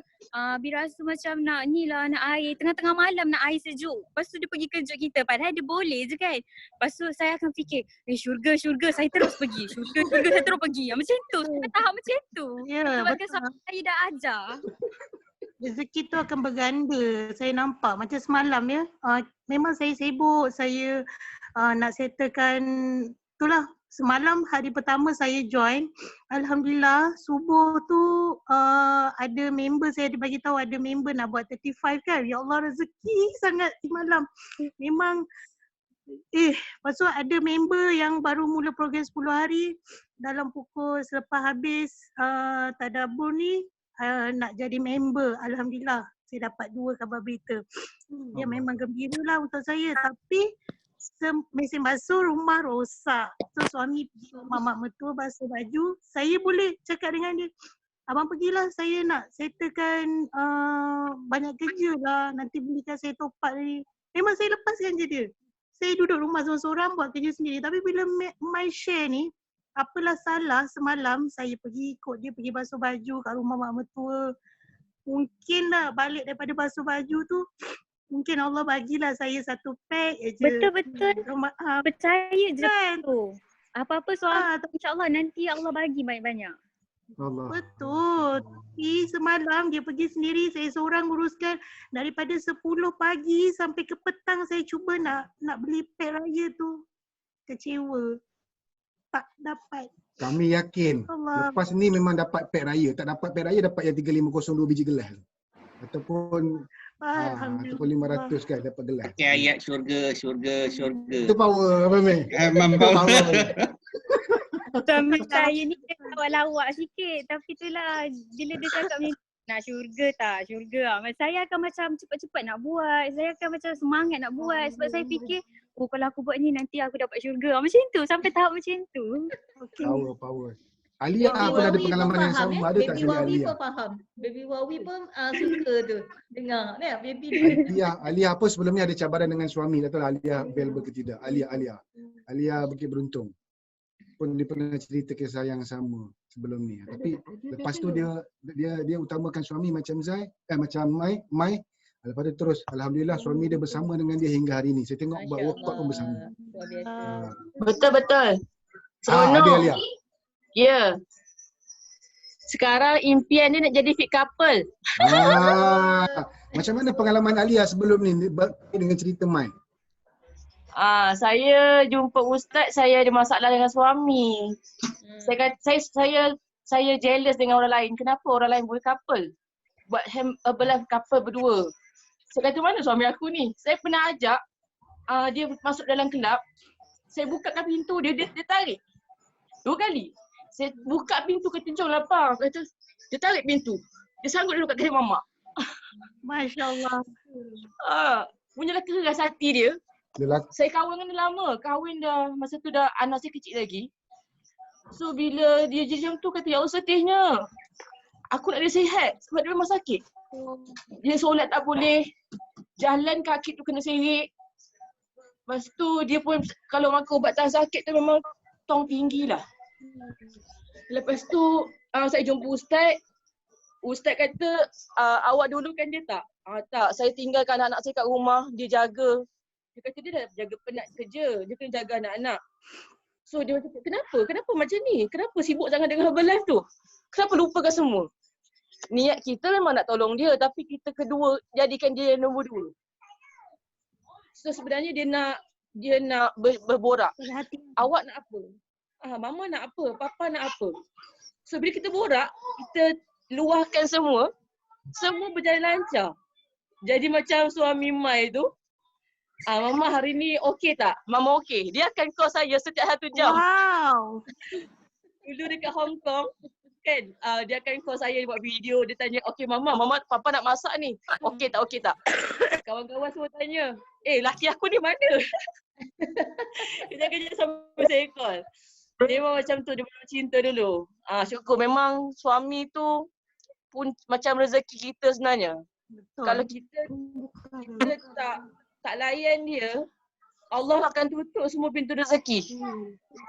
Bi rasa macam nak ni lah, nak air, tengah-tengah malam nak air sejuk. Lepas tu dia pergi kejut kita, padahal dia boleh je kan. Lepas tu saya akan fikir, syurga, saya terus pergi. Syurga, saya terus pergi. Macam tu, saya tahap macam tu. Sebabkan suami saya dah ajar. Rezeki tu akan berganda. Saya nampak macam semalam ya. Memang saya sibuk. Saya nak settlekan itulah. Semalam hari pertama saya join. Alhamdulillah subuh tu ada member, saya bagi tahu ada member nak buat 35 kan. Ya Allah, rezeki sangat di malam. Memang lepas tu ada member yang baru mula program 10 hari. Dalam pukul selepas habis tadabbur ni nak jadi member. Alhamdulillah saya dapat 2 khabar berita. Dia memang gembira lah untuk saya. Tapi mesin basuh rumah rosak. So suami pergi rumah mak mertua basuh baju. Saya boleh cakap dengan dia, abang pergilah, saya nak settlekan banyak kerja lah. Nanti belikan saya top up ni. Memang saya lepaskan je dia. Saya duduk rumah seorang-seorang buat kerja sendiri. Tapi bila my share ni, apalah salah semalam saya pergi ikut dia pergi basuh baju kat rumah mak mertua. Mungkin lah balik daripada basuh baju tu, mungkin Allah bagilah saya satu pack je. Betul-betul. Percaya je kan? tu. Apa-apa soal insya-Allah nanti Allah bagi banyak-banyak. Allah. Betul. Tapi semalam dia pergi sendiri, saya seorang uruskan daripada 10 pagi sampai ke petang saya cuba nak beli pack raya tu. Kecewa. Tak dapat. Kami yakin Allah. lepas ni memang dapat pack raya. Tak dapat pack raya dapat yang 3502 biji gelas. Ataupun ataupun 500 kan dapat gelas. Pakai ayat syurga. Itu power apa Mei? Memang power. Suami saya ni dia lawak sikit, tapi itulah bila dia cakap macam nak syurga tak? Syurga. Saya akan macam cepat-cepat nak buat. Saya akan macam semangat nak buat sebab saya fikir kalau aku buat ni nanti aku dapat syurga. Macam tu, sampai tahap macam tu. Okay. Power. Alia pun ada pengalaman yang sama, ada tak Baby sini Wawi Alia? pun faham. Baby Wawi pun suka tu dengar. Baby Alia apa sebelum ni ada cabaran dengan suami, tak tahu Alia available ke tidak. Alia bukit beruntung. Pun dia pernah cerita kisah yang sama sebelum ni. Tapi lepas tu dia utamakan suami macam Zai, macam Mai. Lepas tu terus alhamdulillah suami dia bersama dengan dia hingga hari ni. Saya tengok buat workout pun bersama. Betul. Ada Alia. Ya. Sekarang impian dia nak jadi fit couple. Macam mana pengalaman Alia sebelum ni dengan cerita Mai? Saya jumpa ustaz, saya ada masalah dengan suami. Saya jealous dengan orang lain. Kenapa orang lain boleh couple? Buat couple berdua. Saya kata mana suami aku ni? Saya pernah ajak dia masuk dalam kelab. Saya bukakan pintu dia tarik. 2 kali. Saya buka pintu kata jom lapar. Kata dia tarik pintu. Dia sanggup duduk kat kedai mamak. Masya-Allah. Punyalah keras hati dia. Saya kahwin dengan dia lama. Kahwin dah, masa tu dah anak saya kecil lagi. So bila dia jadi macam tu kata ya Allah sedihnya. Aku nak dia sihat sebab dia memang sakit. Dia solat tak boleh. Jalan kaki tu kena serik. Lepas tu dia pun kalau makan ubat tahan sakit tu memang tong tinggi lah. Lepas tu saya jumpa ustaz. Ustaz kata awak dulukan dia tak? Tak, saya tinggalkan anak-anak saya kat rumah. Dia jaga. Dia kata dia dah jaga penat kerja. Dia kena jaga anak-anak. So dia kata kenapa macam ni? Kenapa sibuk sangat dengan Herbalife tu? Kenapa lupakan semua? Niat kita memang nak tolong dia, tapi kita kedua jadikan dia nombor 2. So sebenarnya dia nak berborak. Awak nak apa? Mama nak apa? Papa nak apa? So bila kita borak, kita luahkan semua berjalan lancar. Jadi macam suami Mai tu, Mama hari ni okey tak? Mama okey. Dia akan call saya setiap 1 jam. Wow. Dulu dekat Hong Kong kan, dia akan call saya buat video. Dia tanya, okey Mama, Papa nak masak ni. Okey tak? Kawan-kawan semua tanya, laki aku ni mana? Dia jaga je sampai saya call. Dia memang macam tu, dia memang cinta dulu. Syukur memang suami tu pun macam rezeki kita sebenarnya. Betul. Kalau kita tak layan dia, Allah akan tutup semua pintu rezeki.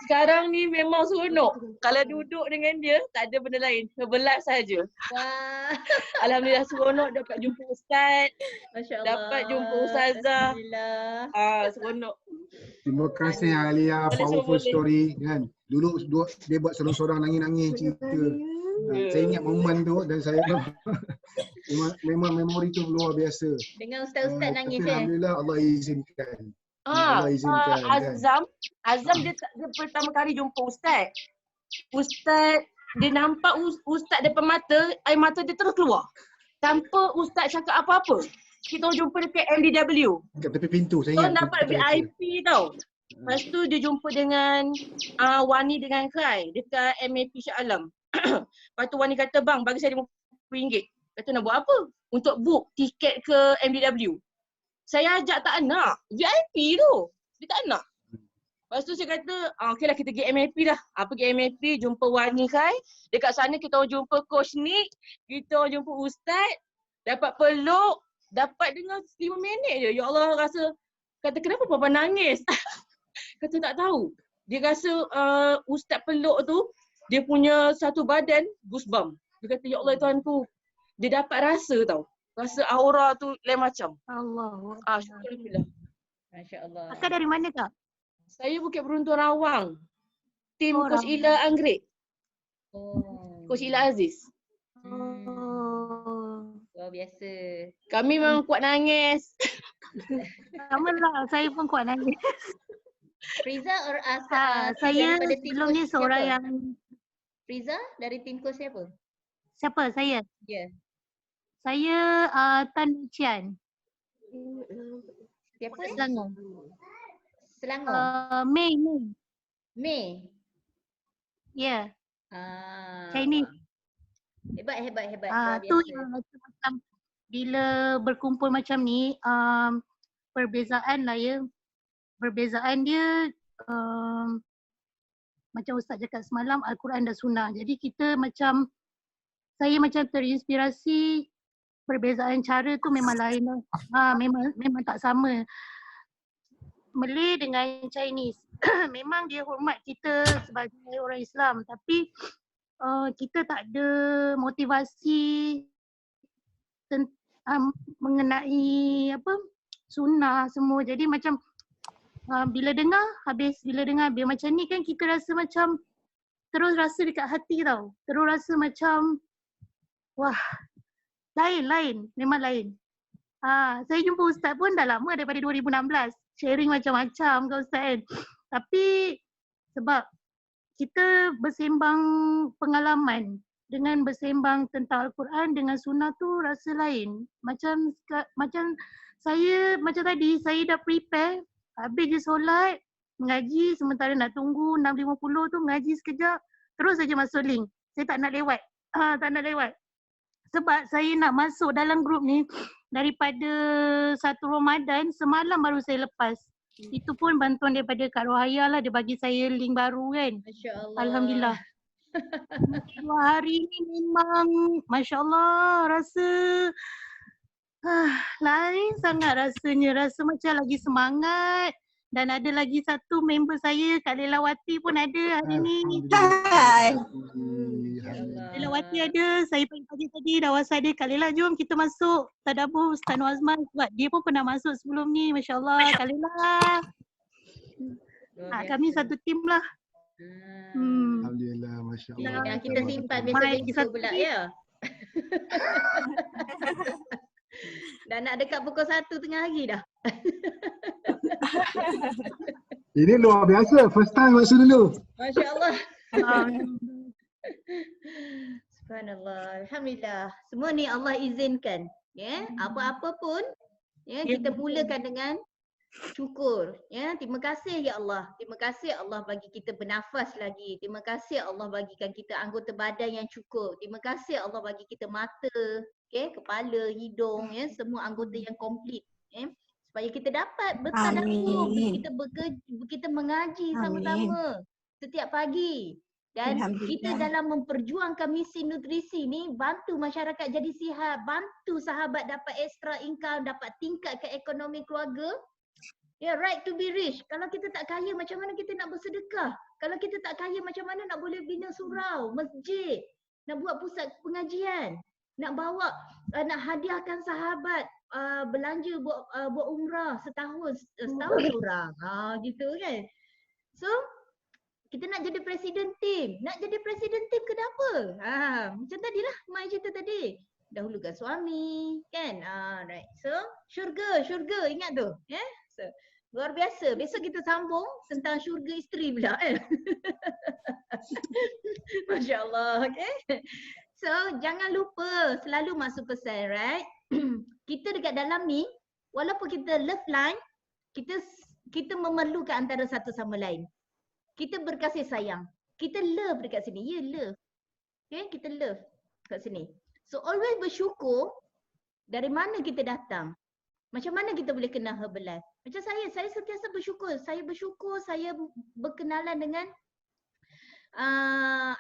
Sekarang ni memang seronok. Kalau duduk dengan dia, tak ada benda lain. Berbelas saja. Wah. Alhamdulillah seronok dapat jumpa ustaz. Masya Allah. Dapat jumpa ustazah. Alhamdulillah. Seronok. Terima kasih Alia, powerful story kan. Dulu dia buat sorang-sorang nangis-nangis cerita. Saya ingat momen tu dan saya memang memori tu luar biasa. Dengan ustaz-ustaz nangis tapi alhamdulillah Allah izinkan. Allah izinkan. Azam dia pertama kali jumpa ustaz. Ustaz dia nampak ustaz depan mata, air mata dia terus keluar. Tanpa ustaz cakap apa-apa. Kita jumpa dekat MDW. Dekat tepi pintu saya ingat. Dapat VIP tau. Lepas tu dia jumpa dengan Wani dengan Krai dekat MAP Shah Alam. Lepas tu Wani kata, bang bagi saya RM50. Kata nak buat apa? Untuk book tiket ke MDW. Saya ajak tak nak. VIP tu. Dia tak nak. Lepas tu saya kata, okeylah kita pergi MAP dah. Pergi MAP, jumpa Wani Kai. Dekat sana kita orang jumpa Coach Nick. Kita orang jumpa Ustaz. Dapat peluk. Dapat dengar 5 minit je. Ya Allah rasa, kata kenapa Papa nangis? Kata tak tahu. Dia rasa Ustaz peluk tu, dia punya satu badan goosebump. Dia kata, ya Allah Tuhanku. Dia dapat rasa tau. Rasa aura tu lain macam. Allah. Syukurlah. Masya Allah. Kakak dari mana Kak? Saya Bukit Beruntun Rawang. Tim Coach Ila Anggrek. Coach Ila Aziz. Luar biasa. Kami memang kuat nangis. Sama lah, saya pun kuat nangis. Friza or Asa? Saya sebelum ni seorang yang... Friza dari tim coach siapa? Siapa? Saya? Ya. Saya Tan Cian. Siapa? Selangor. Selangor? Mei. Mei? Ya. Chinese. Hebat. Tu yang macam bila berkumpul macam ni, perbezaan lah ya. Perbezaan dia macam Ustaz cakap semalam, Al-Quran dan Sunnah. Jadi kita macam, saya macam terinspirasi, perbezaan cara tu memang lain lah. Memang tak sama. Malay dengan Chinese. Memang dia hormat kita sebagai orang Islam. Tapi kita tak ada motivasi mengenai sunnah semua. Jadi macam bila dengar habis macam ni kan kita rasa macam terus rasa dekat hati tau. Terus rasa macam wah, lain, memang lain. Saya jumpa Ustaz pun dah lama daripada 2016. Sharing macam-macam kan Ustaz kan. Tapi sebab kita bersembang pengalaman dengan bersembang tentang Al-Quran dengan Sunnah tu rasa lain. Macam saya macam tadi saya dah prepare, habis je solat, mengaji sementara nak tunggu 6.50 tu mengaji sekejap, terus saja masuk link. Saya tak nak lewat. Sebab saya nak masuk dalam grup ni daripada 1 Ramadan, semalam baru saya lepas. Itu pun bantuan daripada Kak Rohaya lah, dia bagi saya link baru kan. Masya Allah. Alhamdulillah. 2 hari ni memang Masya Allah rasa lain sangat rasanya. Rasa macam lagi semangat. Dan ada lagi satu member saya, Kak Lelawati pun ada hari ni. Hai. Lelawati ada, saya pagi-pagi tadi dah WhatsApp dia, Kak Lela jom kita masuk tadabbur Ustaz Nur Azman sebab dia pun pernah masuk sebelum ni. Masya Allah, Kak Lela. Kami satu tim lah. Alhamdulillah, Masya Allah. Yang kita simpan besok-besok pula ya. Dah nak dekat pukul 1 tengah hari dah. Ini luar biasa, first time masuk dulu. Masya Allah. Subhanallah. Alhamdulillah. Semua ni Allah izinkan. Ya, apa-apa pun ya kita mulakan dengan syukur. Ya, terima kasih ya Allah. Terima kasih Allah bagi kita bernafas lagi. Terima kasih Allah bagikan kita anggota badan yang cukup. Terima kasih Allah bagi kita mata, kepala, hidung, ya, semua anggota yang komplit. Supaya kita dapat bertadabbur, kita mengaji sama-sama setiap pagi. Dan kita dalam memperjuangkan misi nutrisi ni, bantu masyarakat jadi sihat, bantu sahabat dapat extra income, dapat tingkatkan ekonomi keluarga. Ya, right to be rich. Kalau kita tak kaya, macam mana kita nak bersedekah? Kalau kita tak kaya, macam mana nak boleh bina surau, masjid, nak buat pusat pengajian, nak bawa, nak hadiahkan sahabat belanja buat umrah setahun orang. Gitu kan. So, kita nak jadi presiden tim. Nak jadi presiden tim kenapa? Macam tadilah Mai cerita tadi. Dahulukan suami, kan? Right. So, syurga ingat tu. Yeah? So, luar biasa. Besok kita sambung tentang syurga isteri pula, kan? Masya Allah, okay? So, jangan lupa selalu masuk pesan, right? Kita dekat dalam ni, walaupun kita love line, kita memerlukan antara satu sama lain. Kita berkasih sayang. Kita love dekat sini. Ya, love. Okay, kita love kat sini. So always bersyukur dari mana kita datang. Macam mana kita boleh kenal Herbalife. Macam saya sentiasa bersyukur. Saya bersyukur saya berkenalan dengan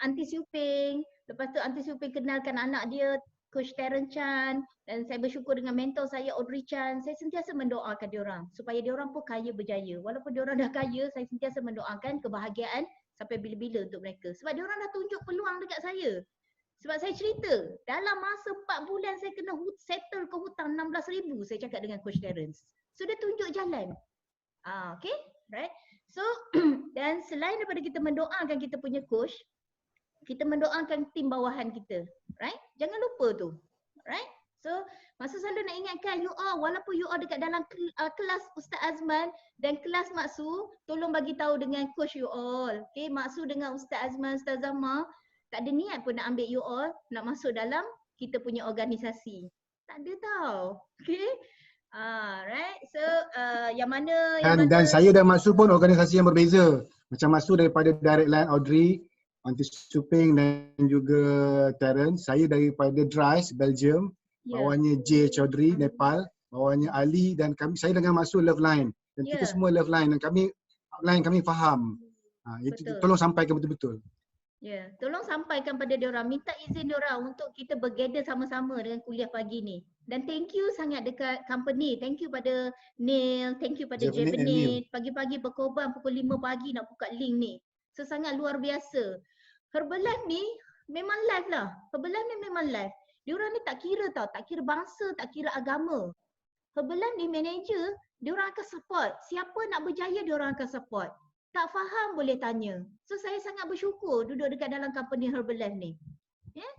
Aunty Siuping. Lepas tu Aunty Siuping kenalkan anak dia, Coach Terence Chan. Dan saya bersyukur dengan mentor saya, Audrey Chan. Saya sentiasa mendoakan diorang supaya diorang pun kaya berjaya. Walaupun diorang dah kaya, saya sentiasa mendoakan kebahagiaan sampai bila-bila untuk mereka. Sebab diorang dah tunjuk peluang dekat saya. Sebab saya cerita, dalam masa 4 bulan saya kena settle ke hutang 16,000 saya cakap dengan Coach Terence. So dia tunjuk jalan. Okay, right? So, dan selain daripada kita mendoakan kita punya coach, kita mendoakan tim bawahan kita. Right? Jangan lupa tu. Right? So, masa selalu nak ingatkan you all, walaupun you all dekat dalam kelas Ustaz Azman dan kelas Maksu, tolong bagi tahu dengan coach you all. Okay, Maksu dengan Ustaz Azman, Ustaz Zama, tak ada niat pun nak ambil you all, nak masuk dalam kita punya organisasi. Tak ada tau. Okay. Right. So, yang mana dan saya dan Maksu pun organisasi yang berbeza. Macam Maksu daripada Direct Line Audrey, Aunty Siuping dan juga Terence. Saya daripada Dries, Belgium. Bawahnya J. Chaudhry, Nepal. Bawahnya Ali dan saya dengan Maksu Love Line. Dan kita semua Love Line dan kami faham. Itu tolong sampaikan betul-betul. Ya, tolong sampaikan pada diorang, minta izin diorang untuk kita bergather sama-sama dengan kuliah pagi ni. Dan thank you sangat dekat company. Thank you pada Neil, thank you pada Javanese. Pagi-pagi berkorban pukul 5 pagi nak buka link ni. So sangat luar biasa. Herbalife ni memang live lah. Herbalife ni memang live. Diorang ni tak kira tau, tak kira bangsa, tak kira agama. Herbalife ni manager, diorang akan support. Siapa nak berjaya, diorang akan support. Tak faham boleh tanya. So saya sangat bersyukur duduk dekat dalam company Herbalife ni.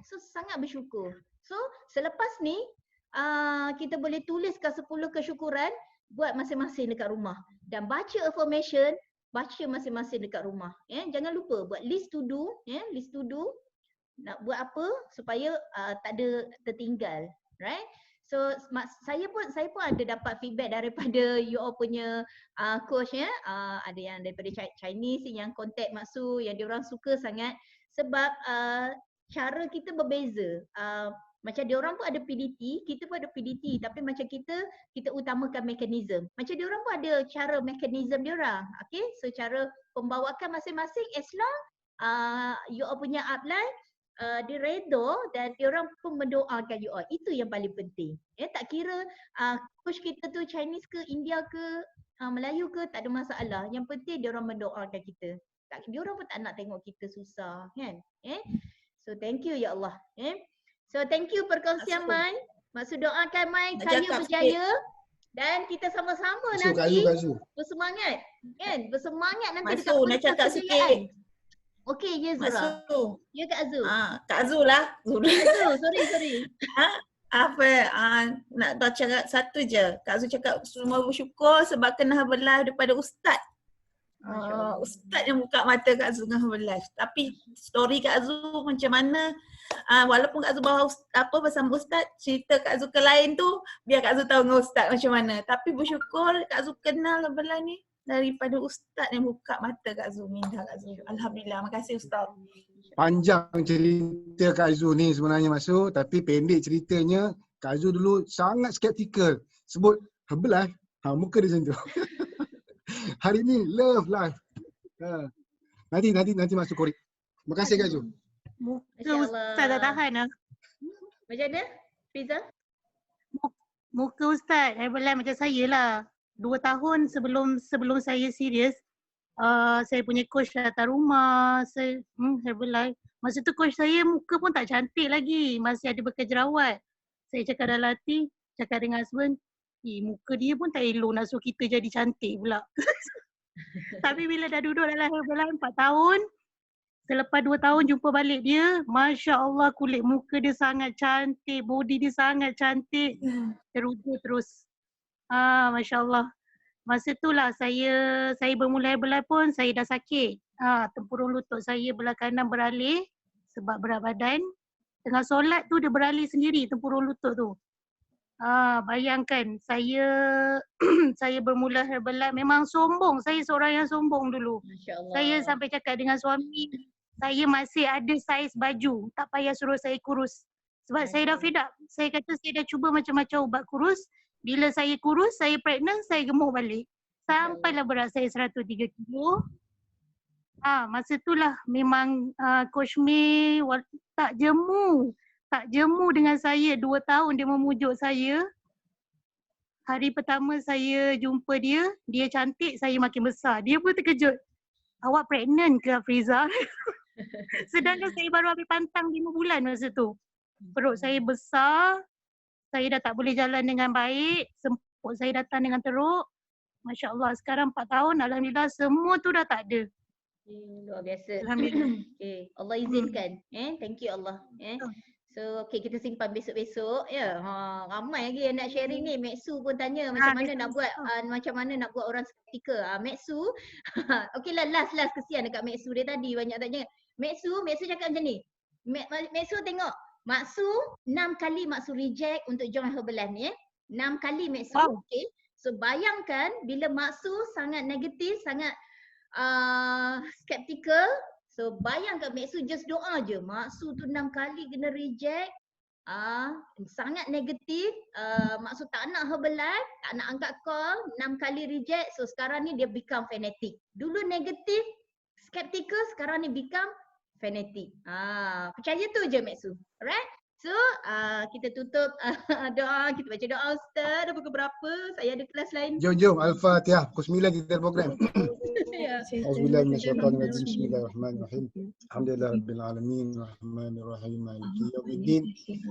So sangat bersyukur. So selepas ni kita boleh tuliskan 10 kesyukuran buat masing-masing dekat rumah. Dan baca affirmation, baca masing-masing dekat rumah. Jangan lupa buat list to do, list to do. Nak buat apa supaya tak ada tertinggal, right? So saya pun ada dapat feedback daripada you all punya coach ada yang daripada Chinese yang contact Maksu yang diorang suka sangat sebab cara kita berbeza. Macam diorang pun ada PDT, kita pun ada PDT tapi macam kita utamakan mekanisme. Macam diorang pun ada cara mekanisme diorang. Okay, so cara pembawakan masing-masing as long you all punya upline dia redha dan diorang pun mendoakan you all. Itu yang paling penting. Tak kira coach kita tu Chinese ke, India ke, Melayu ke, tak ada masalah. Yang penting diorang mendoakan kita. Diorang pun tak nak tengok kita susah, kan? So thank you ya Allah. So thank you perkongsian Mai. Maksud doakan Mai kaya berjaya dan kita sama-sama nanti bersemangat. Kan? Bersemangat nanti dekat nak cakap sikit. Okey, ya Zura. Ya Kak Azul. Kak Azul lah. Sorry. Nak tahu cakap satu je. Kak Azul cakap semua bersyukur sebab kena Herbalife daripada Ustaz. Ustaz yang buka mata Kak Azul dengan Herbalife. Tapi story Kak Azul macam mana, walaupun Kak Azul bawa bersama Ustaz, cerita Kak Azul ke lain tu biar Kak Azul tahu dengan Ustaz macam mana. Tapi bersyukur Kak Azul kenal Herbalife ni daripada Ustaz yang buka mata Kak Azul, minta Kak Azul. Alhamdulillah, makasih Ustaz. Panjang cerita Kak Azul ni sebenarnya Masuk, tapi pendek ceritanya Kak Azul dulu sangat skeptikal. Sebut Herbalife, muka dia macam tu. Hari ni love life. Nanti masuk korek. Terima kasih Kak Ju. Muka Ustaz tak tahan lah. Macam mana, Fiza? Muka Ustaz Herbalife macam saya lah. 2 tahun sebelum saya serius, saya punya coach datang rumah, Herbalife. Masa tu coach saya muka pun tak cantik lagi, masih ada bekas jerawat. Saya cakap dalam hati, cakap dengan husband, muka dia pun tak elok nak suruh kita jadi cantik pula. Tapi bila dah duduk dalam Herbalife 4 tahun, selepas 2 tahun jumpa balik dia, Masya Allah kulit muka dia sangat cantik, body dia sangat cantik, teruja terus. Masya Allah. Masa tu lah saya bermula Herbalife pun saya dah sakit. Tempurung lutut saya belah kanan beralih sebab berat badan. Tengah solat tu dia beralih sendiri tempurung lutut tu. Bayangkan saya saya bermula Herbalife memang sombong. Saya seorang yang sombong dulu. Saya sampai cakap dengan suami, saya masih ada saiz baju. Tak payah suruh saya kurus. Sebab saya dah fed up. Saya kata saya dah cuba macam-macam ubat kurus. Bila saya kurus, saya pregnant, saya gemuk balik. Sampailah berat saya 103 kilo. Masa itulah memang Coach May tak jemu dengan saya 2 tahun dia memujuk saya. Hari pertama saya jumpa dia cantik, saya makin besar. Dia pun terkejut. Awak pregnant ke Afriza? Sedangkan saya baru habis pantang 5 bulan masa tu. Perut saya besar, saya dah tak boleh jalan dengan baik, semput saya datang dengan teruk. Masya Allah, sekarang 4 tahun, Alhamdulillah semua tu dah tak ada. Luar biasa. Alhamdulillah. Allah izinkan. Thank you Allah. So kita simpan besok-besok ya. Ramai lagi yang nak sharing ni. Mek Su pun tanya macam mana nak buat orang skeptikal. Mek Su. Okeylah last kesian dekat Mek Su dia tadi banyak tanya. Mek Su cakap macam ni. Mek Su tengok. Mak Su 6 kali Mak Su reject untuk join Herbalife ni 6 kali Mek Su. Okay. So bayangkan bila Mak Su sangat negatif, sangat skeptical. So bayangkan Mek Su just doa je. Mak Su tu 6 kali kena reject. Sangat negatif. Mak Su tak nak Herbalife, tak nak angkat call, 6 kali reject. So sekarang ni dia become fanatic. Dulu negatif, skeptical, sekarang ni become fanatic. Percaya tu je Mek Su. Alright? So kita tutup doa, kita baca doa Ustaz. Dah pukul berapa? Saya ada kelas lain. Jom Al-Fatihah. Pukul 9 kita ada program. Auzubillahi minasyaitonirrajim. Bismillahirrahmanirrahim. Alhamdulillahirabbil alamin, arrahmanir rahim, maliki yaumiddin.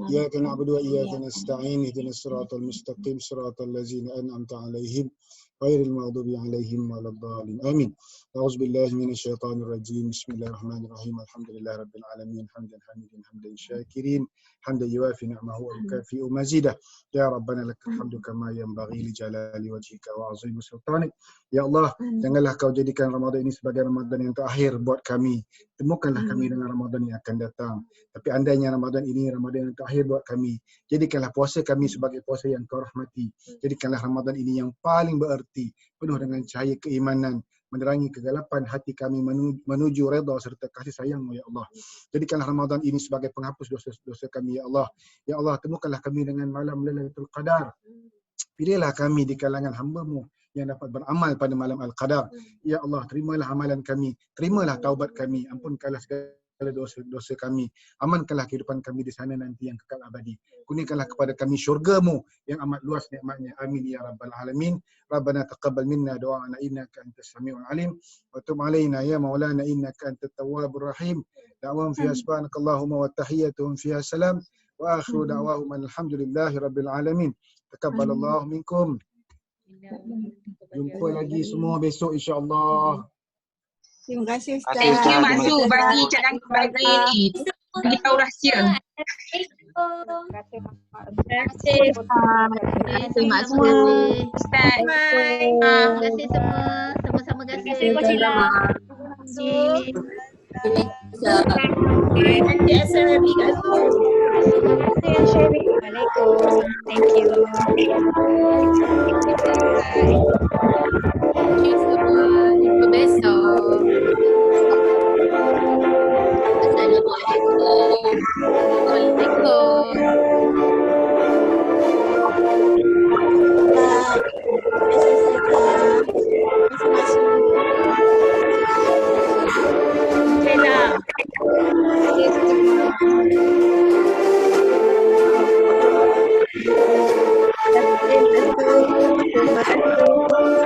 Iyyaka na'budu wa iyyaka nasta'in. Ihdinas siratal mustaqim, siratal ladzina an'amta 'alaihim ghairil maghdubi 'alaihim waladdallin. Amin. Auzubillahi minasyaitonirrajim. Bismillahirrahmanirrahim. Alhamdulillahirabbil alamin, hamdan hamidan hamdan syakirin. حمدا يوافي نعمه ويكافئ مزيده يا ربنا لك الحمد كما ينبغي لجلال وجهك وعظيم سلطانك. Ya Allah, janganlah kau jadikan Ramadan ini sebagai Ramadan yang terakhir buat kami. Temukanlah kami dengan Ramadan yang akan datang. Tapi andainya Ramadan ini Ramadan yang terakhir buat kami, jadikanlah puasa kami sebagai puasa yang kau rahmati. Jadikanlah Ramadan ini yang paling bererti, penuh dengan cahaya keimanan, menerangi kegelapan hati kami menuju redha serta kasih sayang-Mu ya Allah. Jadikanlah Ramadan ini sebagai penghapus dosa-dosa kami ya Allah. Ya Allah, temukanlah kami dengan malam Lailatul Qadar. Pilihlah kami di kalangan hamba-Mu yang dapat beramal pada malam Al-Qadar. Ya Allah, terimalah amalan kami, terimalah taubat kami, ampunkanlah segala dosa-dosa kami, amankanlah kehidupan kami di sana nanti yang kekal abadi. Kurniakanlah kepada kami syurga-Mu yang amat luas nikmatnya. Amin ya rabbal alamin. Rabbana taqabbal minna du'ana innaka antas samiul alim wa tub alaina ya maulana innaka antat tawwabur rahim. Da'wahum fiha subhanakallahumma wa tahiyyatuhum fiha salam wa akhiru da'wahum alhamdulillahi rabbil alamin. Taqabbalallahu minkum. Jumpa lagi semua besok insya-Allah. Terima kasih Ustaz. Thank you Mak Su bagi bagi tahu rahsia. Terima kasih Mak Su. Ustaz. Terima kasih semua. Sama-sama kasih. Terima kasih Mak Su. Nanti assalamualaikum Kak Su. Assalamualaikum. Thank you. Thank you semua. Jumpa besok. Assalamualaikum. Terima kasih.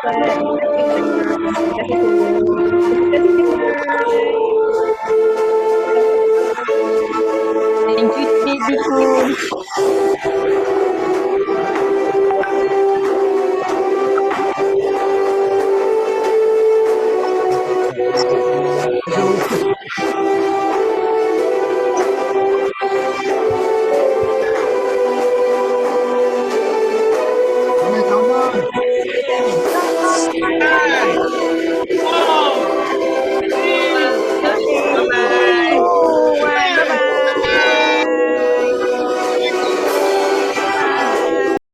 Thank you, Cikgu.